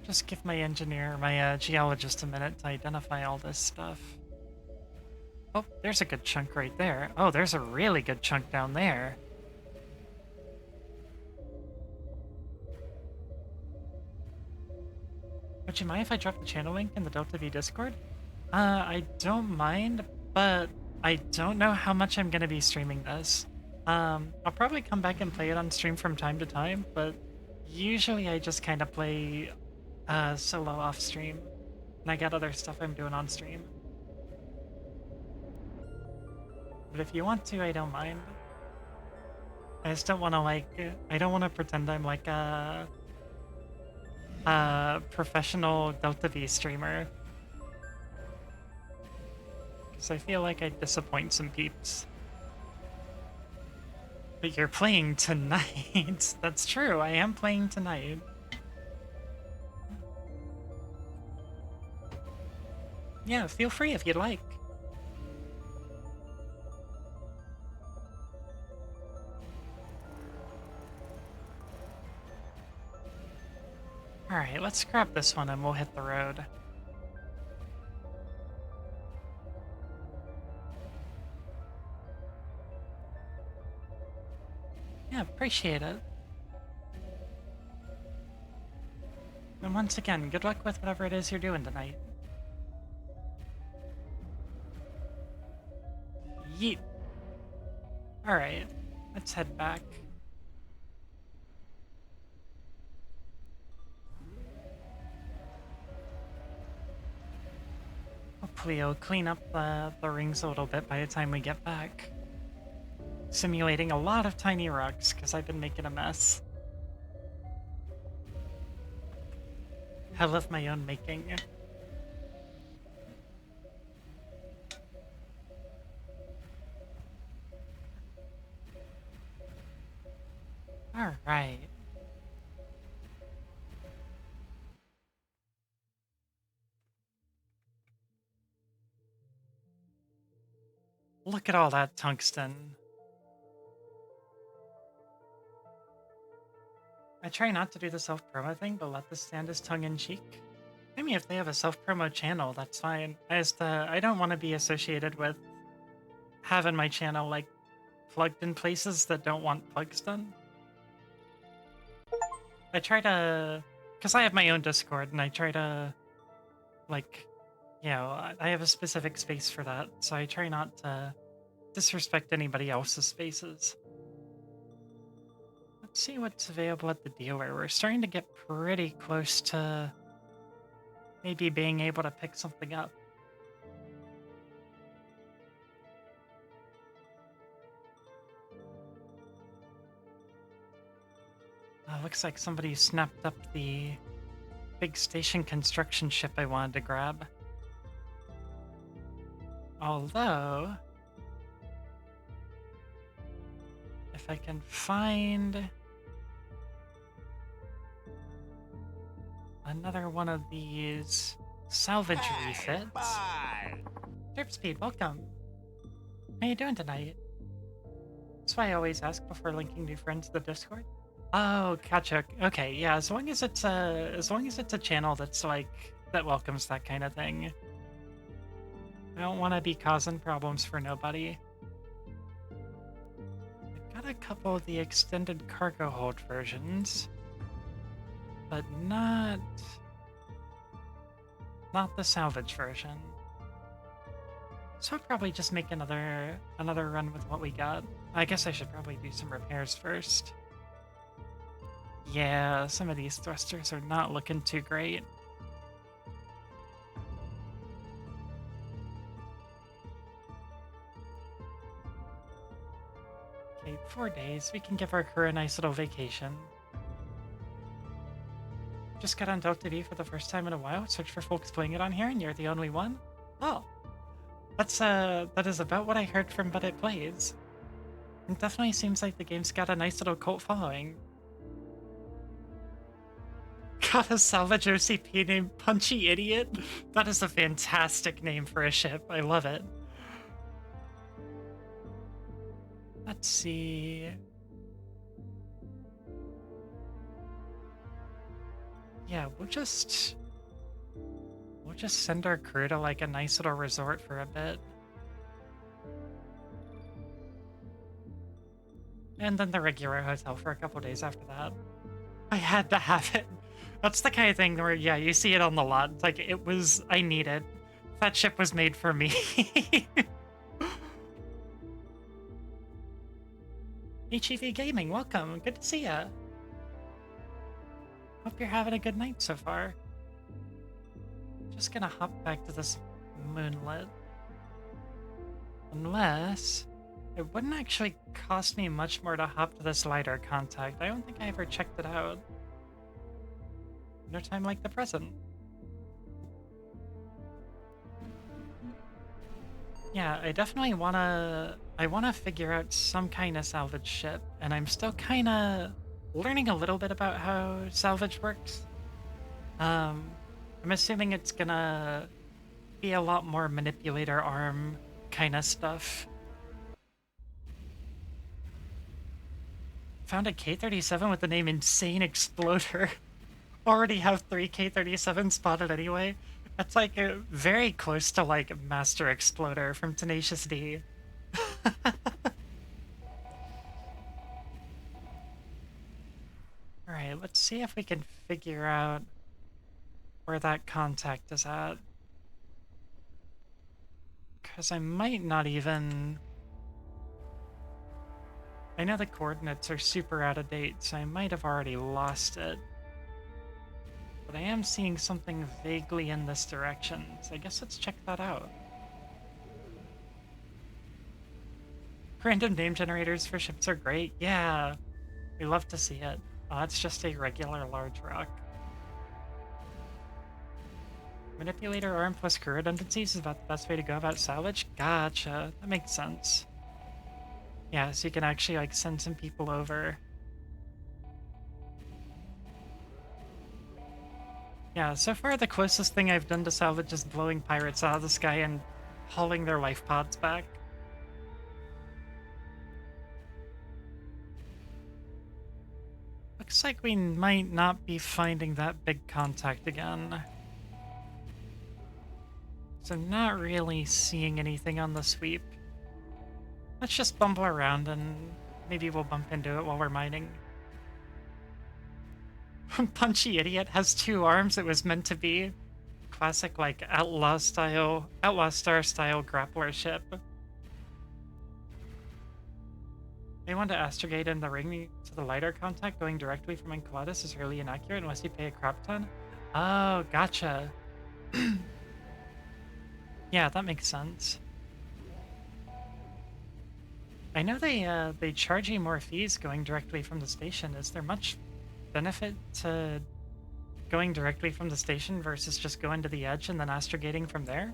Just give my engineer, my geologist a minute to identify all this stuff. Oh, there's a good chunk right there. Oh, there's a really good chunk down there. Would you mind if I drop the channel link in the Delta V Discord? I don't mind, but I don't know how much I'm gonna be streaming this. I'll probably come back and play it on stream from time to time, but usually I just kind of play solo off stream, and I got other stuff I'm doing on stream. But if you want to, I don't mind. I just don't want to I don't want to pretend I'm like a professional Delta V streamer. Because I feel like I'd disappoint some peeps. But you're playing tonight. That's true, I am playing tonight. Yeah, feel free if you'd like. Alright, let's grab this one and we'll hit the road. Yeah, appreciate it. And once again, good luck with whatever it is you're doing tonight. Yeet. Alright, let's head back. Hopefully it'll clean up the rings a little bit by the time we get back. Simulating a lot of tiny rocks, because I've been making a mess. Hell of my own making. Alright. Look at all that tungsten. I try not to do the self-promo thing, but let this stand as tongue-in-cheek. I mean, if they have a self-promo channel, that's fine. I don't want to be associated with having my channel, like, plugged in places that don't want plugs done. I try to... Because I have my own Discord, and I try to, like, you know, I have a specific space for that, so I try not to disrespect anybody else's spaces. Let's see what's available at the dealer. We're starting to get pretty close to maybe being able to pick something up. looks like somebody snapped up the big station construction ship I wanted to grab. Although, if I can find another one of these salvage refits. Derp Speed, welcome. How you doing tonight? That's why I always ask before linking new friends to the Discord. Oh, gotcha. Okay, yeah. As long as it's a channel that's like that welcomes that kind of thing. I don't want to be causing problems for nobody. I've got a couple of the extended cargo hold versions, but not the salvage version. So I'll probably just make another run with what we got. I guess I should probably do some repairs first. Yeah, some of these thrusters are not looking too great. Okay, 4 days. We can give our crew a nice little vacation. Just got on Delta V for the first time in a while. Search for folks playing it on here, and you're the only one. Oh, that is about what I heard from But It Plays. It definitely seems like the game's got a nice little cult following. Got a salvage OCP named Punchy Idiot? That is a fantastic name for a ship. I love it. Let's see. Yeah, we'll just send our crew to like a nice little resort for a bit. And then the regular hotel for a couple days after that. I had to have it. That's the kind of thing where, yeah, you see it on the lot. It's like, I needed. That ship was made for me. HEV Gaming, welcome. Good to see ya. Hope you're having a good night so far. Just gonna hop back to this moonlit. Unless it wouldn't actually cost me much more to hop to this lighter contact. I don't think I ever checked it out. No time like the present. Yeah, I definitely wanna figure out some kind of salvage ship, and I'm still kinda learning a little bit about how salvage works. I'm assuming it's gonna be a lot more manipulator arm kind of stuff. Found a K-37 with the name Insane Exploder. Already have 3 K-37 spotted anyway. That's like very close to like Master Exploder from Tenacious D. Alright, let's see if we can figure out where that contact is at. Because I might not even... I know the coordinates are super out of date, so I might have already lost it. But I am seeing something vaguely in this direction, so I guess let's check that out. Random name generators for ships are great. Yeah, we love to see it. Oh, that's just a regular large rock. Manipulator arm plus crew redundancies is about the best way to go about salvage? Gotcha. That makes sense. Yeah, so you can actually like send some people over. Yeah, so far the closest thing I've done to salvage is blowing pirates out of the sky and hauling their life pods back. Looks like we might not be finding that big contact again. So not really seeing anything on the sweep. Let's just bumble around and maybe we'll bump into it while we're mining. Punchy Idiot has 2 arms. It was meant to be. Classic, like, Outlaw Star style grappler ship. They want to astrogate in the ring to the lighter contact. Going directly from Enceladus is really inaccurate unless you pay a crap ton. Oh, gotcha. Yeah, that makes sense. I know they charge you more fees going directly from the station. Is there much benefit to going directly from the station versus just going to the edge and then astrogating from there?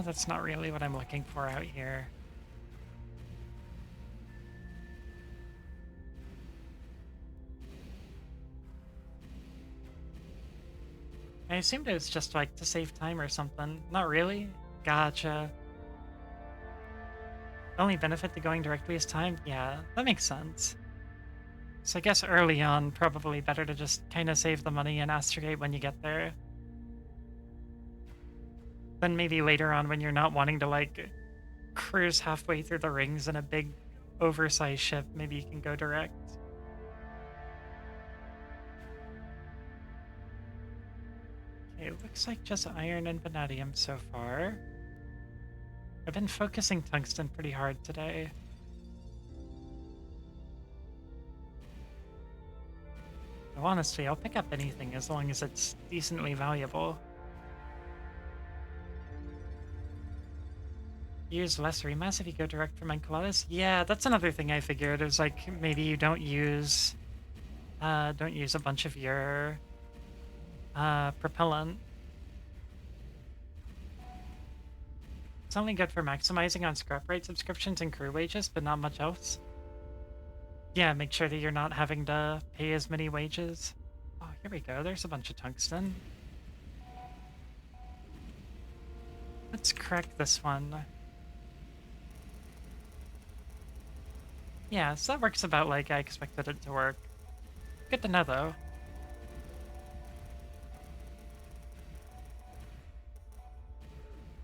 That's not really what I'm looking for out here. I assumed it was just like to save time or something. Not really? Gotcha. The only benefit to going directly is time? Yeah, that makes sense. So I guess early on, probably better to just kind of save the money and astrogate when you get there. Then maybe later on when you're not wanting to like cruise halfway through the rings in a big oversized ship, maybe you can go direct. Okay, it looks like just iron and vanadium so far. I've been focusing tungsten pretty hard today. So honestly, I'll pick up anything as long as it's decently valuable. Use less remass if you go direct from Enceladus? Yeah, that's another thing I figured. It was like maybe you don't use a bunch of your propellant. It's only good for maximizing on scrap rate subscriptions and crew wages, but not much else. Yeah, make sure that you're not having to pay as many wages. Oh, here we go. There's a bunch of tungsten. Let's crack this one. Yeah, so that works about like I expected it to work. Good to know, though.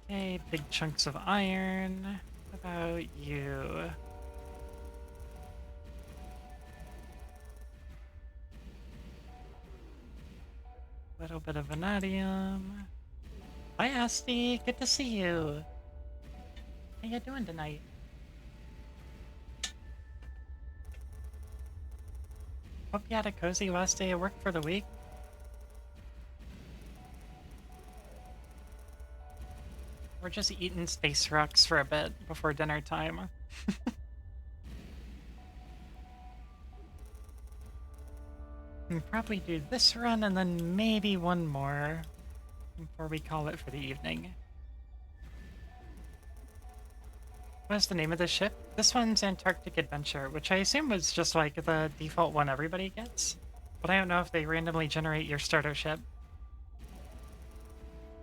Okay, big chunks of iron. What about you? Little bit of vanadium. Hi, Asti. Good to see you. How you doing tonight? Hope you had a cozy last day of work for the week. We're just eating space rocks for a bit before dinner time. We'll probably do this run and then maybe one more before we call it for the evening. What's the name of the ship? This one's Antarctic Adventure, which I assume was just like the default one everybody gets. But I don't know if they randomly generate your starter ship.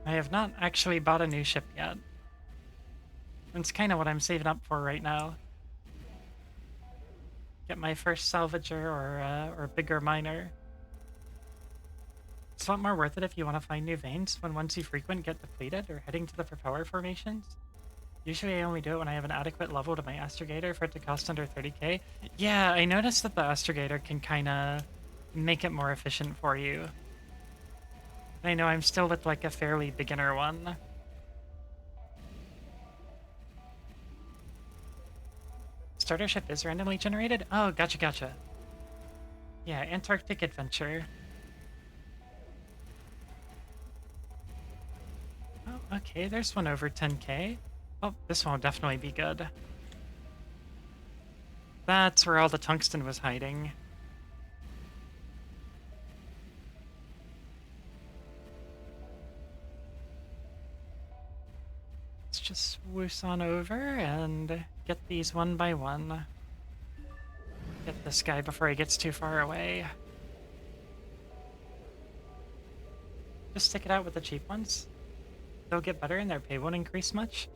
I have not actually bought a new ship yet. That's kind of what I'm saving up for right now. Get my first salvager or bigger miner. It's a lot more worth it if you want to find new veins when ones you frequent get depleted or heading to the propeller formations. Usually I only do it when I have an adequate level to my astrogator for it to cost under 30k. Yeah, I noticed that the astrogator can kind of make it more efficient for you. I know I'm still with like a fairly beginner one. Starter ship is randomly generated? Oh, gotcha. Yeah, Antarctic Adventure. Oh, okay, there's one over 10k. Oh, this one will definitely be good. That's where all the tungsten was hiding. Let's just swoosh on over and get these one by one. Get this guy before he gets too far away. Just stick it out with the cheap ones. They'll get better and their pay won't increase much.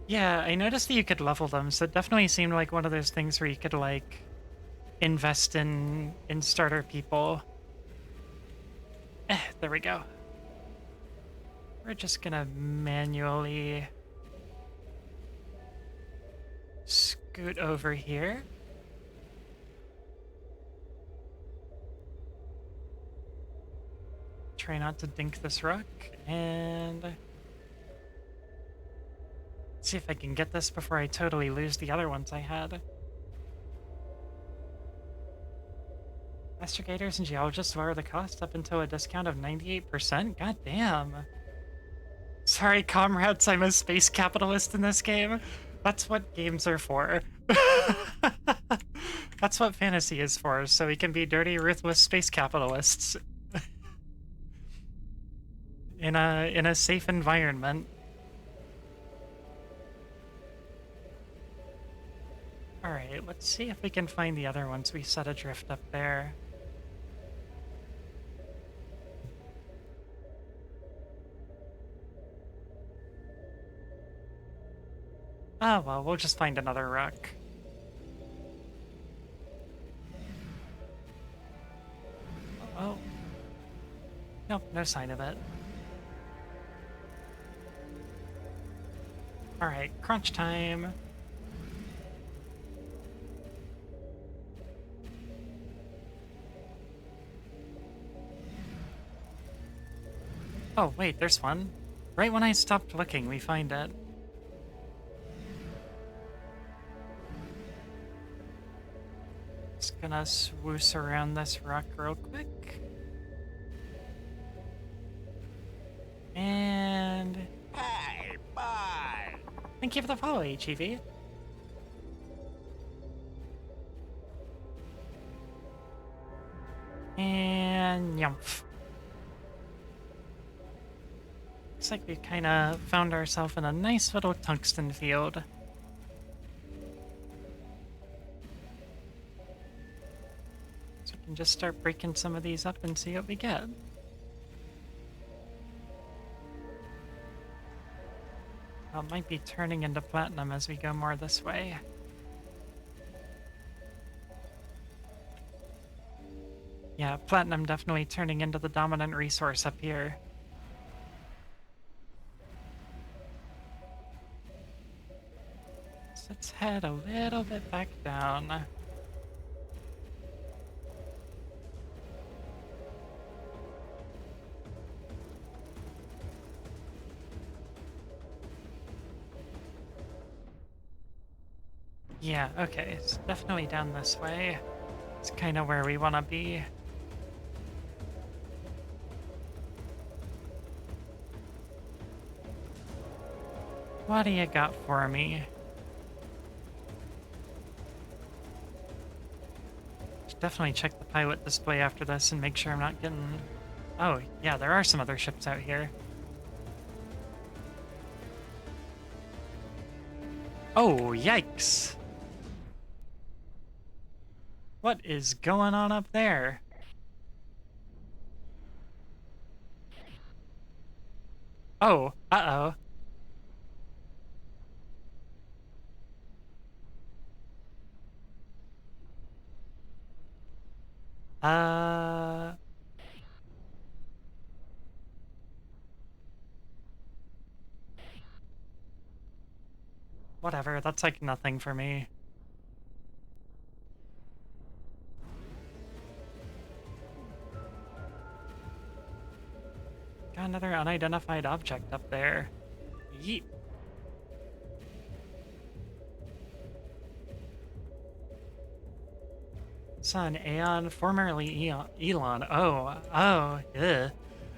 Yeah, I noticed that you could level them, so it definitely seemed like one of those things where you could, like, invest in starter people. There we go. We're just gonna manually scoot over here. Try not to dink this rock, and see if I can get this before I totally lose the other ones I had. Astrogators and geologists lower the cost up until a discount of 98%? God damn. Sorry, comrades, I'm a space capitalist in this game. That's what games are for. That's what fantasy is for, so we can be dirty, ruthless space capitalists in a safe environment. All right, let's see if we can find the other ones we set adrift up there. Oh, well, we'll just find another rock. Oh. Nope, no sign of it. Alright, crunch time. Oh, wait, there's one. Right when I stopped looking, we find it. Just gonna swoosh around this rock real quick. And... Hey, bye! Thank you for the follow, HEV. And... Yumph. Looks like we've kind of found ourselves in a nice little tungsten field. So we can just start breaking some of these up and see what we get. Well, it might be turning into platinum as we go more this way. Yeah, platinum definitely turning into the dominant resource up here. So let's head a little bit back down. Yeah, okay, it's definitely down this way. It's kind of where we want to be. What do you got for me? Should definitely check the pilot display after this and make sure I'm not getting... Oh, yeah, there are some other ships out here. Oh, yikes! What is going on up there? Oh, uh-oh. Whatever, that's like nothing for me. Got another unidentified object up there. Yeet. Son, Aeon, formerly Elon. Oh, ugh.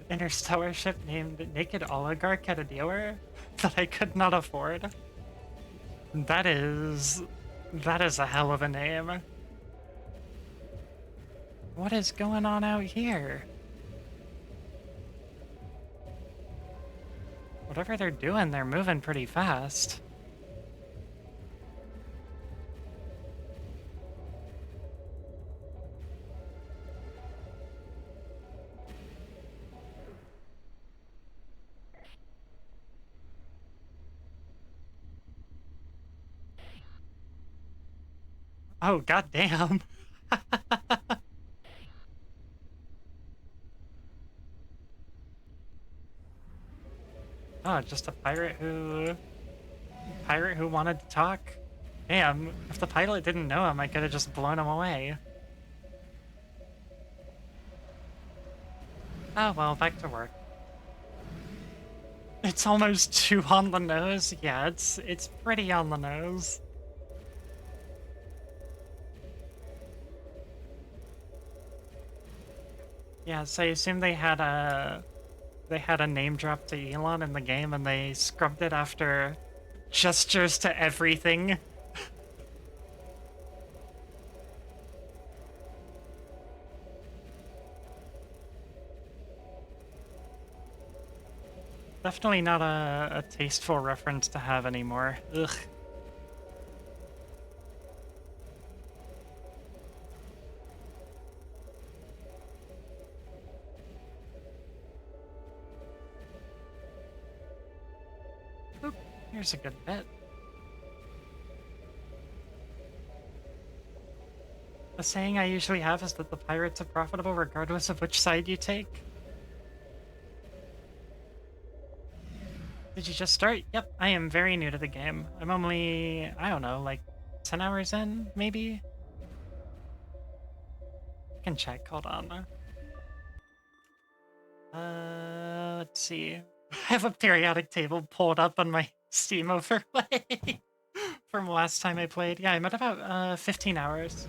Interstellar ship named Naked Oligarch at a dealer that I could not afford. That is a hell of a name. What is going on out here? Whatever they're doing, they're moving pretty fast. Oh, goddamn. Oh, just a pirate who wanted to talk. Damn, if the pilot didn't know him, I could have just blown him away. Oh well, back to work. It's almost too on the nose. Yeah, it's pretty on the nose. Yeah, so I assume they had a name drop to Elon in the game and they scrubbed it after gestures to everything. Definitely not a tasteful reference to have anymore. Ugh. Oop, here's a good bit. The saying I usually have is that the pirates are profitable regardless of which side you take. Did you just start? Yep, I am very new to the game. I'm only, I don't know, like 10 hours in, maybe? I can check, hold on. Let's see. I have a periodic table pulled up on my Steam overlay from last time I played. Yeah, I'm at about 15 hours.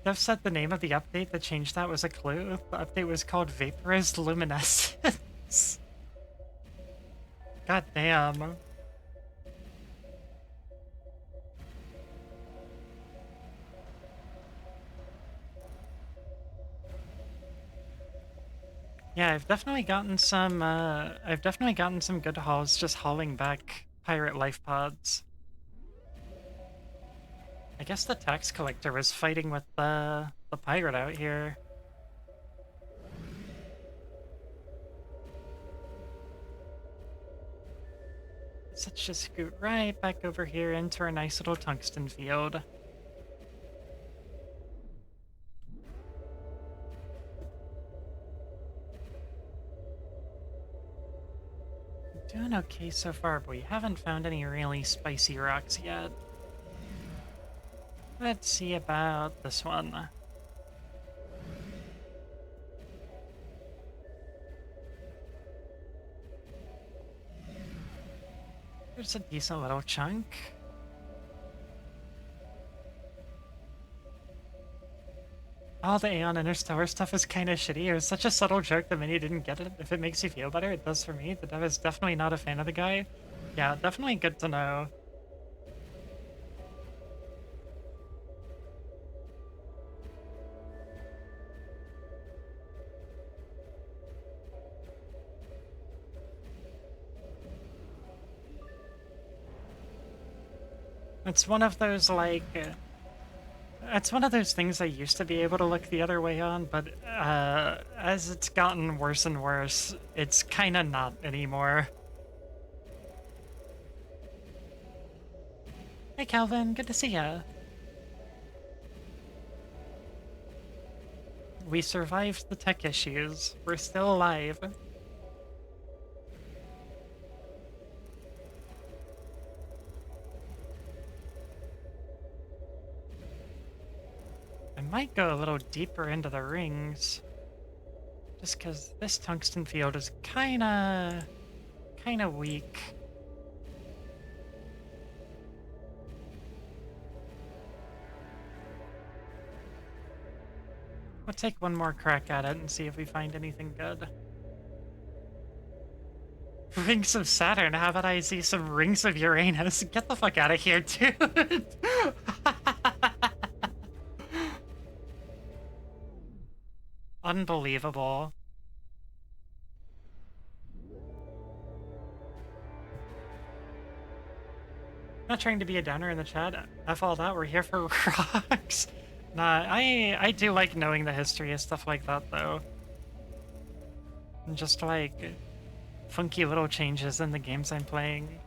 Dev said the name of the update that changed that was a clue. The update was called Vaporized Luminescence. God damn. Yeah, I've definitely gotten some good hauls just hauling back pirate life pods. I guess the tax collector was fighting with the pirate out here. So let's just scoot right back over here into our nice little tungsten field. Doing okay so far, but we haven't found any really spicy rocks yet. Let's see about this one. There's a decent little chunk. All the Aeon Interstellar stuff is kind of shitty. It was such a subtle joke that many didn't get it. If it makes you feel better, it does for me. The dev is definitely not a fan of the guy. Yeah, definitely good to know. It's one of those, like... it's one of those things I used to be able to look the other way on, but as it's gotten worse and worse, it's kind of not anymore. Hey Calvin, good to see ya. We survived the tech issues. We're still alive. I might go a little deeper into the rings. Just because this tungsten field is kinda weak. We'll take one more crack at it and see if we find anything good. Rings of Saturn, how about I see some rings of Uranus? Get the fuck out of here, dude! Unbelievable. Not trying to be a downer in the chat. F all that, we're here for rocks. Nah, I do like knowing the history of stuff like that, though. And just like funky little changes in the games I'm playing.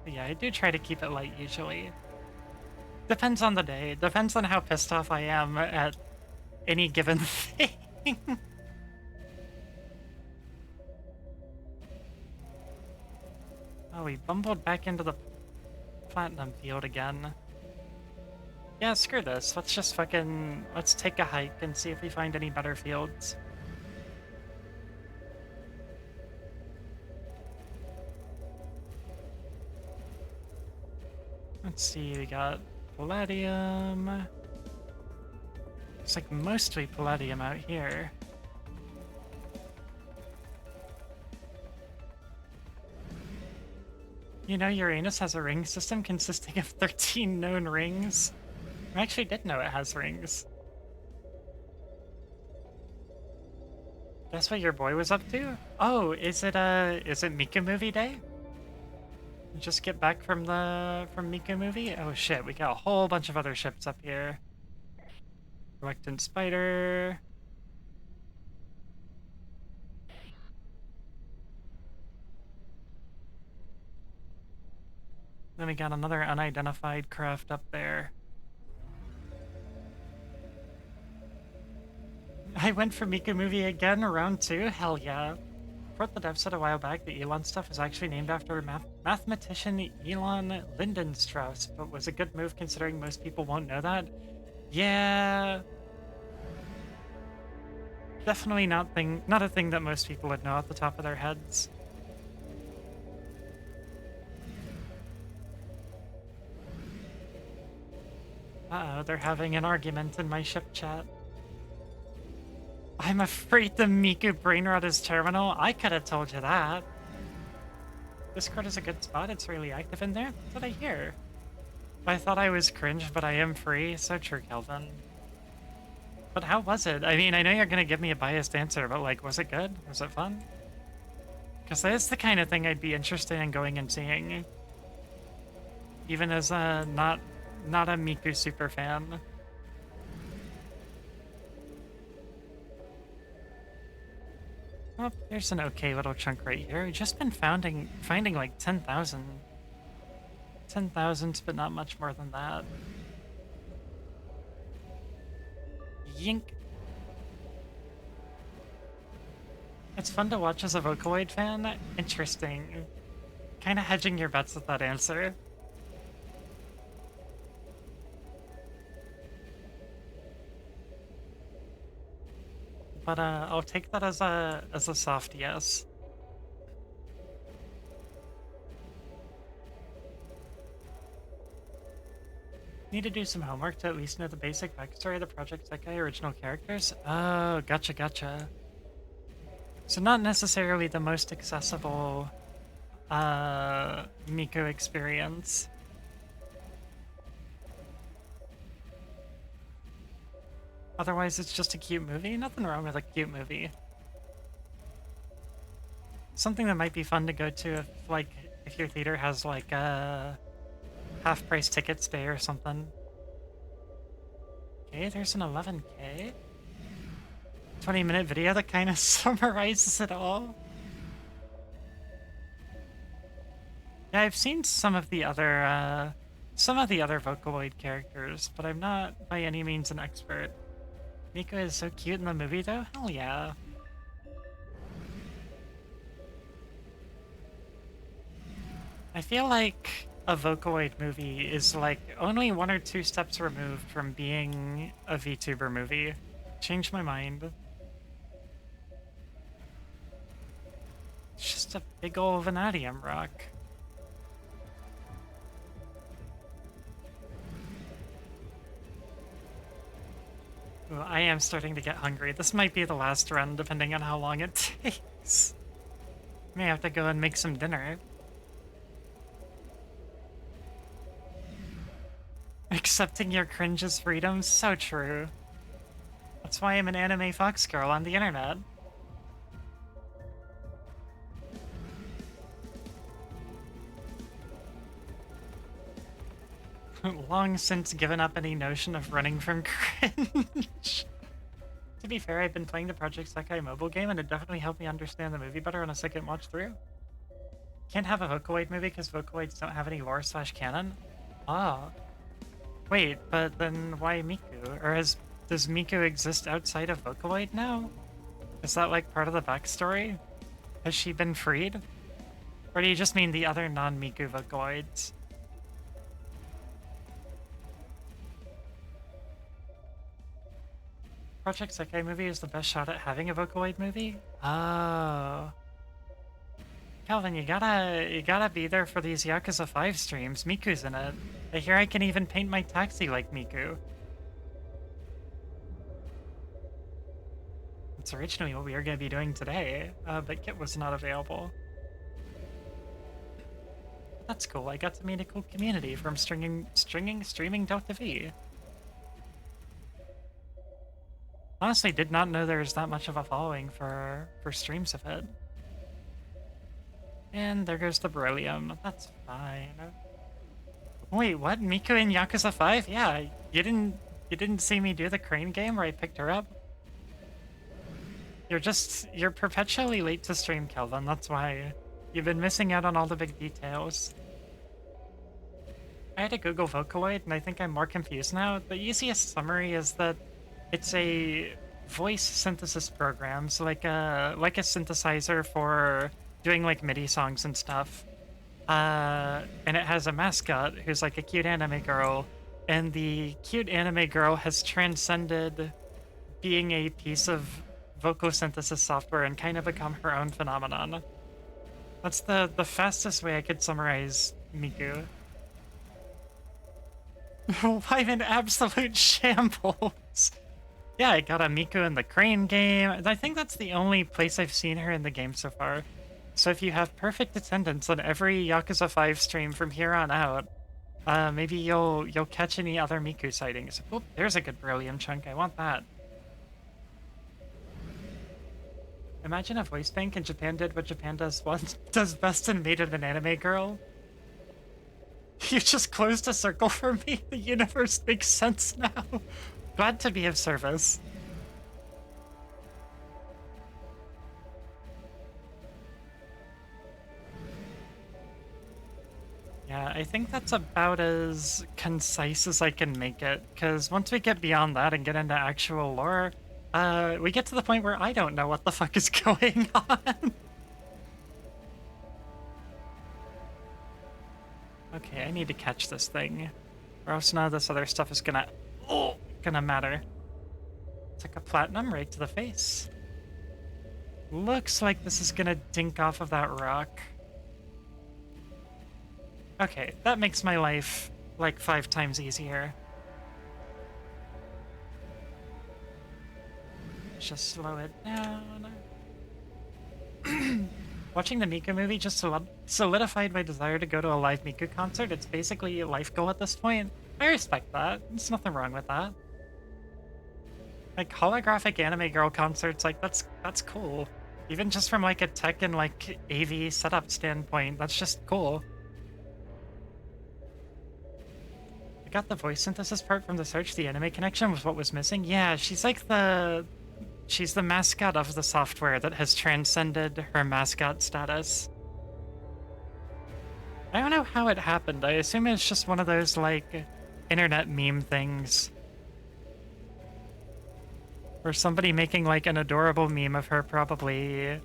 But yeah, I do try to keep it light usually. Depends on the day. Depends on how pissed off I am at any given thing. Oh, we bumbled back into the platinum field again. Yeah, screw this. Let's just let's take a hike and see if we find any better fields. Let's see, we got palladium. It's like mostly palladium out here. You know, Uranus has a ring system consisting of 13 known rings. I actually did know it has rings. Guess what your boy was up to? Oh, is it Miku movie day? Just get back from Miku movie? Oh shit, we got a whole bunch of other ships up here. Reluctant Spider. Then we got another unidentified craft up there. I went for Miku movie again, round 2? Hell yeah. What the dev said a while back, the Elon stuff is actually named after mathematician Elon Lindenstrauss, but was a good move considering most people won't know that. Yeah, definitely not a thing that most people would know at the top of their heads. Uh-oh, they're having an argument in my ship chat. I'm afraid the Miku brainrot is terminal. I could have told you that. Discord is a good spot. It's really active in there. That's what I hear. I thought I was cringe, but I am free. So true, Kelvin. But how was it? I mean, I know you're gonna give me a biased answer, but like, was it good? Was it fun? Because that's the kind of thing I'd be interested in going and seeing. Even as a not a Miku super fan. Oh, there's an okay little chunk right here. We've just been finding like 10,000. 10,000, but not much more than that. Yink. It's fun to watch as a Vocaloid fan. Interesting. Kind of hedging your bets with that answer. But I'll take that as a soft yes. Need to do some homework to at least know the basic backstory of the Project Sekai original characters. Oh, gotcha. So not necessarily the most accessible Miku experience. Otherwise, it's just a cute movie. Nothing wrong with a cute movie. Something that might be fun to go to if your theater has like half-price tickets day or something. Okay, there's an 11K. 20-minute video that kind of summarizes it all. Yeah, I've seen some of the other Vocaloid characters, but I'm not by any means an expert. Miko is so cute in the movie, though. Hell yeah. I feel like a Vocaloid movie is like only 1 or 2 steps removed from being a VTuber movie. Changed my mind. It's just a big ol' vanadium rock. Ooh, I am starting to get hungry. This might be the last run, depending on how long it takes. May have to go and make some dinner. Accepting your cringe is freedom? So true. That's why I'm an anime foxgirl on the internet. Long since given up any notion of running from cringe. To be fair, I've been playing the Project Sekai mobile game, and it definitely helped me understand the movie better on a second watch through. Can't have a Vocaloid movie because Vocaloids don't have any lore/canon? Oh. Wait, but then why Miku? Or does Miku exist outside of Vocaloid now? Is that like part of the backstory? Has she been freed? Or do you just mean the other non-Miku Vocaloids? Project Sekai movie is the best shot at having a Vocaloid movie? Oh. Calvin, you gotta be there for these Yakuza 5 streams. Miku's in it. I hear I can even paint my taxi like Miku. It's originally what we were gonna be doing today, but Kit was not available. That's cool. I got to meet a cool community from streaming Dota V. Honestly, did not know there was that much of a following for streams of it. And there goes the beryllium. That's fine. Wait, what? Miku in Yakuza 5? Yeah, you didn't see me do the crane game where I picked her up? You're perpetually late to stream, Kelvin. That's why. You've been missing out on all the big details. I had to Google Vocaloid, and I think I'm more confused now. The easiest summary is that it's a voice synthesis program, so like a synthesizer for doing like MIDI songs and stuff. And it has a mascot who's like a cute anime girl, and the cute anime girl has transcended being a piece of vocal synthesis software and kind of become her own phenomenon. That's the fastest way I could summarize Miku. I'm in absolute shambles. Yeah, I got a Miku in the crane game. I think that's the only place I've seen her in the game so far. So if you have perfect attendance on every Yakuza 5 stream from here on out, maybe you'll catch any other Miku sightings. Oh, there's a good beryllium chunk. I want that. Imagine a voice bank and Japan did what Japan does best and made it an anime girl. You just closed a circle for me. The universe makes sense now. Glad to be of service. Yeah, I think that's about as concise as I can make it, because once we get beyond that and get into actual lore, we get to the point where I don't know what the fuck is going on. Okay, I need to catch this thing, or else none of this other stuff is gonna matter. Took a platinum right to the face. Looks like this is gonna dink off of that rock. Okay, that makes my life like 5 times easier. Just slow it down. Watching the Miku movie just solidified my desire to go to a live Miku concert. It's basically a life goal at this point. I respect that. There's nothing wrong with that. Like holographic anime girl concerts, like that's cool. Even just from like a tech and like AV setup standpoint, that's just cool. I got the voice synthesis part from the search. The anime connection was what was missing. Yeah, she's the mascot of the software that has transcended her mascot status. I don't know how it happened. I assume it's just one of those like internet meme things. Or somebody making like an adorable meme of her probably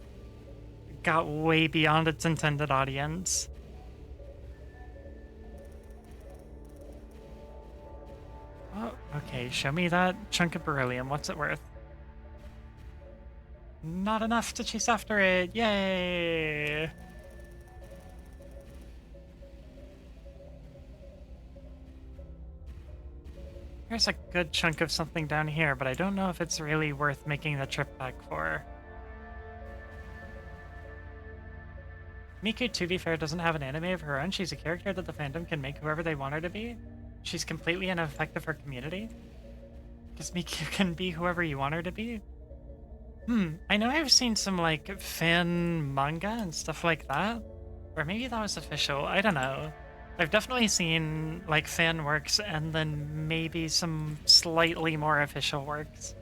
got way beyond its intended audience. Oh, okay, show me that chunk of beryllium. What's it worth? Not enough to chase after it. Yay! There's a good chunk of something down here, but I don't know if it's really worth making the trip back for. Miku, to be fair, doesn't have an anime of her own. She's a character that the fandom can make whoever they want her to be. She's completely ineffective for community. Because Miku can be whoever you want her to be. I know I've seen some, like, fan manga and stuff like that. Or maybe that was official. I don't know. I've definitely seen, like, fan works and then maybe some slightly more official works.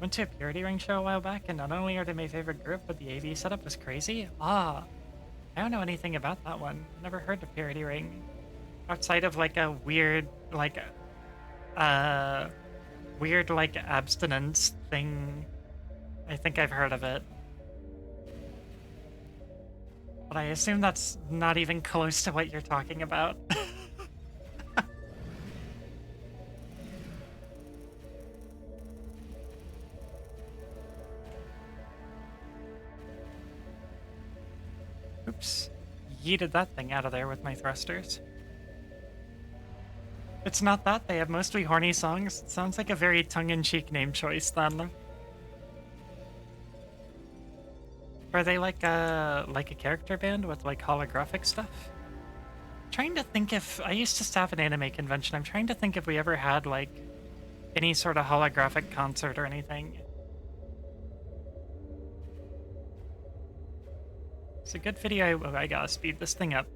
Went to a Purity Ring show a while back, and not only are they my favorite group, but the AV setup was crazy. I don't know anything about that one. Never heard of Purity Ring. Outside of, like, a weird, like, abstinence thing. I think I've heard of it. But I assume that's not even close to what you're talking about. Oops. Yeeted that thing out of there with my thrusters. It's not that, they have mostly horny songs. It sounds like a very tongue-in-cheek name choice, then. Are they like a character band with like holographic stuff? Trying to think if I used to staff an anime convention. I'm trying to think if we ever had like any sort of holographic concert or anything. It's a good video. Oh, I gotta speed this thing up.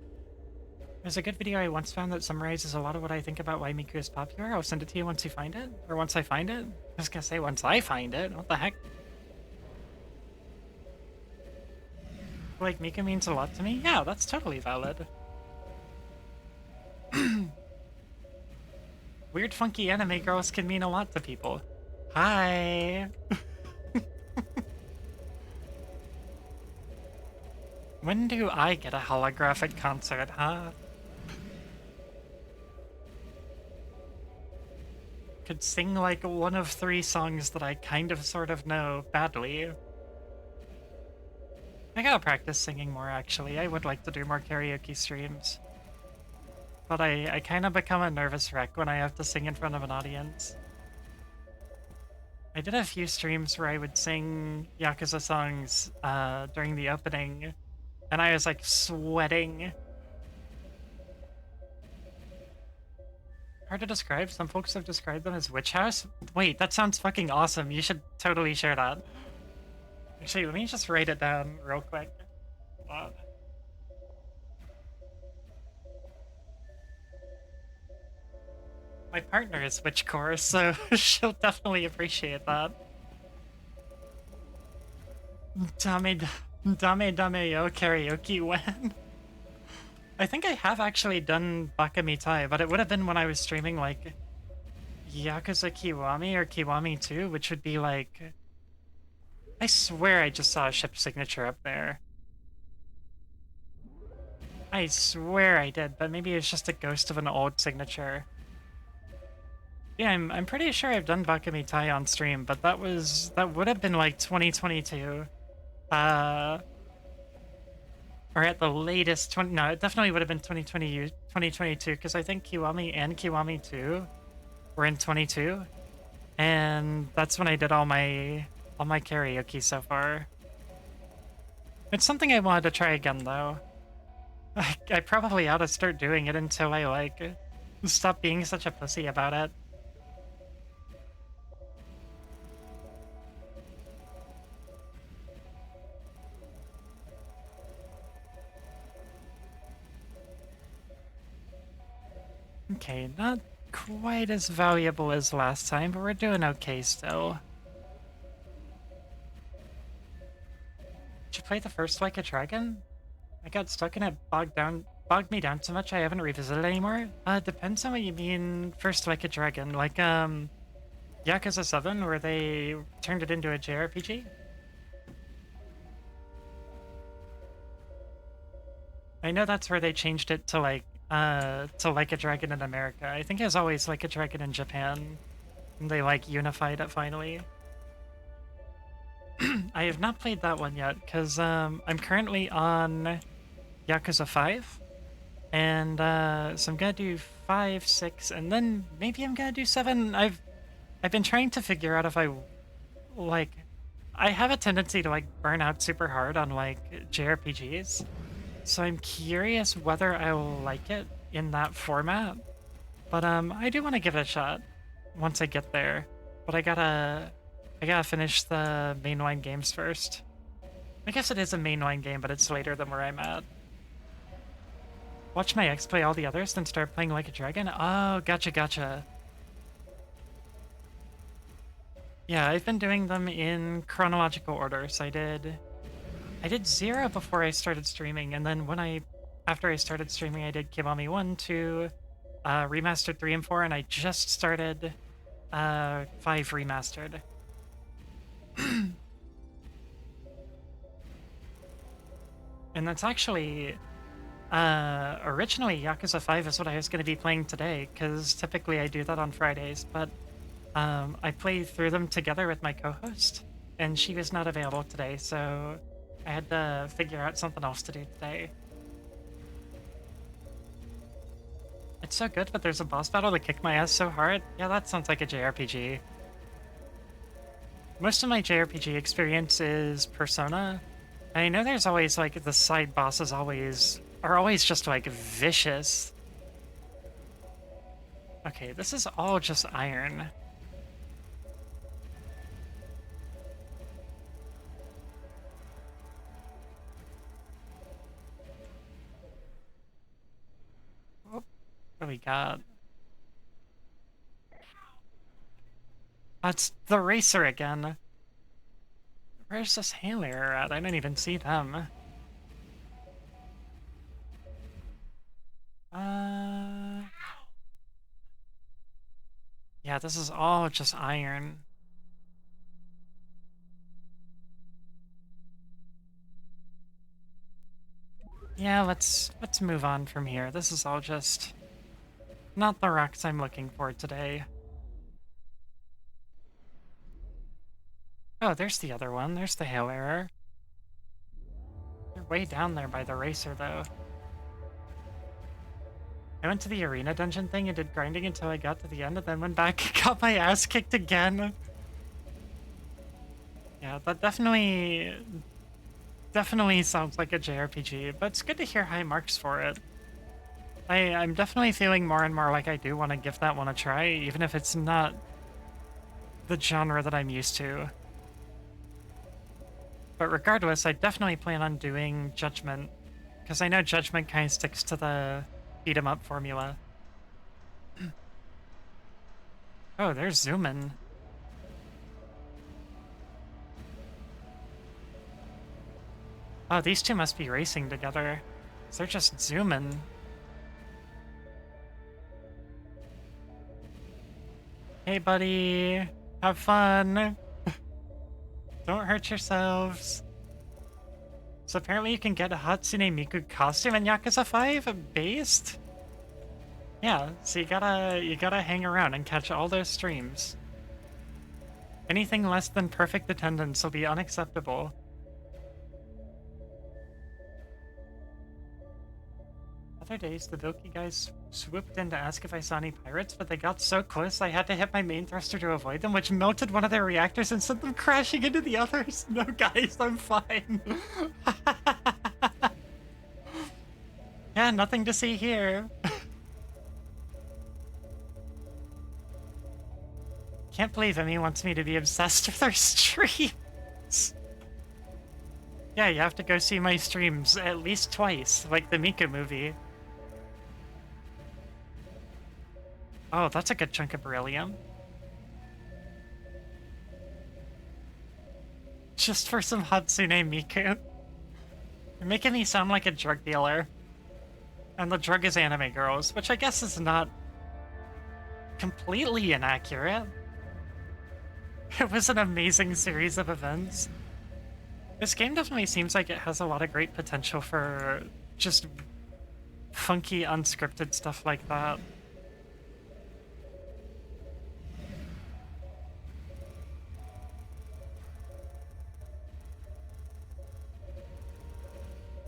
There's a good video I once found that summarizes a lot of what I think about why Miku is popular. I'll send it to you once you find it. Or once I find it. I was gonna say once I find it. What the heck? Like, Miku means a lot to me? Yeah, that's totally valid. Weird, funky anime girls can mean a lot to people. Hi! When do I get a holographic concert, huh? Could sing like one of 3 songs that I kind of sort of know badly. I gotta practice singing more, actually. I would like to do more karaoke streams. But I kind of become a nervous wreck when I have to sing in front of an audience. I did a few streams where I would sing Yakuza songs during the opening, and I was like sweating. Hard to describe. Some folks have described them as witch house. Wait, that sounds fucking awesome. You should totally share that. Actually, let me just write it down real quick. Hold on. My partner is witchcore, so she'll definitely appreciate that. Dame yo karaoke when? I think I have actually done Bakamitai, but it would have been when I was streaming like Yakuza Kiwami or Kiwami 2, which would be like... I swear I just saw a ship signature up there. I swear I did, but maybe it's just a ghost of an old signature. Yeah, I'm pretty sure I've done Bakamitai on stream, but that would have been like 2022. Or at the latest no, it definitely would have been 2022, because I think Kiwami and Kiwami 2 were in 22. And that's when I did all my karaoke so far. It's something I wanted to try again though. I probably ought to start doing it until I like stop being such a pussy about it. Okay, not quite as valuable as last time, but we're doing okay still. Did you play the first Like a Dragon? I got stuck in it, bogged me down so much I haven't revisited it anymore. Depends on what you mean first Like a Dragon. Like, Yakuza 7, where they turned it into a JRPG? I know that's where they changed it to like a Dragon in America. I think it was always Like a Dragon in Japan. And they like unified it finally. I have not played that one yet, because I'm currently on Yakuza 5. And so I'm gonna do 5, 6, and then maybe I'm gonna do 7. I've been trying to figure out if I like I have a tendency to like burn out super hard on like JRPGs. So I'm curious whether I will like it in that format. But I do want to give it a shot once I get there. But I gotta finish the mainline games first. I guess it is a mainline game, but it's later than where I'm at. Watch my ex play all the others, then start playing Like a Dragon? Oh, gotcha. Yeah, I've been doing them in chronological order. So I did 0 before I started streaming, and then after I started streaming, I did Kiwami 1, 2, Remastered 3 and 4, and I just started 5 Remastered. And that's actually... originally, Yakuza 5 is what I was going to be playing today, because typically I do that on Fridays, but I played through them together with my co-host, and she was not available today, so I had to figure out something else to do today. It's so good, but there's a boss battle to kick my ass so hard. Yeah, that sounds like a JRPG. Most of my JRPG experience is Persona. And I know there's always, like, the side bosses are always just, like, vicious. Okay, this is all just iron. Oh, what do we got? That's the racer again. Where's this handler at? I didn't even see them. Yeah, this is all just iron. Yeah, let's move on from here. This is all just not the rocks I'm looking for today. Oh, there's the other one. There's the hail error. They're way down there by the racer, though. I went to the arena dungeon thing and did grinding until I got to the end and then went back and got my ass kicked again. Yeah, that definitely sounds like a JRPG, but it's good to hear high marks for it. I'm definitely feeling more and more like I do want to give that one a try, even if it's not the genre that I'm used to. But regardless, I definitely plan on doing Judgment, because I know Judgment kind of sticks to the beat 'em up formula. Oh, there's zooming. Oh, these two must be racing together. They're just zooming. Hey, buddy. Have fun. Don't hurt yourselves. So apparently you can get a Hatsune Miku costume in Yakuza 5 based? Yeah, so you gotta hang around and catch all those streams. Anything less than perfect attendance will be unacceptable. Other days, the Doki guys swooped in to ask if I saw any pirates, but they got so close I had to hit my main thruster to avoid them, which melted one of their reactors and sent them crashing into the others. No, guys, I'm fine. Yeah, nothing to see here. Can't believe Emmy wants me to be obsessed with her streams. Yeah, you have to go see my streams at least twice, like the Mika movie. Oh, that's a good chunk of beryllium. Just for some Hatsune Miku. You're making me sound like a drug dealer. And the drug is anime girls, which I guess is not completely inaccurate. It was an amazing series of events. This game definitely seems like it has a lot of great potential for just funky, unscripted stuff like that.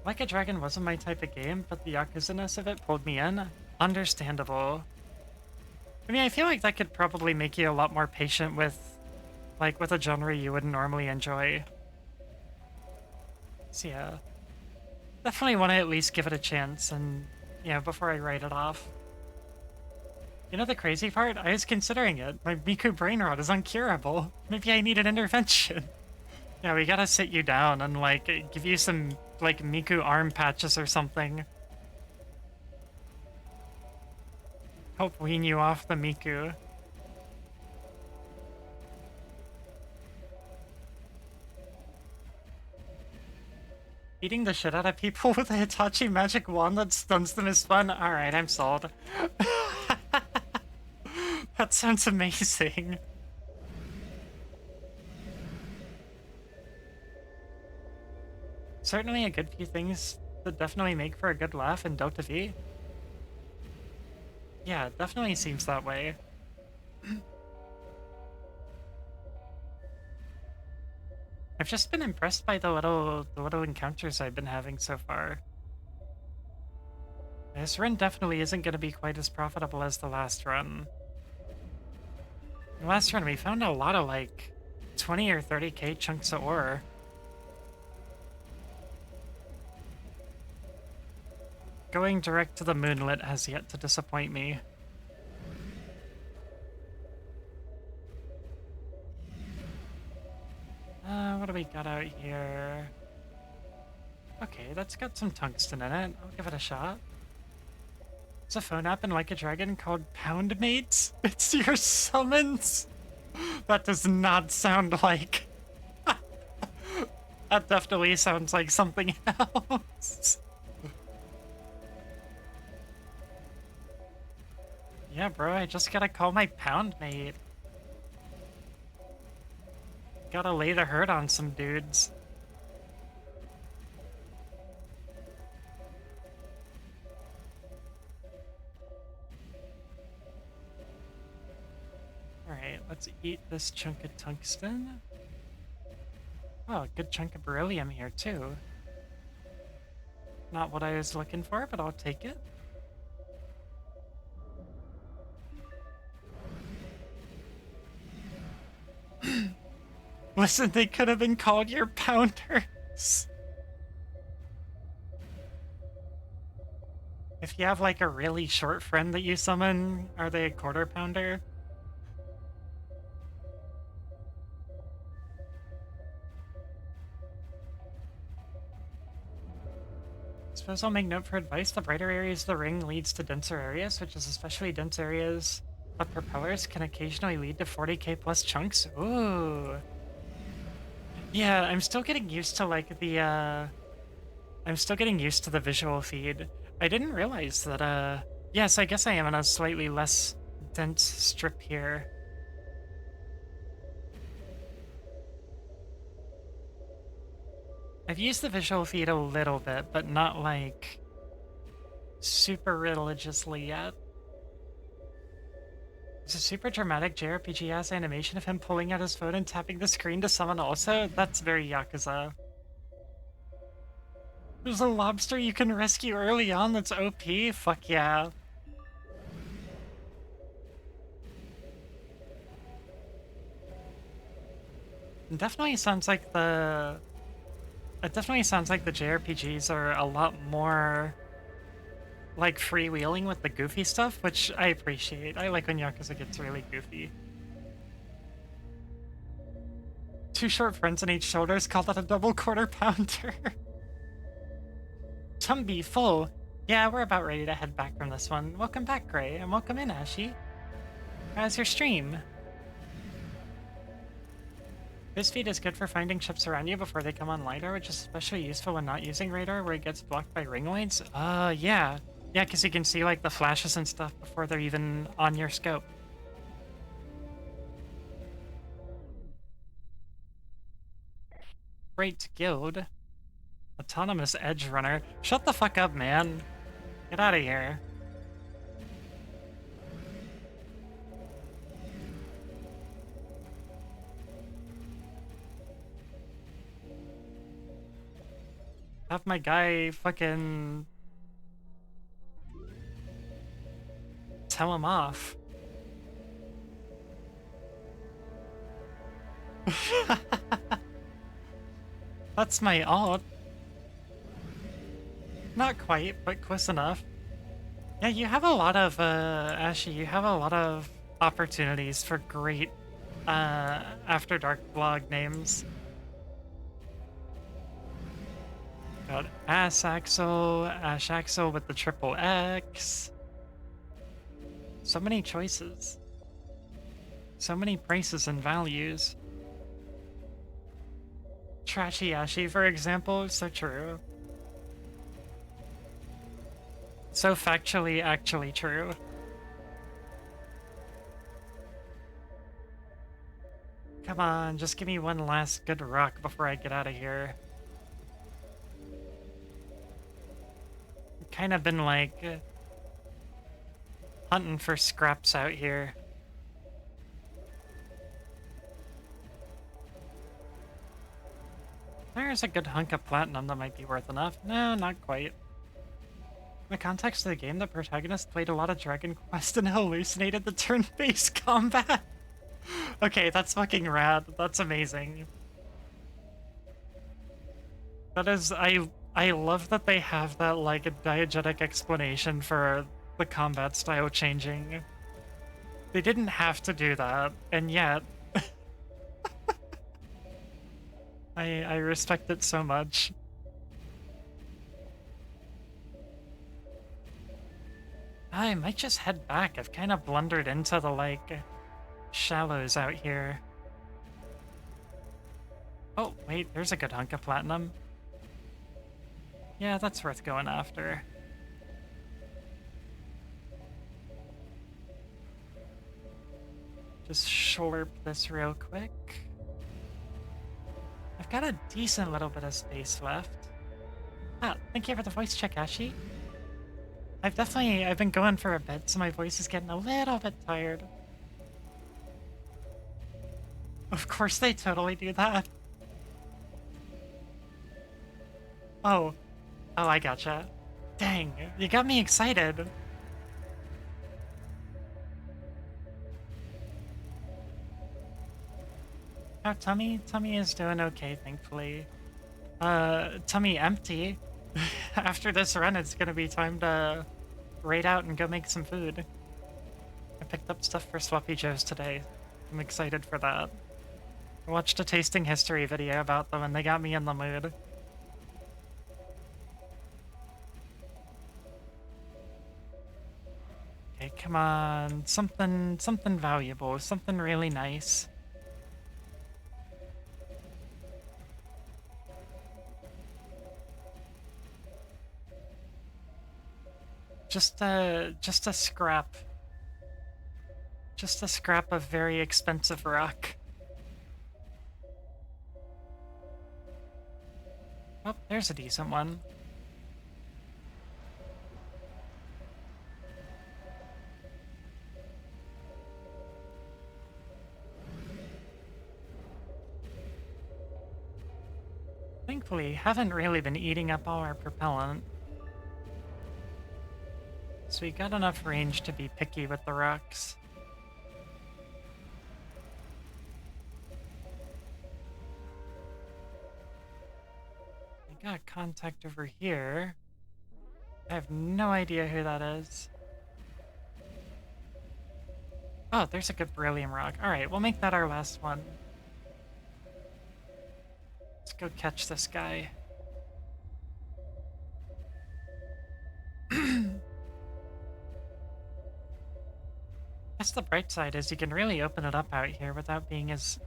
Like a Dragon wasn't my type of game, but the Yakuza-ness of it pulled me in. Understandable. I mean, I feel like that could probably make you a lot more patient with, like, with a genre you wouldn't normally enjoy. So yeah, definitely want to at least give it a chance, and, yeah, before I write it off. You know the crazy part? I was considering it. My Miku brain rot is uncurable. Maybe I need an intervention. Yeah, we gotta sit you down and, like, give you some, like, Miku arm patches or something. Help wean you off the Miku. Beating the shit out of people with a Hitachi magic wand that stuns them is fun. Alright, I'm sold. That sounds amazing. Certainly a good few things that definitely make for a good laugh in Dota V. Yeah, it definitely seems that way. I've just been impressed by the little encounters I've been having so far. This run definitely isn't going to be quite as profitable as the last run. The last run we found a lot of like 20 or 30k chunks of ore. Going direct to the moonlit has yet to disappoint me. What do we got out here? Okay, that's got some tungsten in it. I'll give it a shot. It's a phone app in Like a Dragon called Pound Mates. It's your summons. That does not sound like... That definitely sounds like something else. Yeah, bro, I just gotta call my pound mate. Gotta lay the hurt on some dudes. Alright, let's eat this chunk of tungsten. Oh, a good chunk of beryllium here, too. Not what I was looking for, but I'll take it. Listen, they could have been called your pounders. If you have, like, a really short friend that you summon, are they a quarter pounder? Suppose I'll make note for advice. The brighter areas of the ring leads to denser areas, which is especially dense areas of propellers can occasionally lead to 40k plus chunks. Ooh. Yeah, I'm still getting used to, like, the, I'm still getting used to the visual feed. I didn't realize that, yes, I guess I am on a slightly less dense strip here. I've used the visual feed a little bit, but not, like, super religiously yet. It's a super dramatic JRPG-ass animation of him pulling out his phone and tapping the screen to summon also. That's very Yakuza. There's a lobster you can rescue early on that's OP? Fuck yeah. It definitely sounds like the JRPGs are a lot more, like, freewheeling with the goofy stuff, which I appreciate. I like when Yakuza gets really goofy. Two short friends on each shoulders, call that a double quarter pounder. Tumby full. Yeah, we're about ready to head back from this one. Welcome back, Gray, and welcome in, Ashy. How's your stream? This feed is good for finding ships around you before they come on LiDAR, which is especially useful when not using radar, where it gets blocked by ring lights. Yeah. Yeah, because you can see, like, the flashes and stuff before they're even on your scope. Great guild. Autonomous edge runner. Shut the fuck up, man. Get out of here. Have my guy fucking tell him off. That's my alt. Not quite, but close enough. Yeah, you have a lot of, Ashy, you have a lot of opportunities for great, After Dark vlog names. Got Ash Axel with the triple X. So many choices. So many prices and values. Trashy Ashy, for example, so true. So factually actually true. Come on, just give me one last good rock before I get out of here. Kind of been like hunting for scraps out here. There's a good hunk of platinum that might be worth enough. No, not quite. In the context of the game, the protagonist played a lot of Dragon Quest and hallucinated the turn-based combat. Okay, that's fucking rad. That's amazing. That is, I love that they have that, like, a diegetic explanation for the combat style changing. They didn't have to do that, and yet I respect it so much. I might just head back. I've kind of blundered into the, like, shallows out here. Oh, wait, there's a good hunk of platinum. Yeah, that's worth going after. Just slurp this real quick. I've got a decent little bit of space left. Ah, thank you for the voice check, Ashi. I've been going for a bit, so my voice is getting a little bit tired. Of course they totally do that. Oh, oh, I gotcha. Dang, you got me excited. Oh, Tummy is doing okay, thankfully. Tummy empty. After this run, it's gonna be time to raid out and go make some food. I picked up stuff for Sloppy Joes today. I'm excited for that. I watched a tasting history video about them and they got me in the mood. Okay, come on. Something valuable, something really nice. Just a scrap. Just a scrap of very expensive rock. Oh, there's a decent one. Thankfully, haven't really been eating up all our propellant. So we got enough range to be picky with the rocks. I got contact over here. I have no idea who that is. Oh, there's a good beryllium rock. Alright, we'll make that our last one. Let's go catch this guy. Guess the bright side is you can really open it up out here without being as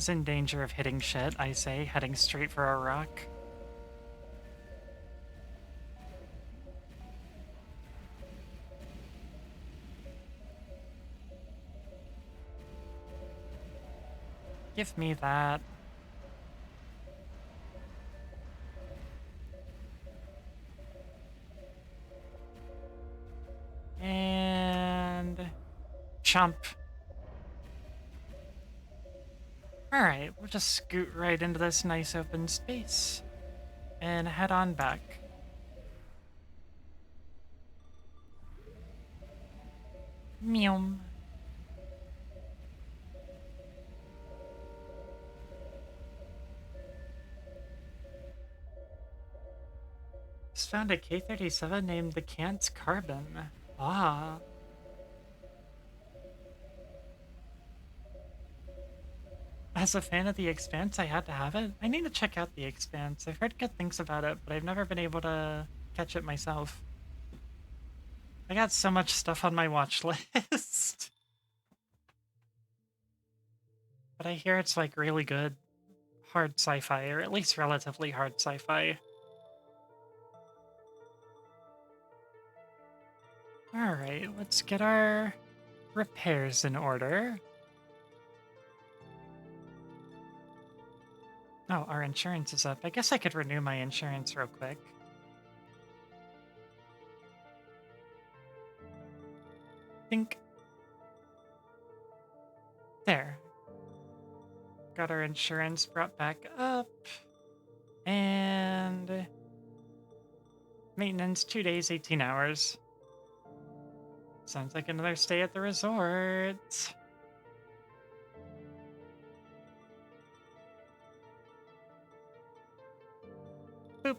in danger of hitting shit, I say, heading straight for a rock. Give me that. And chomp. Alright, we'll just scoot right into this nice open space and head on back. Meow. Just found a K-37 named the Kant's Carbon. Ah. As a fan of The Expanse, I had to have it. I need to check out The Expanse. I've heard good things about it, but I've never been able to catch it myself. I got so much stuff on my watch list. But I hear it's like really good hard sci-fi, or at least relatively hard sci-fi. Alright, let's get our repairs in order. Oh, our insurance is up. I guess I could renew my insurance real quick. Think. There. Got our insurance brought back up. And maintenance 2 days, 18 hours. Sounds like another stay at the resort. Boop.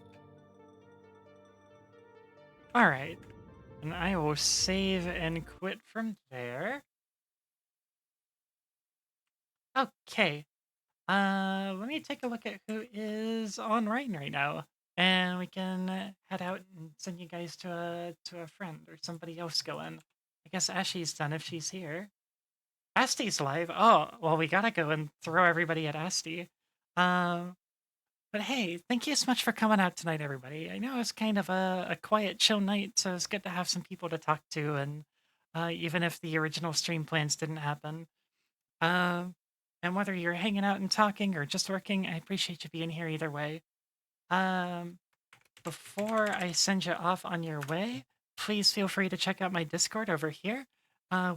All right. And I will save and quit from there. Okay. Let me take a look at who is online right now, and we can head out and send you guys to a friend or somebody else going. I guess Ashley's done if she's here. Asty's live. Oh, well, we gotta go and throw everybody at Asty. Um, but hey, thank you so much for coming out tonight, everybody. I know it's kind of a quiet, chill night, so it's good to have some people to talk to, and even if the original stream plans didn't happen. Um, and whether you're hanging out and talking or just working, I appreciate you being here either way. Um, Before I send you off on your way, please feel free to check out my Discord over here.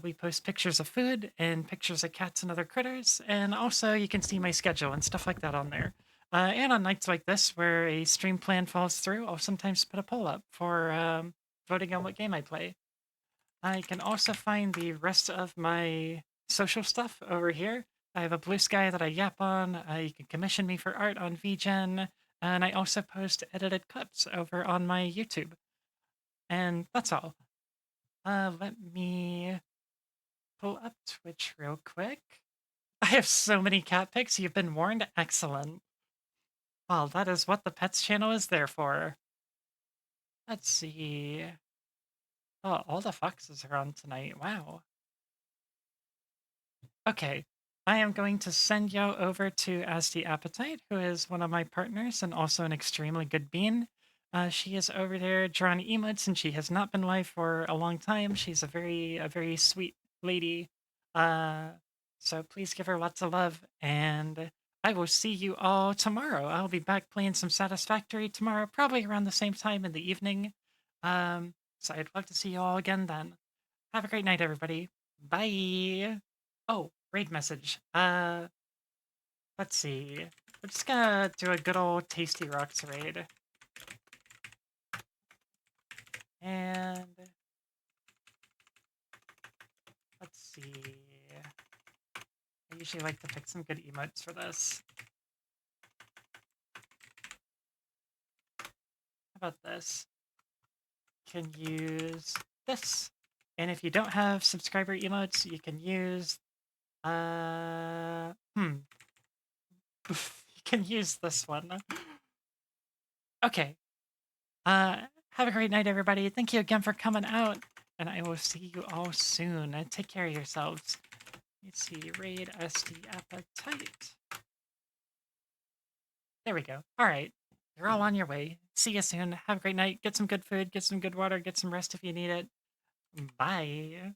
We post pictures of food and pictures of cats and other critters, and also you can see my schedule and stuff like that on there. And on nights like this, where a stream plan falls through, I'll sometimes put a poll up for voting on what game I play. I can also find the rest of my social stuff over here. I have a blue sky that I yap on. You can commission me for art on VGen. And I also post edited clips over on my YouTube. And that's all. Let me pull up Twitch real quick. I have so many cat pics. You've been warned. Excellent. Well, that is what the pets channel is there for. Let's see. Oh, all the foxes are on tonight. Wow. Okay, I am going to send you over to As the Appetite, who is one of my partners and also an extremely good bean. She is over there drawing emotes, and she has not been live for a long time. She's a very sweet lady. Uh, so please give her lots of love, and I will see you all tomorrow. I'll be back playing some Satisfactory tomorrow, probably around the same time in the evening. So I'd love to see you all again then. Have a great night, everybody. Bye. Oh, raid message. Let's see. We're just gonna do a good old Tasty Rocks raid. And let's see. I usually like to pick some good emotes for this. How about this? Can use this. And if you don't have subscriber emotes, you can use you can use this one. Okay. Have a great night, everybody. Thank you again for coming out, and I will see you all soon. Take care of yourselves. Let's see, raid SD appetite. There we go. All right, you're all on your way. See you soon. Have a great night. Get some good food. Get some good water. Get some rest if you need it. Bye.